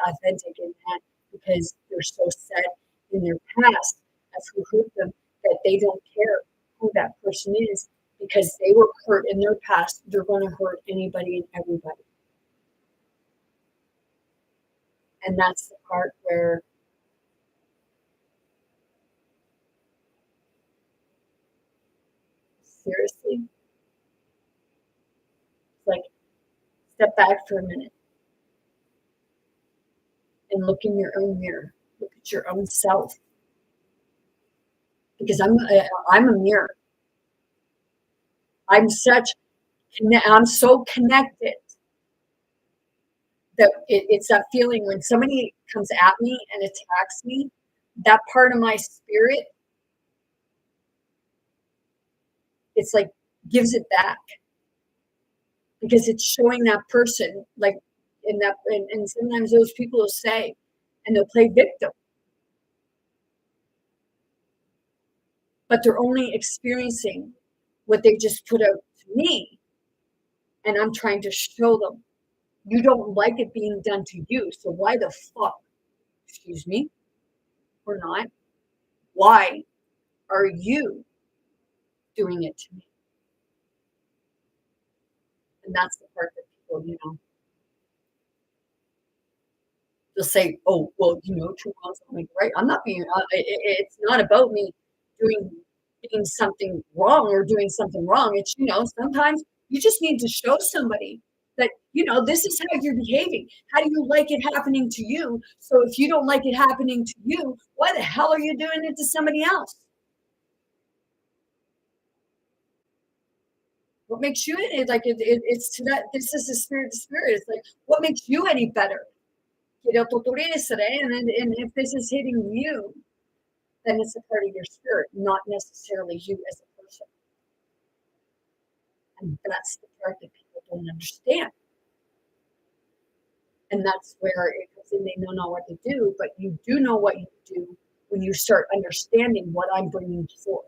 authentic in that because they're so set in their past as who hurt them that they don't care who that person is because they were hurt in their past. They're going to hurt anybody and everybody. And that's the part where seriously, like, step back for a minute and look in your own mirror. Look at your own self. Because I'm a mirror. I'm so connected that it's that feeling when somebody comes at me and attacks me, that part of my spirit, it's like gives it back because it's showing that person like and sometimes those people will say and they'll play victim, but they're only experiencing what they just put out to me, and I'm trying to show them you don't like it being done to you, so why the fuck, excuse me, or not, why are you doing it to me? And that's the part that people, they'll say, oh, well, two wrongs don't make right. I'm not being, it's not about me doing something wrong or doing something wrong. It's, sometimes you just need to show somebody that, this is how you're behaving. How do you like it happening to you? So if you don't like it happening to you, why the hell are you doing it to somebody else? What makes you like it's to that? This is a spirit to spirit. It's like what makes you any better? And if this is hitting you, then it's a part of your spirit, not necessarily you as a person. And that's the part that people don't understand. And that's where it comes in. They don't know what to do, but you do know what you do when you start understanding what I'm bringing forth.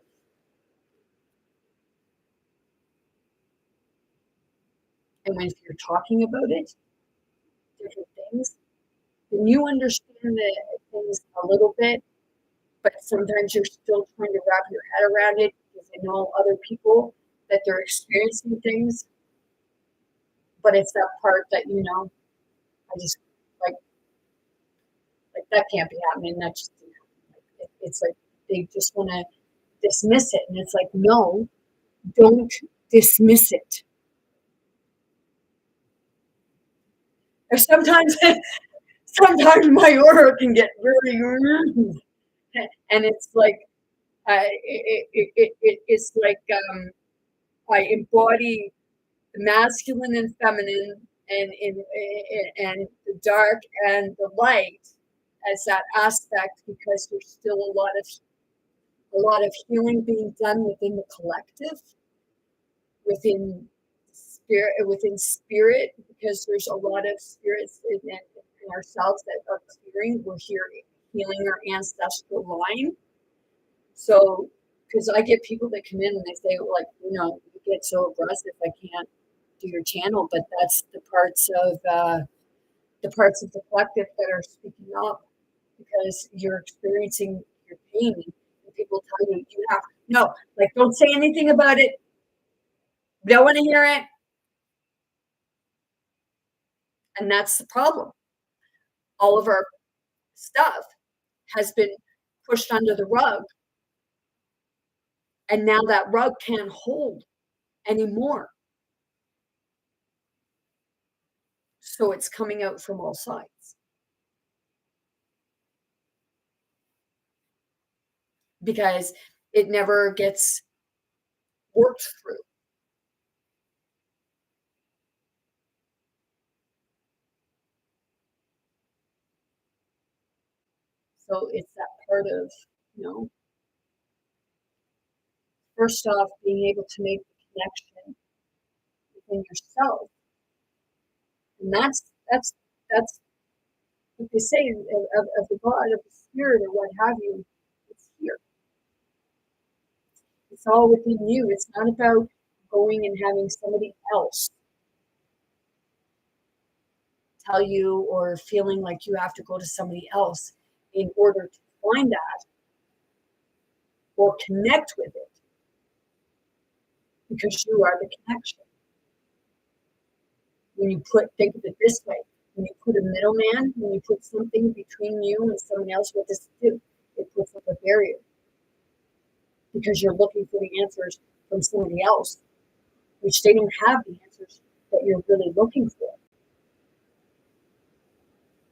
And when you're talking about it, different things, then you understand the things a little bit, but sometimes you're still trying to wrap your head around it because I know other people that they're experiencing things, but it's that part that I just like that can't be happening. That just it's like they just want to dismiss it, and it's like no, don't dismiss it. Or sometimes my aura can get really, and it's like it's like I embody the masculine and feminine and the dark and the light as that aspect because there's still a lot of healing being done within the collective, within spirit because there's a lot of spirits in ourselves that are clearing. We're here healing our ancestral line. So because I get people that come in and they say like you get so aggressive I can't do your channel, but that's the parts of the collective that are speaking up because you're experiencing your pain and people tell you have no, like don't say anything about it, don't want to hear it, and that's the problem. All of our stuff has been pushed under the rug, and now that rug can't hold anymore. So it's coming out from all sides because it never gets worked through. So it's that part of, you know, first off, being able to make the connection within yourself. And that's what they say of the God, of the spirit, or what have you. It's here. It's all within you. It's not about going and having somebody else tell you or feeling like you have to go to somebody else in order to find that or connect with it because you are the connection. When you think of it this way, when you put a middleman, when you put something between you and someone else, what does it do? It puts up a barrier because you're looking for the answers from somebody else, which they don't have the answers that you're really looking for.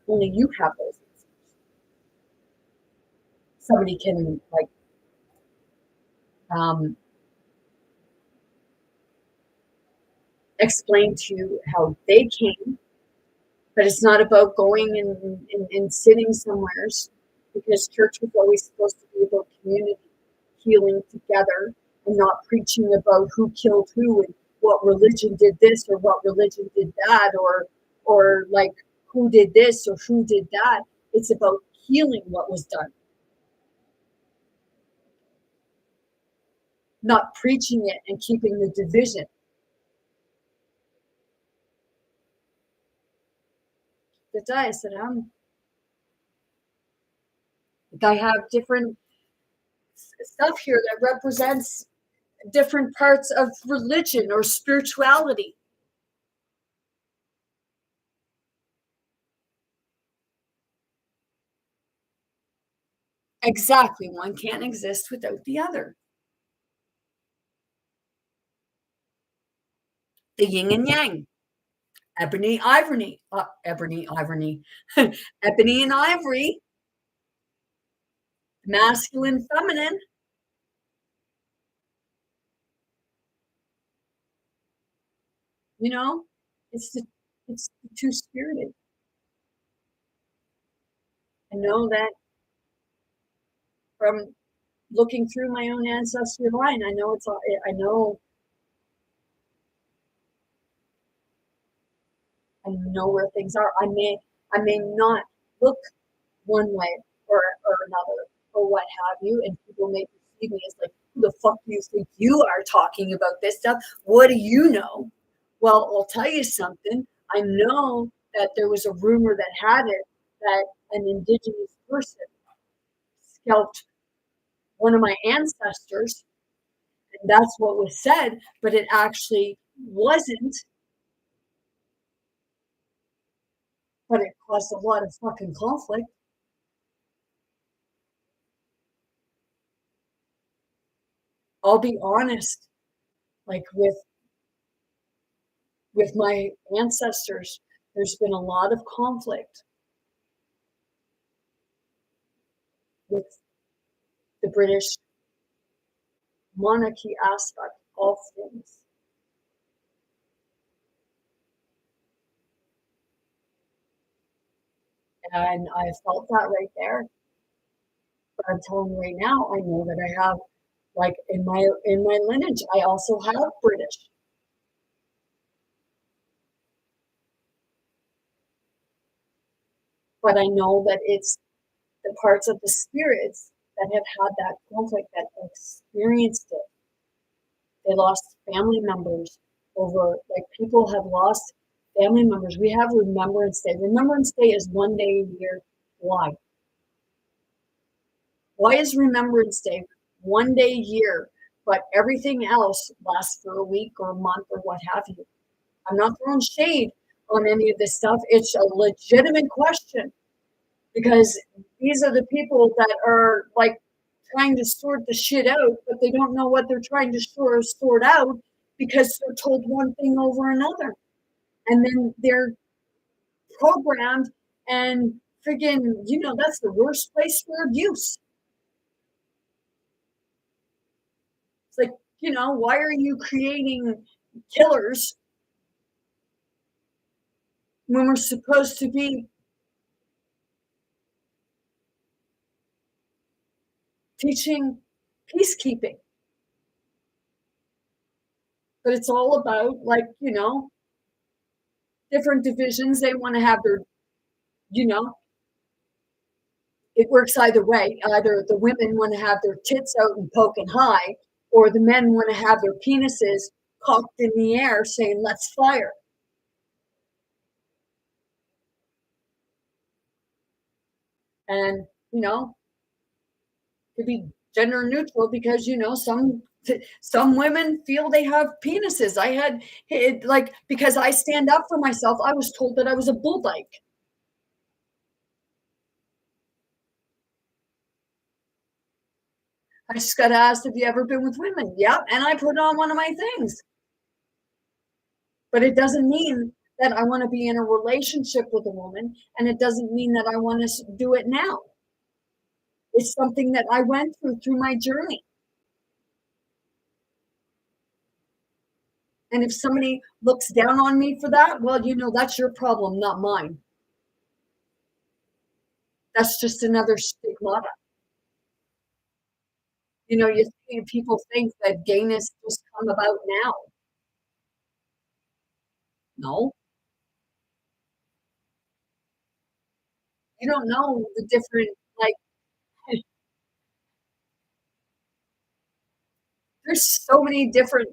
Only you have those answers. Somebody can um, explain to you how they came, but it's not about going and sitting somewhere because church was always supposed to be about community, healing together, and not preaching about who killed who and what religion did this or what religion did that or like who did this or who did that. It's about healing what was done, not preaching it and keeping the division. I said, I have different stuff here that represents different parts of religion or spirituality. Exactly. One can't exist without the other. The yin and yang, ebony, ivory, ebony, ivory, ebony and ivory, masculine, feminine. You know, it's the two spirited. I know that from looking through my own ancestry line. I know I know where things are. I may not look one way or another or what have you, and people may perceive me as like, who the fuck do you think you are talking about this stuff? What do you know? Well, I'll tell you something. I know that there was a rumor that had it that an indigenous person scalped one of my ancestors, and that's what was said, but it actually wasn't. But it caused a lot of fucking conflict. I'll be honest, like with my ancestors, there's been a lot of conflict with the British monarchy aspect of things. And I felt that right there. But I'm telling you right now, I know that I have like in my lineage, I also have British. But I know that it's the parts of the spirits that have had that conflict that experienced it. They lost family members over, like people have lost family members. We have Remembrance Day. Remembrance Day is one day a year. Why? Why is Remembrance Day one day a year, but everything else lasts for a week or a month or what have you? I'm not throwing shade on any of this stuff. It's a legitimate question because these are the people that are like trying to sort the shit out, but they don't know what they're trying to sort out because they're told one thing over another. And then they're programmed and friggin', that's the worst place for abuse. It's like, why are you creating killers when we're supposed to be teaching peacekeeping? But it's all about, like, different divisions. They want to have their, you know, it works either way. Either the women want to have their tits out and poking high, or the men want to have their penises cocked in the air saying, let's fire. And, to be gender neutral because, some women feel they have penises. I had it, like, because I stand up for myself, I was told that I was a bull dyke. I just got asked, have you ever been with women? Yep. And I put on one of my things. But it doesn't mean that I want to be in a relationship with a woman. And it doesn't mean that I want to do it now. It's something that I went through my journey. And if somebody looks down on me for that, well, that's your problem, not mine. That's just another stigmata. You see people think that gayness just come about now. No, you don't know the different, like, there's so many different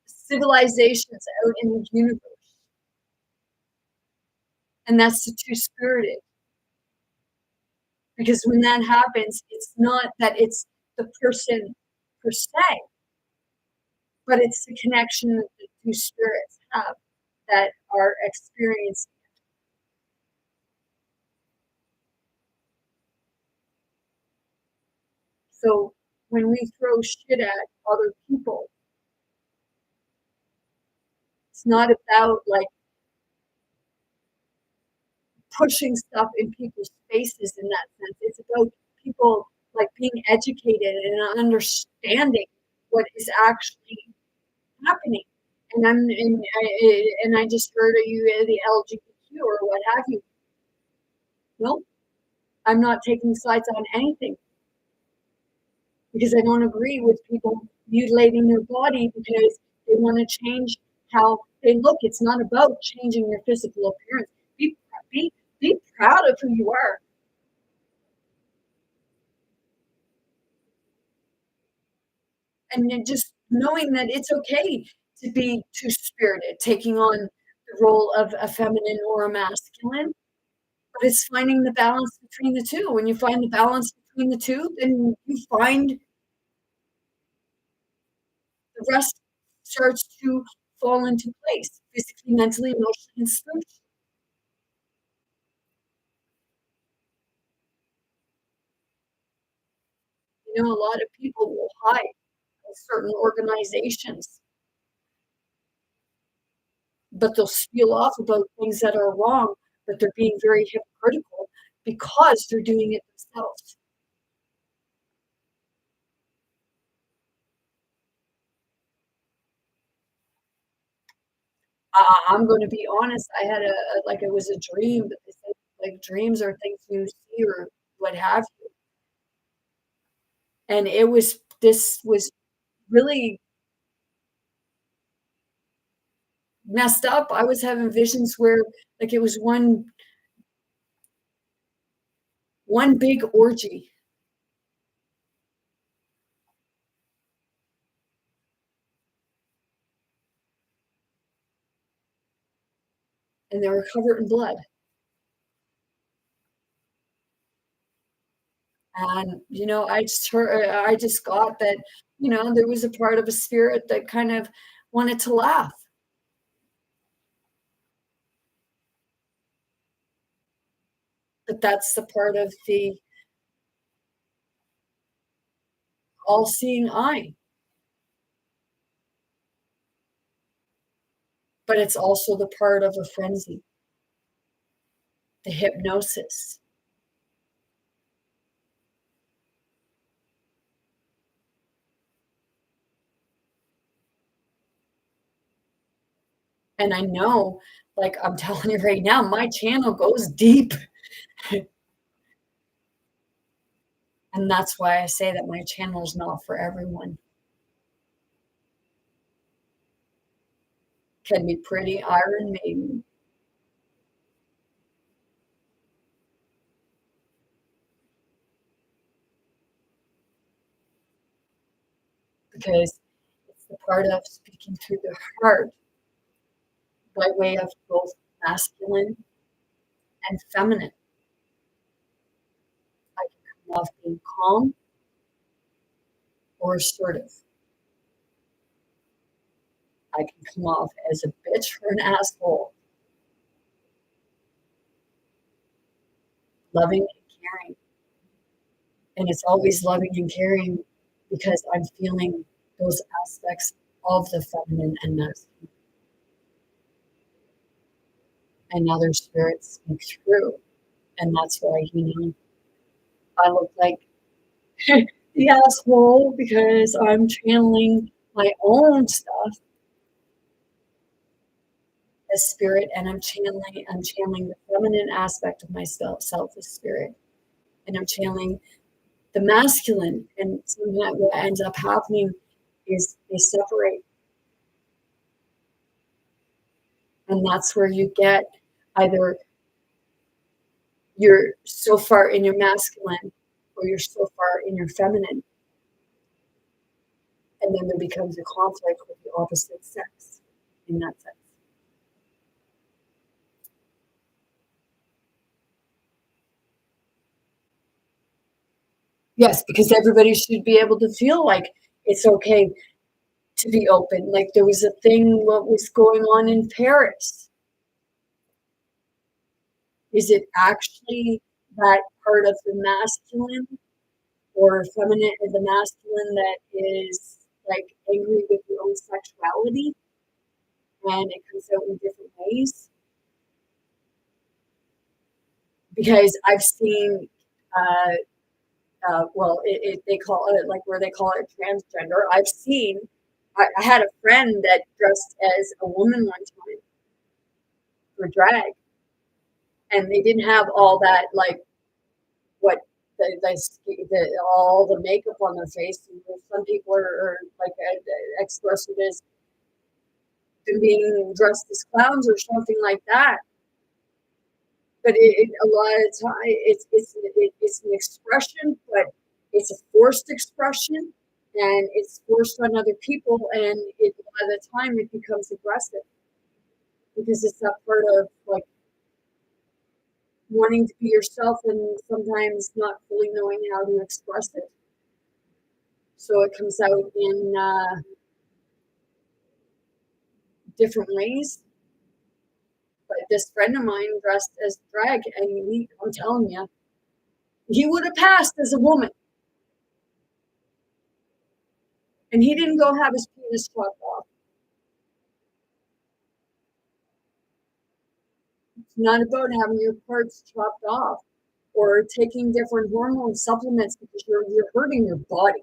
civilizations out in the universe, and that's the two-spirited. Because when that happens, it's not that it's the person per se, but it's the connection that the two spirits have that are experiencing. So when we throw shit at other people, it's not about, like, pushing stuff in people's faces in that sense. It's about people, like, being educated and understanding what is actually happening. And I just heard of you the LGBTQ or what have you. No, I'm not taking sides on anything because I don't agree with people mutilating their body because they want to change how they look. It's not about changing your physical appearance. Be be be proud of who you are. And then just knowing that it's okay to be two-spirited, taking on the role of a feminine or a masculine, but it's finding the balance between the 2. When you find the balance between the 2, then you find the rest starts to fall into place physically, mentally, emotionally, and spiritually. A lot of people will hide in certain organizations, but they'll spiel off about things that are wrong, but they're being very hypocritical because they're doing it themselves. I'm gonna be honest, I had like, it was a dream, but they say, like, dreams are things you see or what have you, and this was really messed up. I was having visions where, like, it was one big orgy, and they were covered in blood, and, I just got that, there was a part of a spirit that kind of wanted to laugh, but that's the part of the all-seeing eye, but it's also the part of a frenzy. the hypnosis. And I know, like I'm telling you right now, my channel goes deep. And that's why I say that my channel is not for everyone. Can be pretty Iron Maiden. Because it's the part of speaking through the heart by way of both masculine and feminine. I can come off being calm or assertive. I can come off as a bitch or an asshole, loving and caring. And it's always loving and caring because I'm feeling those aspects of the feminine and masculine. And other spirits speak through. And that's why, I look like the asshole because I'm channeling my own stuff as spirit, and I'm channeling the feminine aspect of myself, self as spirit, and I'm channeling the masculine. And sometimes what ends up happening is they separate, and that's where you get either you're so far in your masculine or you're so far in your feminine, and then there becomes a conflict with the opposite sex in that sense. Yes, because everybody should be able to feel like it's okay to be open. Like there was a thing, what was going on in Paris? Is it actually that part of the masculine or feminine, the masculine that is like angry with your own sexuality and it comes out in different ways? Because I've seen, well, they call it like where they call it transgender. I've seen, I had a friend that dressed as a woman one time for drag, and they didn't have all that like what all the makeup on their face. And some people are like express it as them being dressed as clowns or something like that. But a lot of time it's an expression, but it's a forced expression, and it's forced on other people, and a lot of the time it becomes aggressive because it's that part of like wanting to be yourself and sometimes not fully knowing how to express it. So it comes out in different ways. But this friend of mine dressed as drag, and I'm telling you, he would have passed as a woman. And he didn't go have his penis chopped off. It's not about having your parts chopped off or taking different hormone supplements because you're hurting your body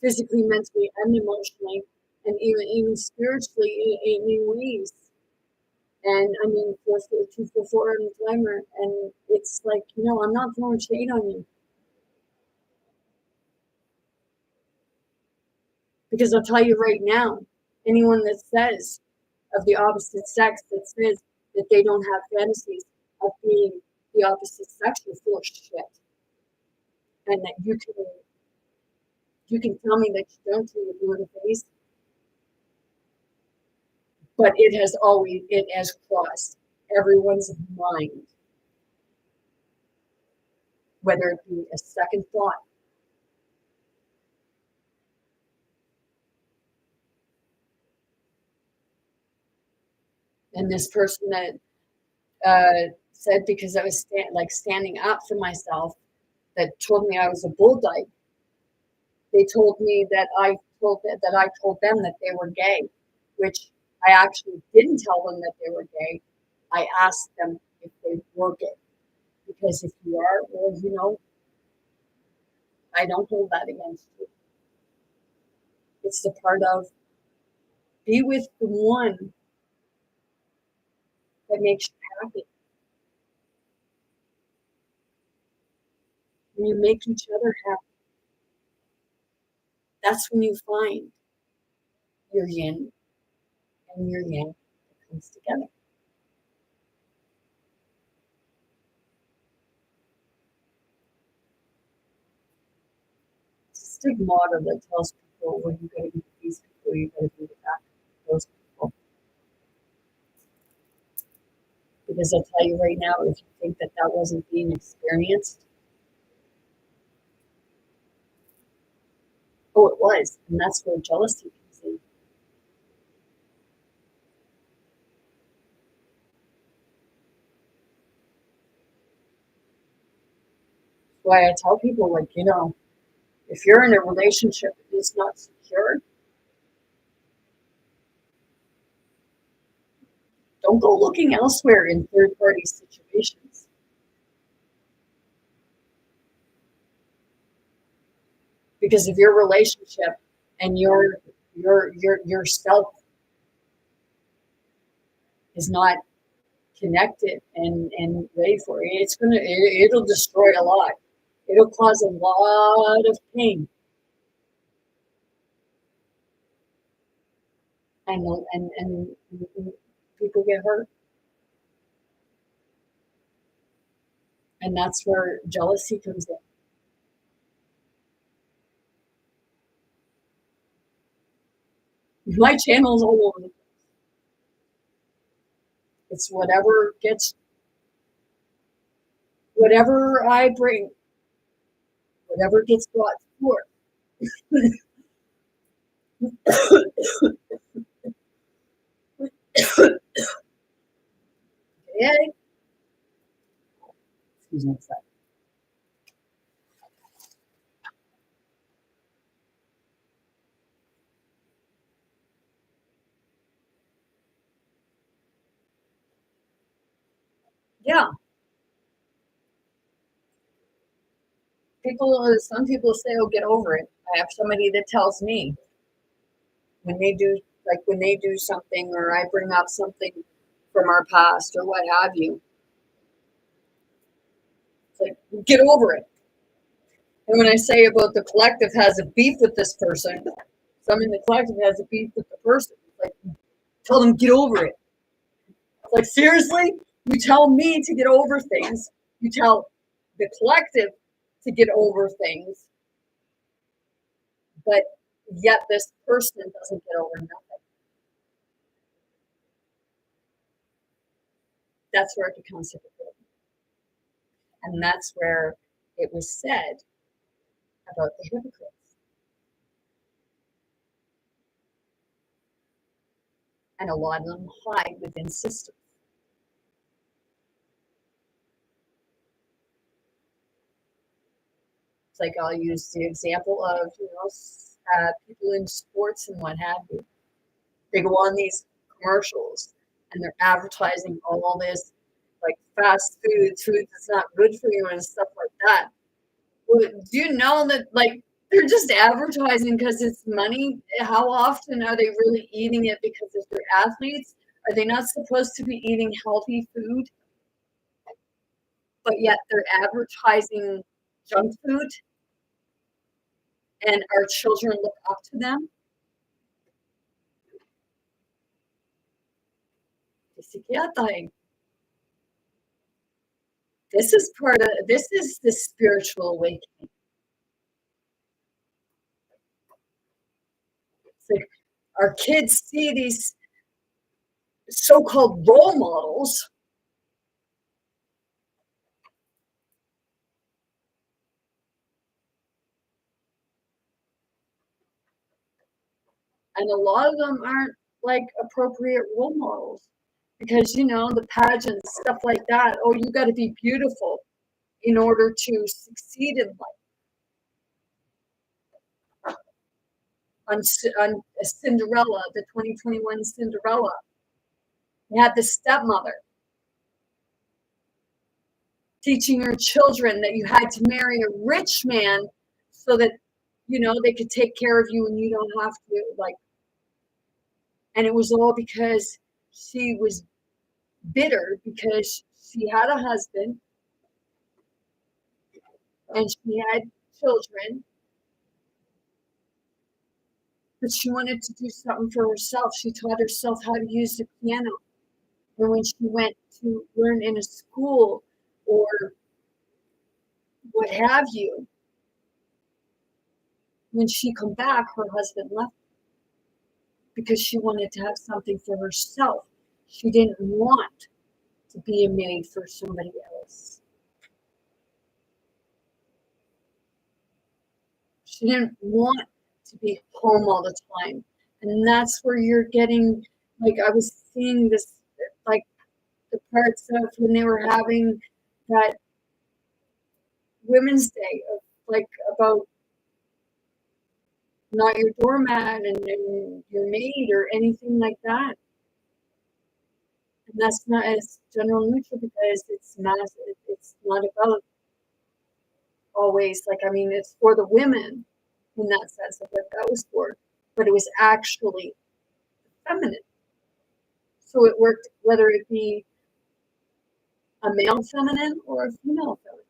physically, mentally, and emotionally, and even spiritually in ways. And I mean, 44244 on the timer, and it's like, I'm not throwing shade on you because I'll tell you right now, anyone that says of the opposite sex that says that they don't have fantasies of being the opposite sex, you're full of shit, and that you can tell me that you don't till you do the face, but it has crossed everyone's mind, whether it be a second thought. And this person that said because I was standing up for myself, that told me I was a bull dyke. They told me that I told them that they were gay, which I actually didn't tell them that they were gay. I ask them if they work it. Because if you are, well, I don't hold that against you. It's the part of be with the one that makes you happy. When you make each other happy, that's when you find your yin and your yang that comes together. It's a stigmata that tells people when you gotta be with these people, you gotta be with those people. Because I'll tell you right now, if you think that that wasn't being experienced, oh, it was. And that's where jealousy comes in. Why I tell people, like, if you're in a relationship that is not secure, don't go looking elsewhere in third party situations. Because if your relationship and yourself is not connected and ready for it, it'll destroy a lot. It'll cause a lot of pain. And people get hurt. And that's where jealousy comes in. My channel's all over. It's whatever I bring, whatever gets brought forth. Okay? Excuse me a second. Yeah. Some people say, "Oh, get over it." I have somebody that tells me when they do something, or I bring up something from our past or what have you. It's like, get over it. And when I say about the collective has a beef with this person, some in the collective has a beef with the person. It's like, tell them get over it. It's like, seriously? You tell me to get over things. You tell the collective to get over things, but yet this person doesn't get over nothing. That's where it becomes hypocritical. And that's where it was said about the hypocrites. And a lot of them hide within systems. It's like I'll use the example of, people in sports and what have you. They go on these commercials and they're advertising all this like fast food that's not good for you and stuff like that. Well, do you know that like they're just advertising because it's money? How often are they really eating it because if they're athletes? Are they not supposed to be eating healthy food? But yet they're advertising junk food and our children look up to them. This is the spiritual awakening. It's like our kids see these so-called role models, and a lot of them aren't like appropriate role models because the pageants, stuff like that. Oh, you got to be beautiful in order to succeed in life. On Cinderella, the 2021 Cinderella, you had the stepmother teaching your children that you had to marry a rich man so that, they could take care of you and you don't have to, like, and it was all because she was bitter because she had a husband and she had children, but she wanted to do something for herself. She taught herself how to use the piano. And when she went to learn in a school or what have you, when she come back, her husband left because she wanted to have something for herself. She didn't want to be a maid for somebody else. She didn't want to be home all the time. And that's where you're getting, like, I was seeing this, like, the parts of when they were having that Women's Day, of, like, about not your doormat and your maid or anything like that. And that's not as general neutral because it's massive. It's not about always, like, I mean, it's for the women in that sense of what that was for, but it was actually feminine. So it worked whether it be a male feminine or a female feminine.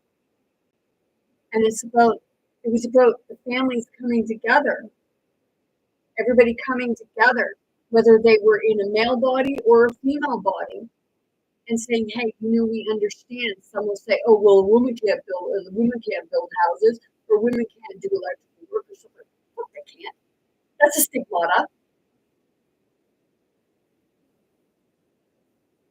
And it was about the families coming together, everybody coming together, whether they were in a male body or a female body, and saying, hey, we understand. Some will say, oh, well, a woman can't build houses, or women can't do electrical work or something. Fuck, they can't. That's a stigmata.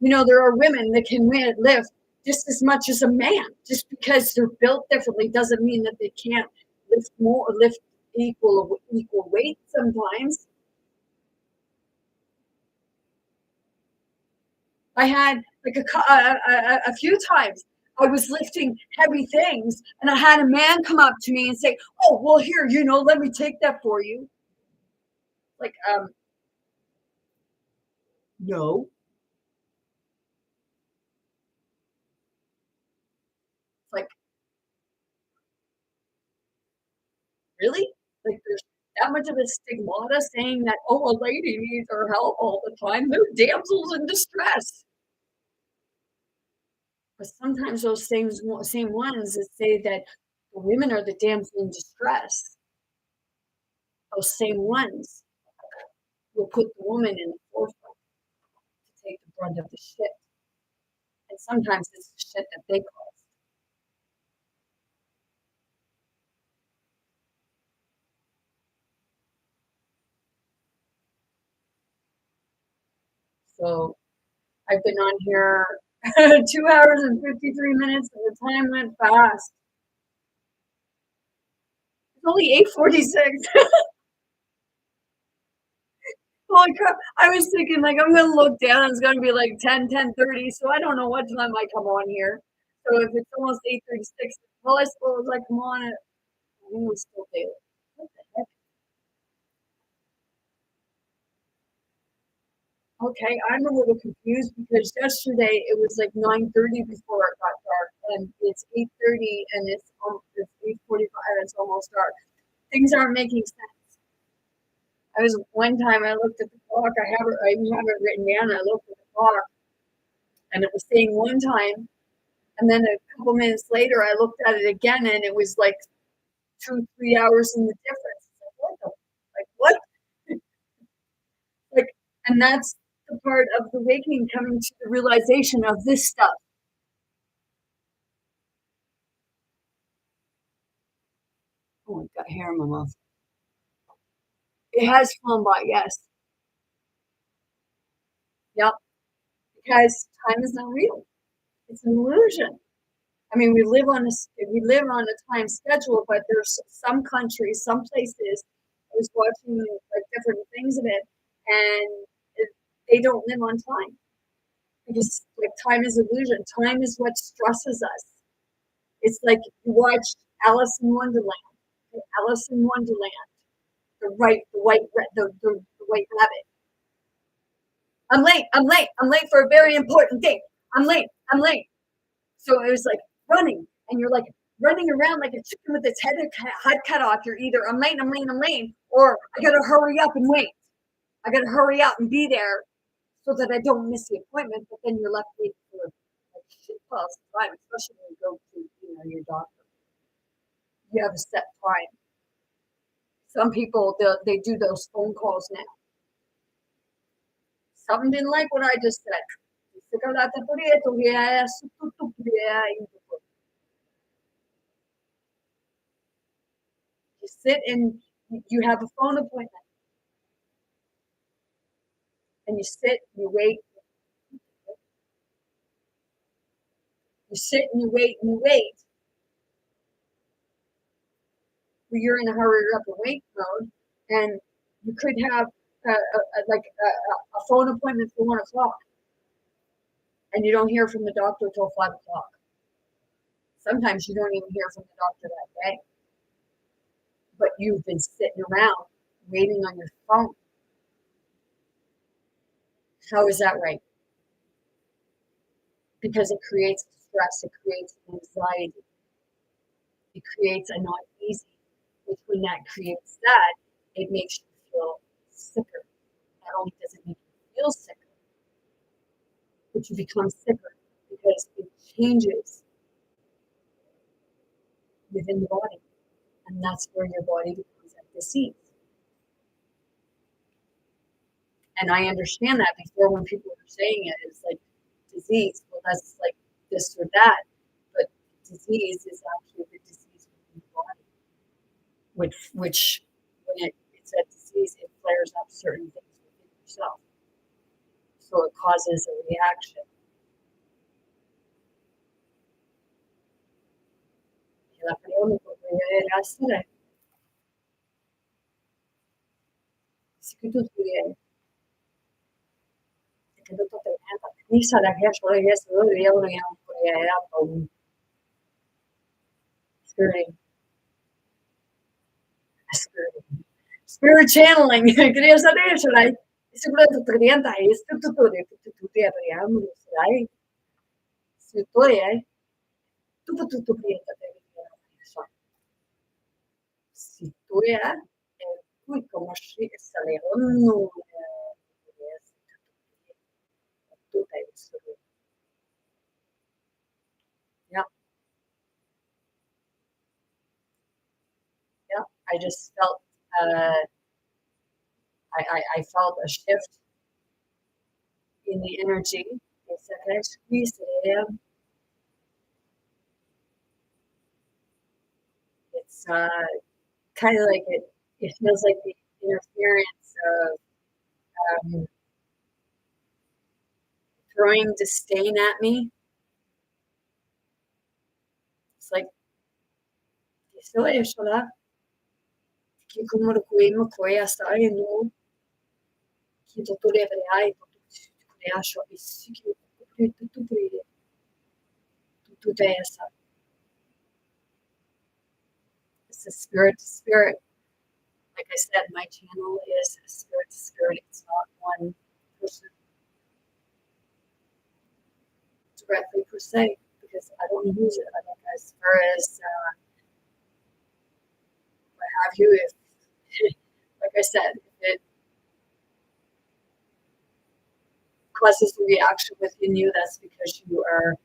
There are women that can lift just as much as a man. Just because they're built differently doesn't mean that they can't lift more or lift equal weight sometimes. I had like a few times I was lifting heavy things and I had a man come up to me and say, oh, well, here, let me take that for you. Like, no. Like, really? Like, there's that much of a stigmata saying that, oh, a lady needs our help all the time. They're damsels in distress. But sometimes those same ones that say that the women are the damsel in distress, those same ones will put the woman in the forefront to take the brunt of the shit. And sometimes it's the shit that they caused. So I've been on here 2 hours and 53 minutes, and the time went fast. It's only 8:46. Holy crap. I was thinking, like, I'm going to look down, and it's going to be like 10:30, so I don't know what time I come on here. So if it's almost 8:36, well, I suppose I come on at, I think it's still daylight. What the heck? Okay, I'm a little confused because yesterday it was like 9:30 before it got dark, and it's 8:30, and it's 8:45, and it's almost dark. Things aren't making sense. One time I looked at the clock. I even have it written down. I looked at the clock, and it was saying one time, and then a couple minutes later, I looked at it again, and it was like 2-3 hours in the difference. Like what? Like, and that's the part of the awakening, coming to the realization of this stuff. Oh, I've got hair in my mouth. It has flown by, yes. Yep. Because time is not real. It's an illusion. I mean, we live on a time schedule, but there's some countries, some places. I was watching like different things of it, and they don't live on time because like time is illusion. Time is what stresses us. It's like you watched Alice in Wonderland. Alice in Wonderland. The white rabbit. I'm late. I'm late. I'm late for a very important thing. I'm late. I'm late. So it was like, running, and you're like running around like a chicken with its head cut off. You're either I'm late, or I gotta hurry up and wait. I gotta hurry up and be there so that I don't miss the appointment. But then you're left waiting for like shit calls time, especially when you go to your doctor. You have a set time. Some people they do those phone calls now. Something didn't like what I just said. You sit and you have a phone appointment, and you sit, you wait, you sit and you wait and you wait. You're in a hurry up and wait mode, and you could have a phone appointment for 1 o'clock, and you don't hear from the doctor till 5 o'clock. Sometimes you don't even hear from the doctor that day, but you've been sitting around waiting on your phone. How is that right? Because it creates stress, it creates anxiety, it creates a not easy, which when that creates that, it makes you feel sicker. Not only does it make you feel sicker, but you become sicker because it changes within the body. And that's where your body becomes a disease. And I understand that before when people were saying it, it's like disease. Well, that's like this or that. But disease is actually the disease within the body, which when it's a disease, it flares up certain things within yourself. So it causes a reaction. Spirit channeling. Quería saber eso, like. Siguro tu clienta es tu ya mo sai. Si tu tu clienta te so. Si tu ya cui como si sale no tu dai so. Yeah, yeah. I just felt I felt a shift in the energy. It's like I squeezed it. It's kind of like it feels like the interference of throwing disdain at me. It's like, so that que como lo cuimo foi a sai no que tutto le ai tutto le asho e si che tutto essa. It's a spirit to spirit. Like I said, my channel is a spirit to spirit. It's not one person directly per se because I don't use it. I think as far as what have you, if like I said, if it causes a reaction within you, that's because you are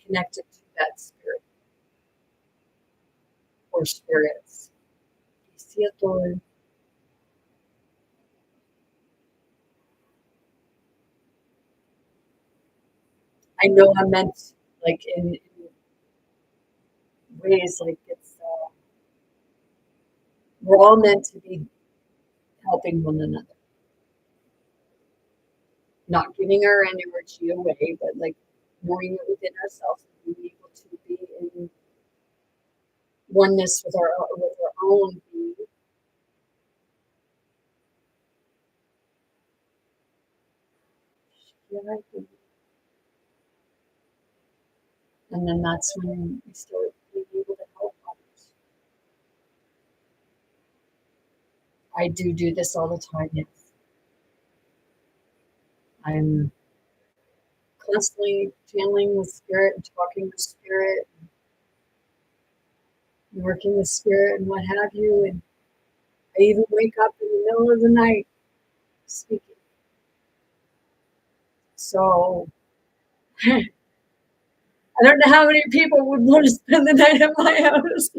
connected to that spirit or spirits. I know I'm meant like in ways like it's we're all meant to be helping one another, not giving our energy away, but like knowing it within ourselves and being able to be in oneness with our own being. And then that's when we start being able to help others. I do this all the time, yes. I'm constantly channeling with spirit and talking with spirit, working with spirit and what have you. And I even wake up in the middle of the night speaking. So I don't know how many people would want to spend the night at my house.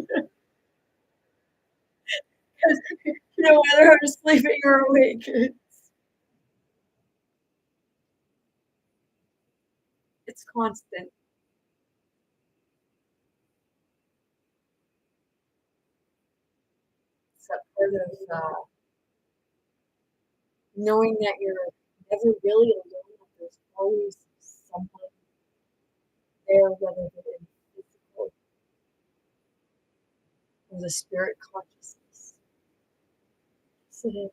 Whether I'm sleeping or awake. It's constant. It's that part of knowing that you're never really alone, that there's always someone there, whether they're in physical or the spirit consciousness. Something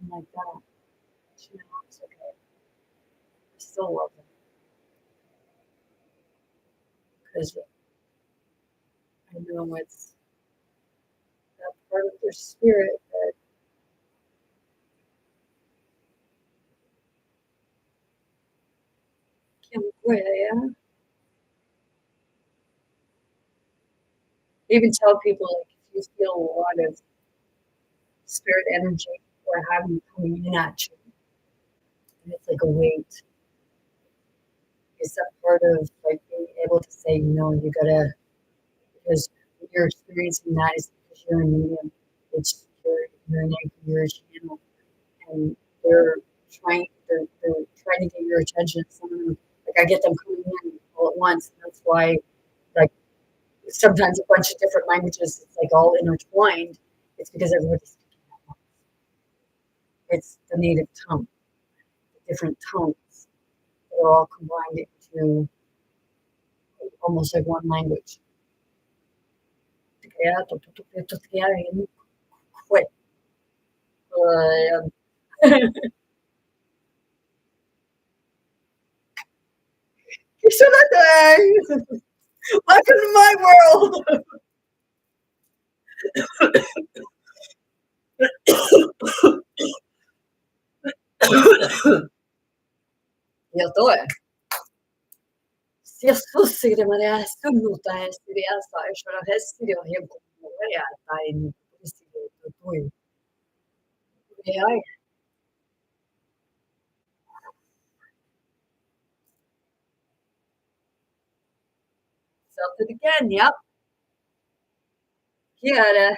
like that. It's okay. I still love them because I know it's that part of their spirit that can yeah. I even tell people, like, if you feel a lot of spirit energy or having coming in at you, and it's like a weight, is that part of like being able to say, you gotta, because when you're experiencing that, it's because you're a medium, it's you're an anchor, you're a channel, and they're trying to get your attention. Some of them, like I get them coming in all at once, and that's why, like, sometimes a bunch of different languages, it's like all intertwined. It's because everybody's speaking at once. It's the native tongue, the different tones that are all combined into almost like one language. Quit. You're not there. Welcome to my world. Jag står. Jesus Maria, sunnuta Siriasa, Ishvara Hesidio, Hemkoya, Tain, Tui. Yeah, felt it again. Yep. Yeah.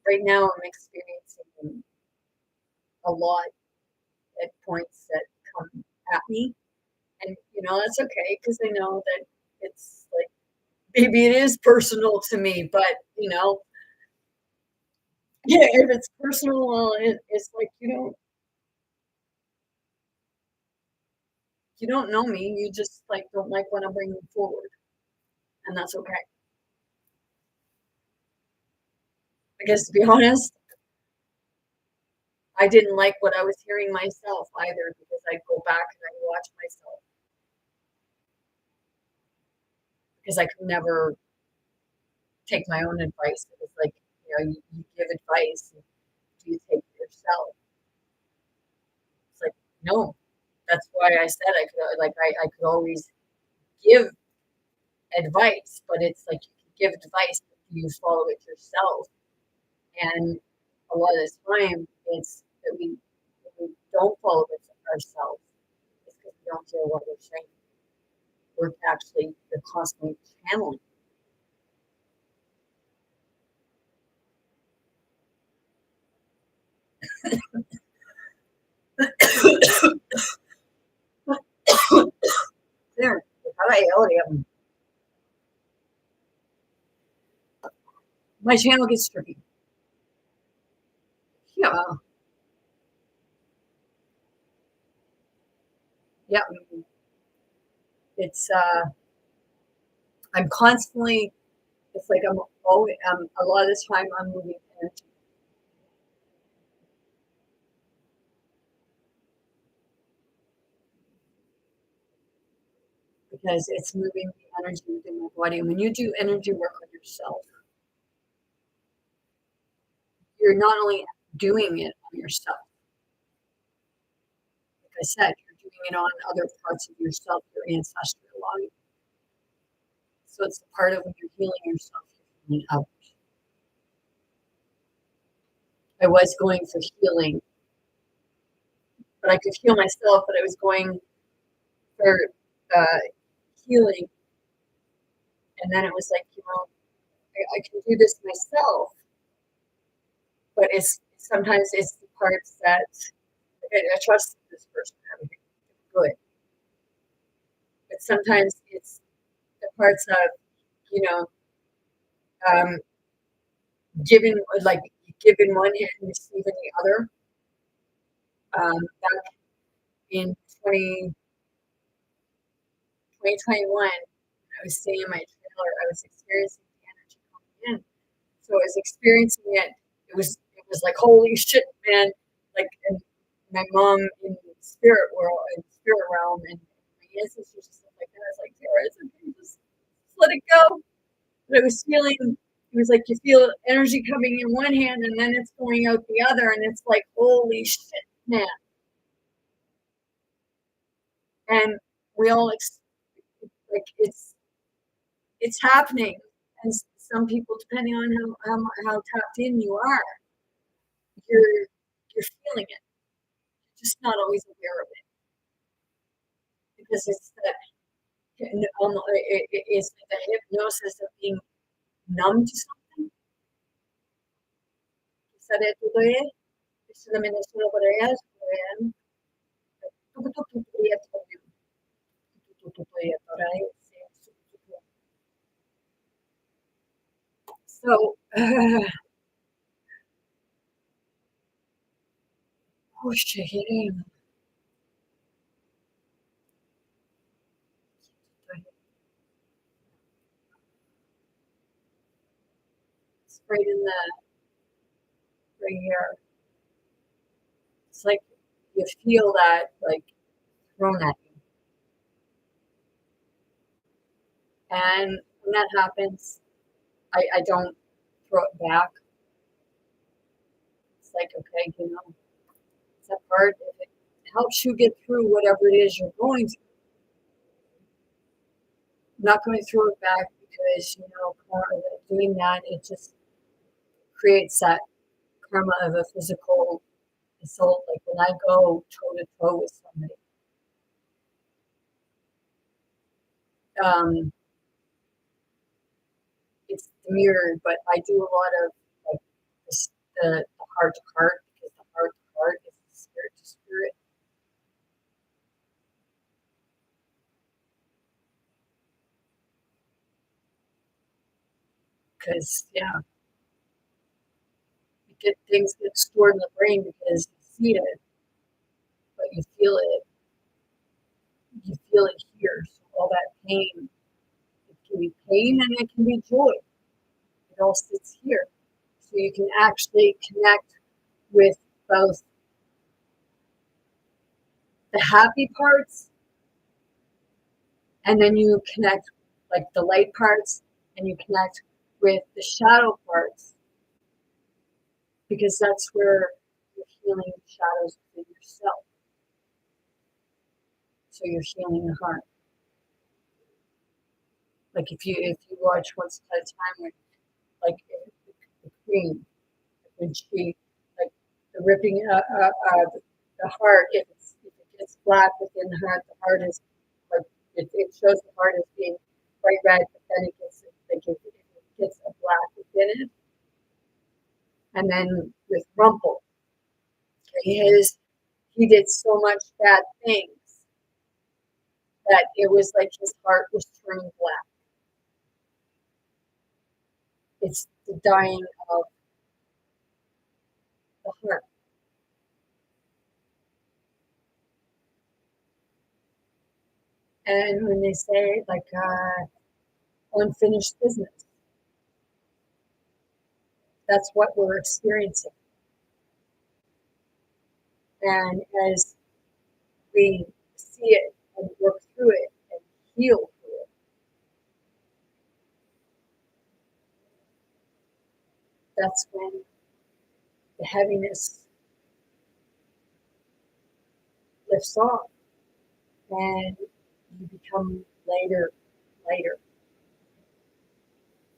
Right now, I'm experiencing a lot at points that come at me, and that's okay because I know that it's like maybe it is personal to me, but yeah, if it's personal, well, it's like you don't know me, you just like don't like what I'm bringing forward, and that's okay. Because to be honest, I didn't like what I was hearing myself either because I go back and I watch myself because I could never take my own advice. It was like, you give advice, do you take it yourself? It's like, no. That's why I said I could always give advice, but it's like you can give advice if you follow it yourself. And a lot of the time, it's that we don't follow it ourselves. It's because we don't hear what we're saying. We're constantly channeling. There, my channel gets tricky. Yeah, yeah. It's I'm constantly. It's like I'm always. A lot of the time I'm moving energy because it's moving the energy within my body. And when you do energy work on yourself, you're not only doing it on yourself, I said, you're doing it on other parts of yourself, your ancestral line. So it's the part of when you're healing yourself, you're healing others. I was going for healing, but I could heal myself, but I was going for healing. And then it was like, I can do this myself, but it's sometimes it's the parts that I trust this person, everything good. But sometimes it's the parts of, you know, um, giving like giving one hand and receiving the other. Back in 2021, I was staying in my trailer. I was experiencing the energy coming in. So I was experiencing it. It was like holy shit, man! Like and my mom in the spirit world, in the spirit realm, and my ancestors and stuff like that. I was like, Tara, it's okay, just let it go. But I was feeling. It was like you feel energy coming in one hand and then it's going out the other, and it's like holy shit, man! And we all like it's happening, and some people, depending on how tapped in you are, you're you're feeling it. You're just not always aware of it because it's that it's the hypnosis of being numb to something. Sabe tudo é? Isso também não sou para elas, so, oh shit, it's right in the right here. It's like you feel that like thrown at you. And when that happens, I don't throw it back. It's like, okay, it's that part. If it helps you get through whatever it is you're going through, I'm not going to throw it back because, doing that, it just creates that karma of a physical assault. Like when I go toe to toe with somebody, it's the mirror, but I do a lot of like the heart to heart, because the heart to heart is the spirit to spirit. Because things get stored in the brain because you see it, but you feel it here. So all that pain, it can be pain and it can be joy. It all sits here. So you can actually connect with both the happy parts, and then you connect like the light parts, and you connect with the shadow parts, because that's where you're healing the shadows within yourself. So you're healing the heart. Like if you watch Once Upon a Time, when like the queen, when she like the ripping the heart, if it gets black within the heart is like it shows the heart as being bright red, but then it gets like it gets a black within it. And then with Rumple, he did so much bad things that it was like his heart was turning black. It's the dying of the heart. And when they say like unfinished business, that's what we're experiencing. And as we see it and work through it and heal through it, that's when the heaviness lifts off, and you become lighter,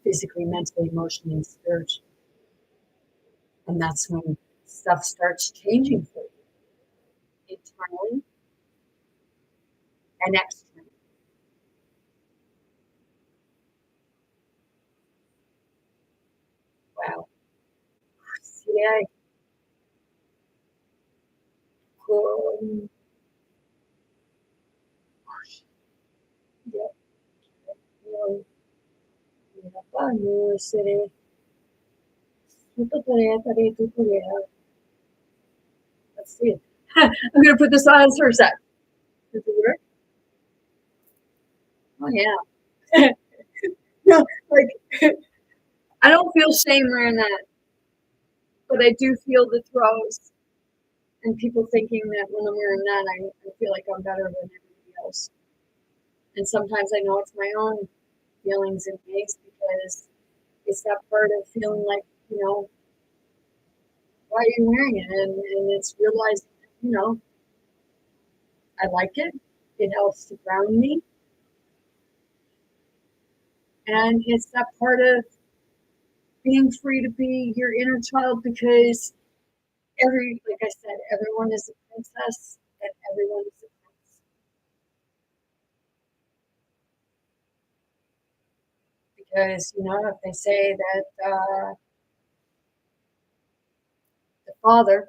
physically, mentally, emotionally, and spiritually. And that's when stuff starts changing for you, internally and externally. Wow. Yeah, cool. Yeah, well, no essere tutto per tutto there. Let's see. I'm gonna put this on for a sec. Does it work? Oh yeah. No, like I don't feel shame wearing that, but I do feel the throws and people thinking that when I'm wearing that, I feel like I'm better than everybody else. And sometimes I know it's my own feelings and things because it's that part of feeling like, why are you wearing it? And it's realizing, I like it. It helps to ground me. And it's that part of being free to be your inner child because like I said, everyone is a princess and everyone is a prince. Because, if they say that the father,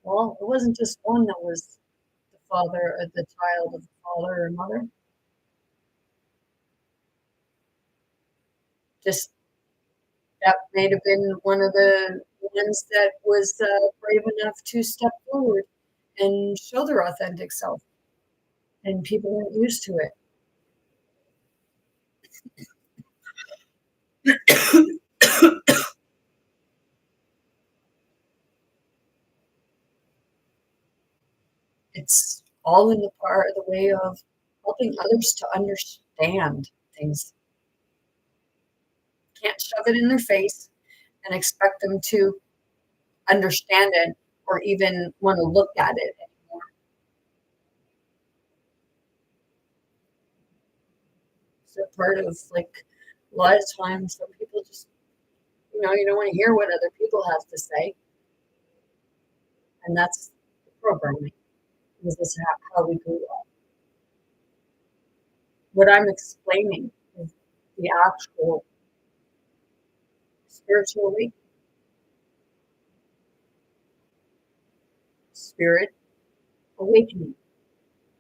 well, it wasn't just one that was the father of the child of the father or mother. Just that may have been one of the ones that was brave enough to step forward and show their authentic self. And people weren't used to it. It's all in the part of the way of helping others to understand things. Can't shove it in their face and expect them to understand it or even want to look at it anymore. So part of like a lot of times some people just you don't want to hear what other people have to say. And that's the programming. Because this is how we grew up. What I'm explaining is the actual spiritual spirit awakening,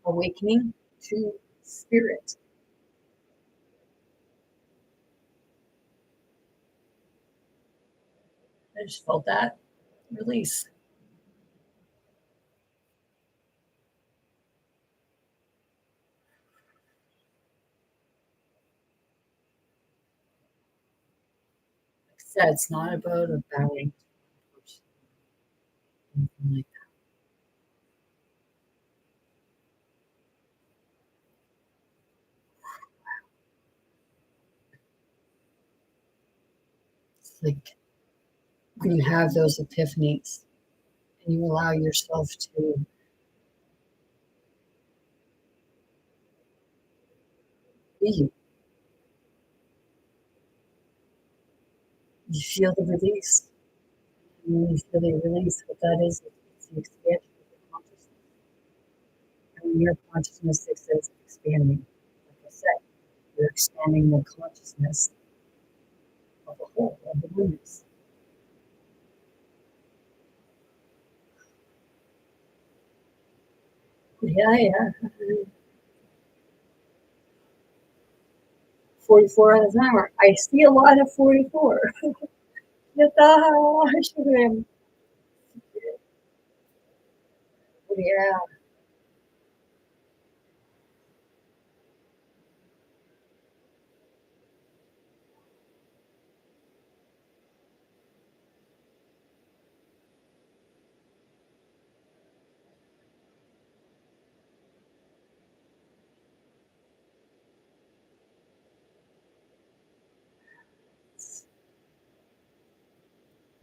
awakening to spirit. I just felt that release. Like I said, it's not about a bowing to anything like that. It's like when you have those epiphanies and you allow yourself to be you, you feel the release. And when you feel the release, what that is, it's the expansion of your consciousness. And when your consciousness is expanding, like I said, you're expanding the consciousness of the whole, of the oneness. Yeah, yeah. 44 on the timer. I see a lot of 44. Yeah.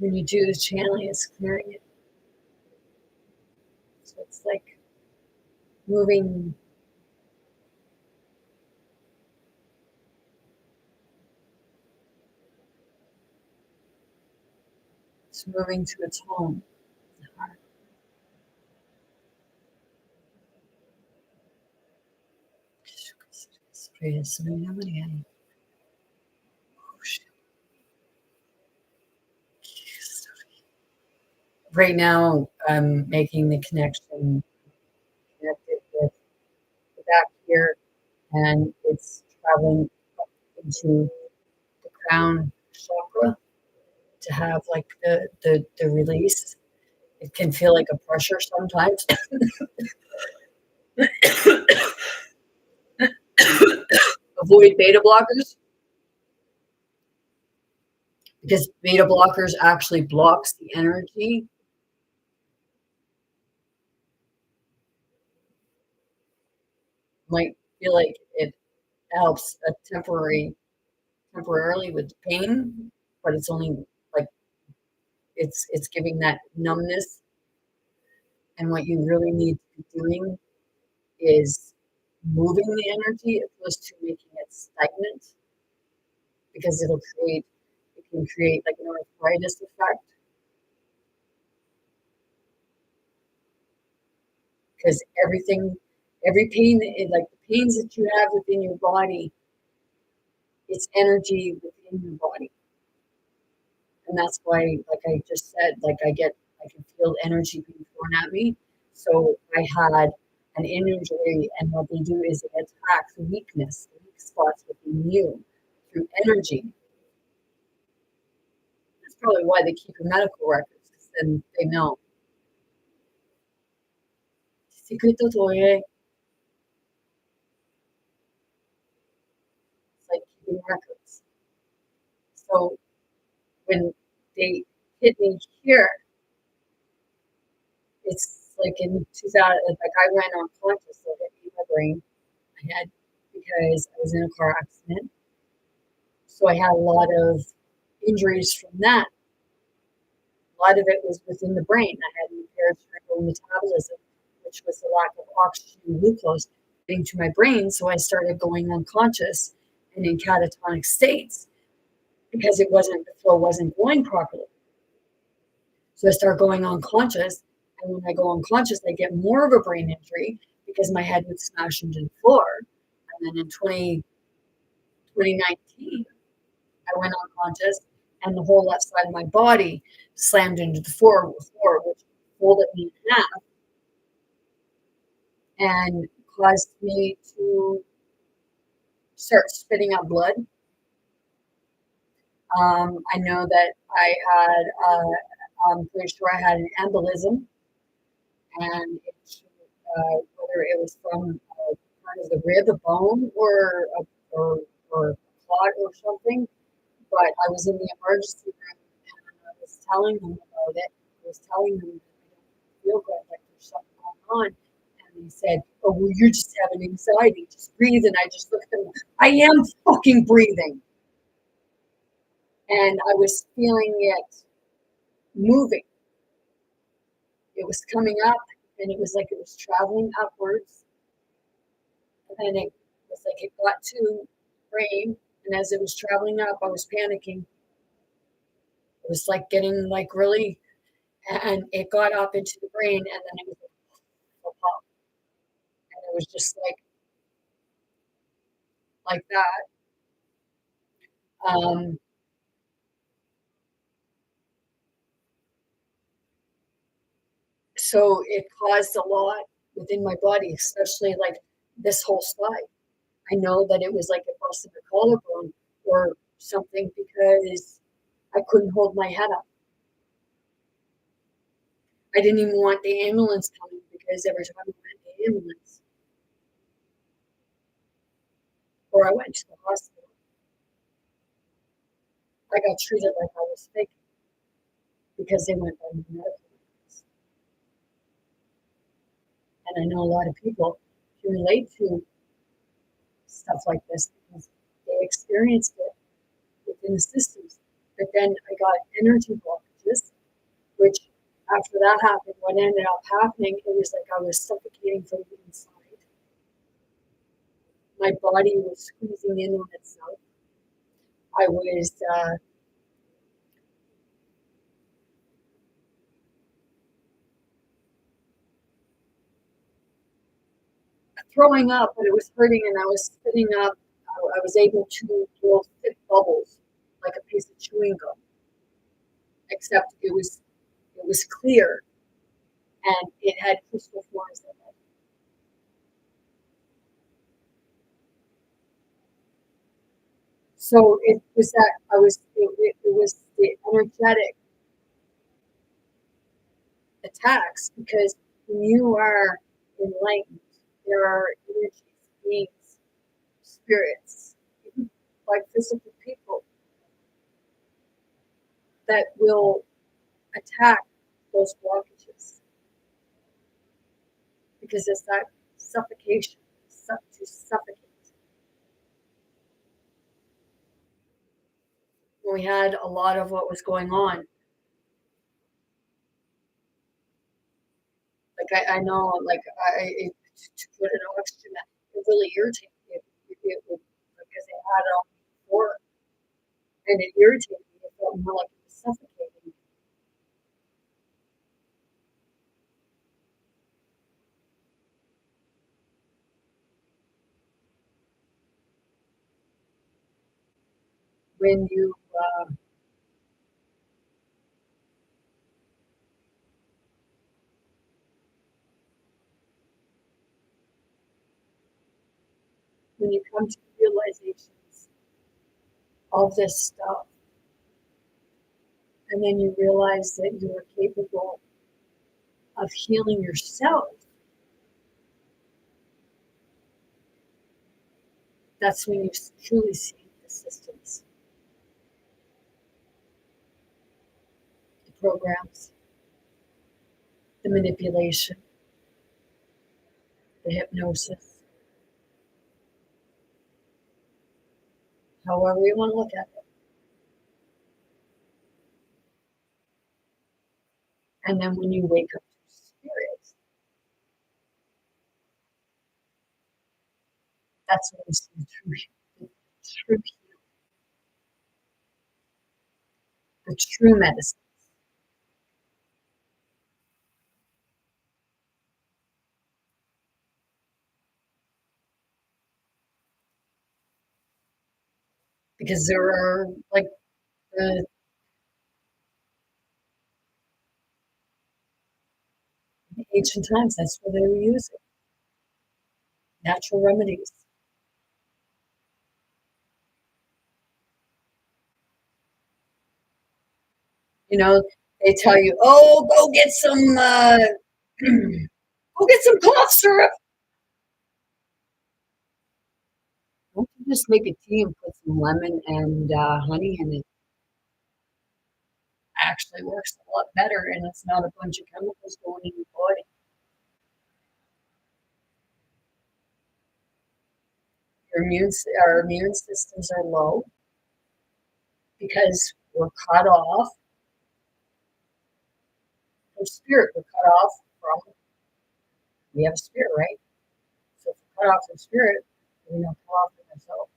When you do the channeling, it's clearing it. So it's like moving. It's moving to its home. Right now, I'm making the connection connected with the back here, and it's traveling up into the crown chakra to have like the release. It can feel like a pressure sometimes. Avoid beta blockers because beta blockers actually blocks the energy. Might feel like it helps temporarily with pain, but it's only like it's giving that numbness. And what you really need to be doing is moving the energy opposed to making it stagnant because it can create like an arthritis effect because every pain, like the pains that you have within your body, it's energy within your body. And that's why, like I just said, I can feel energy being thrown at me. So I had an injury, and what they do is they attack the weakness, the weak spots within you through energy. That's probably why they keep your medical records, because then they know. Secreto Toye, it's like keeping records. So when they hit me here, it's like in 2000, like I went unconscious, so it hit my brain. I had because I was in a car accident. So I had a lot of injuries from that. A lot of it was within the brain. I had impaired cerebral metabolism, which was the lack of oxygen and glucose getting to my brain. So I started going unconscious and in catatonic states because the flow wasn't going properly. So I start going unconscious. And when I go unconscious, I get more of a brain injury because my head would smash into the floor. And then in 2019, I went unconscious and the whole left side of my body slammed into the floor, which folded me in half and caused me to start spitting out blood. I know that I'm pretty sure I had an embolism, and whether it was from part of the rib, a bone, or clot or something. But I was in the emergency room and I was telling them about it. I was telling them that I don't feel good, like there's something going on. And they said, "Oh, well, you're just having anxiety. Just breathe." And I just looked at them. I am fucking breathing. And I was feeling it moving. It was coming up and it was like it was traveling upwards. And then it was like it got to brain. And as it was traveling up, I was panicking. It was like getting like really, and it got up into the brain and then it was a pop. And it was just like that. Um, so it caused a lot within my body, especially like this whole side. I know that it was like it busted a collarbone or something because I couldn't hold my head up. I didn't even want the ambulance coming because every time I went to the ambulance or I went to the hospital, I got treated like I was fake because they went by my medical records. And I know a lot of people can relate to stuff like this because they experienced it within the systems. But then I got energy blockages, which after that happened, what ended up happening, it was like I was suffocating from the inside. My body was squeezing in on itself. I was throwing up, but it was hurting, and I was spitting up. I was able to blow thick bubbles like a piece of chewing gum, except it was clear and it had crystal forms in it. So it was that I was it was the energetic attacks because when you are enlightened, there are energies, beings, spirits, even like physical people that will attack those blockages because it's that suffocation, to suffocate. When we had a lot of what was going on, like I know, like to put an oxygen, it really irritated me. It would because they had it on before, and it irritated me. It felt more like it was suffocating. When when you come to realizations of this stuff, and then you realize that you are capable of healing yourself, that's when you truly see the systems, the programs, the manipulation, the hypnosis, however you want to look at it. And then when you wake up to spirit, that's when you see the true healing, the true medicine. Because there are like the ancient times, that's what they were using, natural remedies. You know, they tell you, oh, go get some, go get some cough syrup. Why don't you just make a tea and put some lemon and honey in it? Actually works a lot better, and it's not a bunch of chemicals going in your body. Our immune systems are low because we're cut off from spirit. We're cut off from, we have a spirit, right? So if we're cut off from spirit, we're not cut off from ourselves.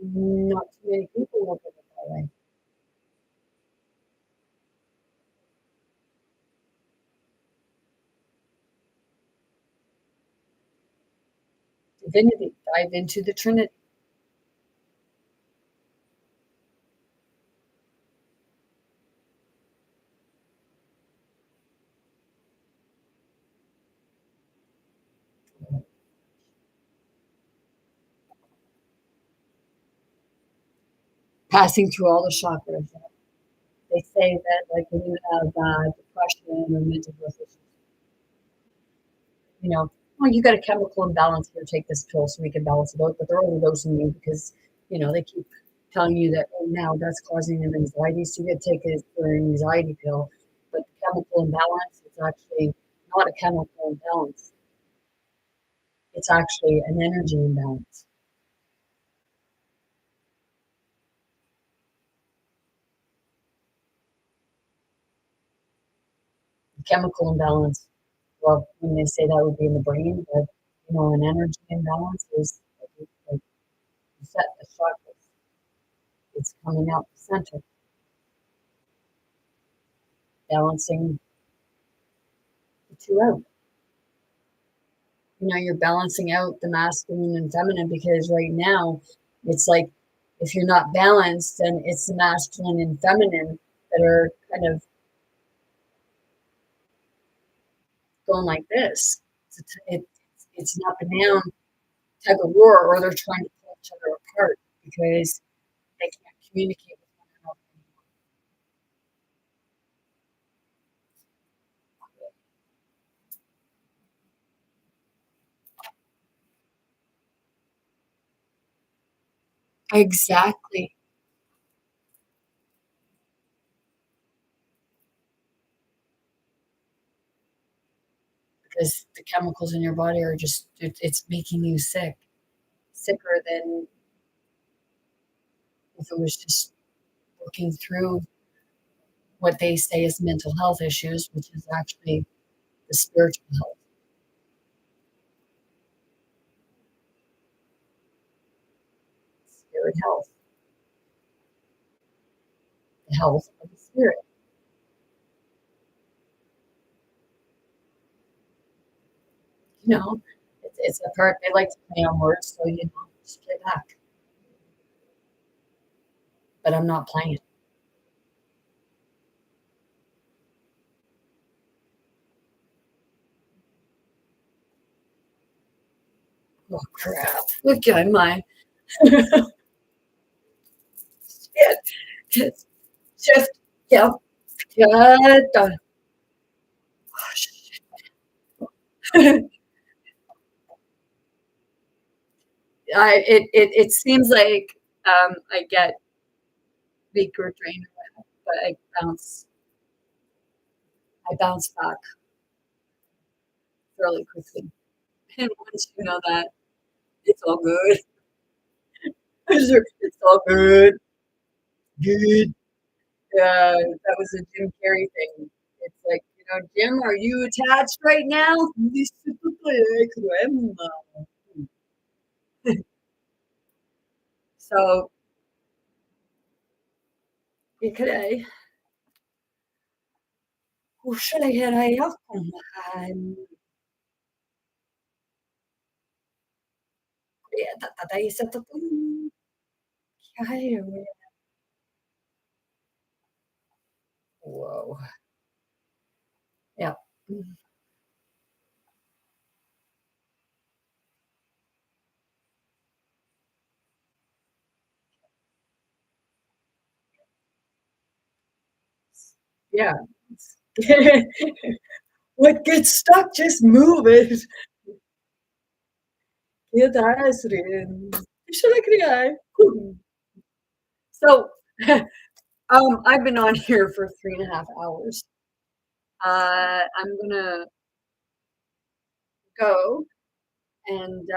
Not too many people look at it that way. Divinity, dive into the Trinity. Passing through all the chakras. They say that, like, when you have depression or mental health issues, you know, well, you got a chemical imbalance here, take this pill so we can balance it out. But they're overdosing you because, they keep telling you that, oh, now that's causing them anxiety. So you got to take it for an anxiety pill. But the chemical imbalance is actually not a chemical imbalance, it's actually an energy imbalance. The chemical imbalance well, when they say that would be in the brain, but an energy imbalance is like you set the chakras. It's coming out the center, balancing the two out. You're balancing out the masculine and feminine because right now it's like if you're not balanced, then it's the masculine and feminine that are kind of going like this. It's an up and down tug of war, or they're trying to pull each other apart because they can't communicate with one another anymore. Exactly. Because the chemicals in your body are just, it's making you sick, sicker than if it was just working through what they say is mental health issues, which is actually the spiritual health, spirit health, the health of the spirit. It's the part they like to play on words, so just play back. But I'm not playing. Oh crap! Look at my shit. Just yeah, yeah. Done. It seems like I get weaker drained, but I bounce back fairly quickly. And once you know that, it's all good. It's all good. Good. Yeah, that was a Jim Carrey thing. It's like, Jim, are you attached right now? So, ikare, ushaleherayakun, tatataisatutun, whoa. Yeah. Yeah. What gets stuck, just move it. Yadaasrin. Ishalakriya. So, I've been on here for 3.5 hours. I'm gonna go and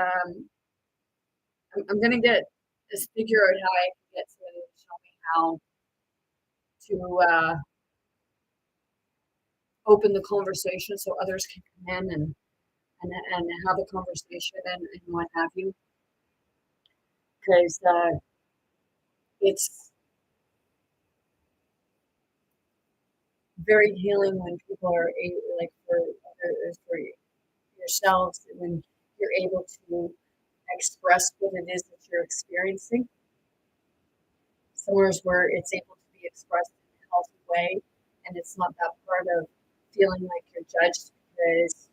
I'm gonna get this figure out how I can get to show me how to open the conversation so others can come in and have a conversation and what have you. Because it's very healing when people are able, like for others, for yourselves, when you're able to express what it is that you're experiencing. Somewheres where it's able to be expressed in a healthy way, and it's not that part of feeling like you're judged because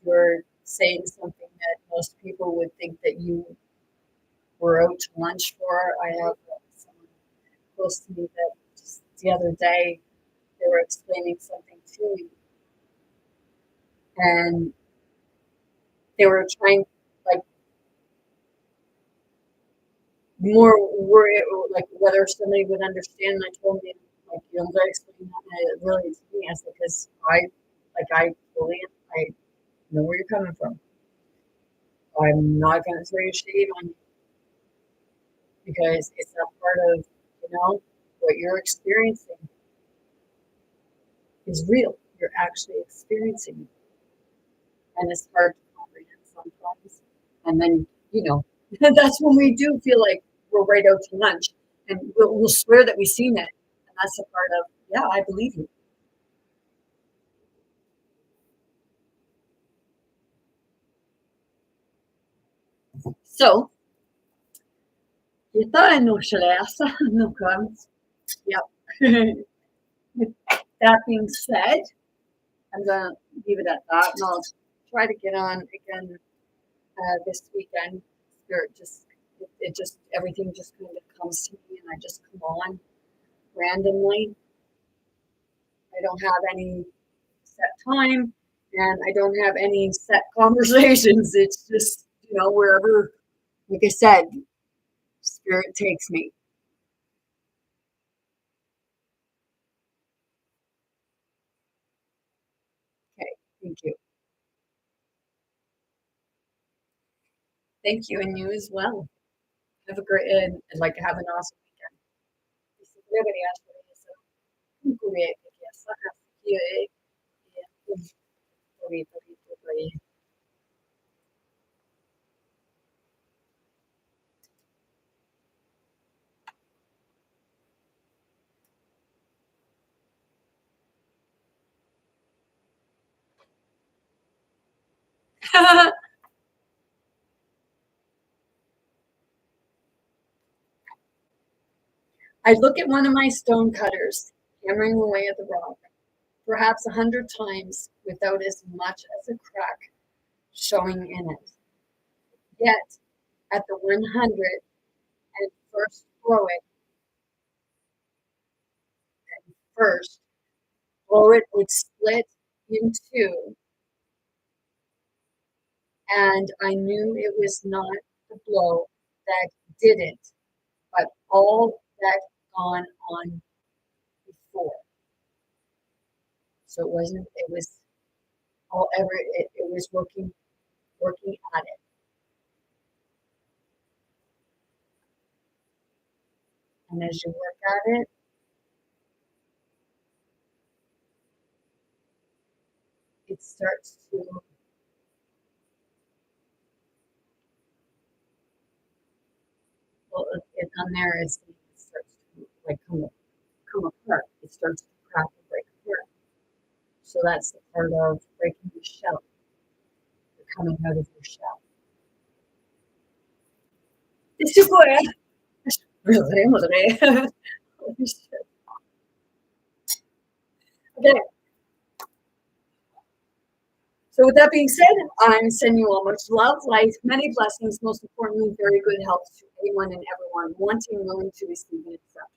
you're saying something that most people would think that you were out to lunch for. I have someone close to me that just the other day they were explaining something to me, and they were trying like more worried like whether somebody would understand. And I told them like I'm going to explain that, and it really to me. I said because I fully I know where you're coming from. I'm not going to throw your shade on you because it's not part of what you're experiencing is real. You're actually experiencing it. and it's hard to comprehend sometimes. And then, that's when we do feel like we're right out to lunch, and we'll swear that we've seen it. And that's a part of, yeah, I believe you. So, kita no shalasa no comes. Yep. With that being said, I'm gonna leave it at that, and I'll try to get on again this weekend. Spirit just, it just, everything just kind of comes to me, and I just come on randomly. I don't have any set time, and I don't have any set conversations. It's just, wherever, like I said, spirit takes me. Okay, thank you. Thank you, and you as well. Have a great, and like, have an awesome weekend. I look at one of my stone cutters, hammering away at the rock, perhaps 100 times without as much as a crack showing in it. Yet, at the 100 and first blow it, first blow it would split in two, and I knew it was not the blow that did it, but all that gone on before. So it wasn't, it was all ever, it was working at it. And as you work at it, it starts to, well, it, on there is, it starts to like come apart. It starts to crack and break apart. So that's the part of breaking the shell, the coming out of your shell. It's super. Really, madre. Holy shit. Okay. So with that being said, I'm sending you all much love, light, many blessings, most importantly, very good health to anyone and everyone wanting, willing to receive and accept.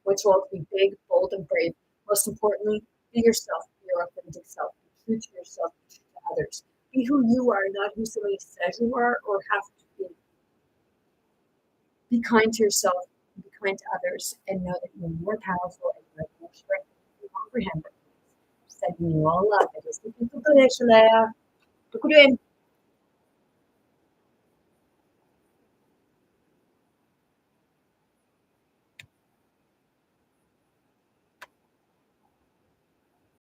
Which will be big, bold, and brave. Most importantly, be yourself, be your authentic self. Be true to yourself, be true to others. Be who you are, not who somebody says you are or have to be. Be kind to yourself, be kind to others, and know that you're more powerful and you have more strength than you comprehend it. Sending you all love. It is the people.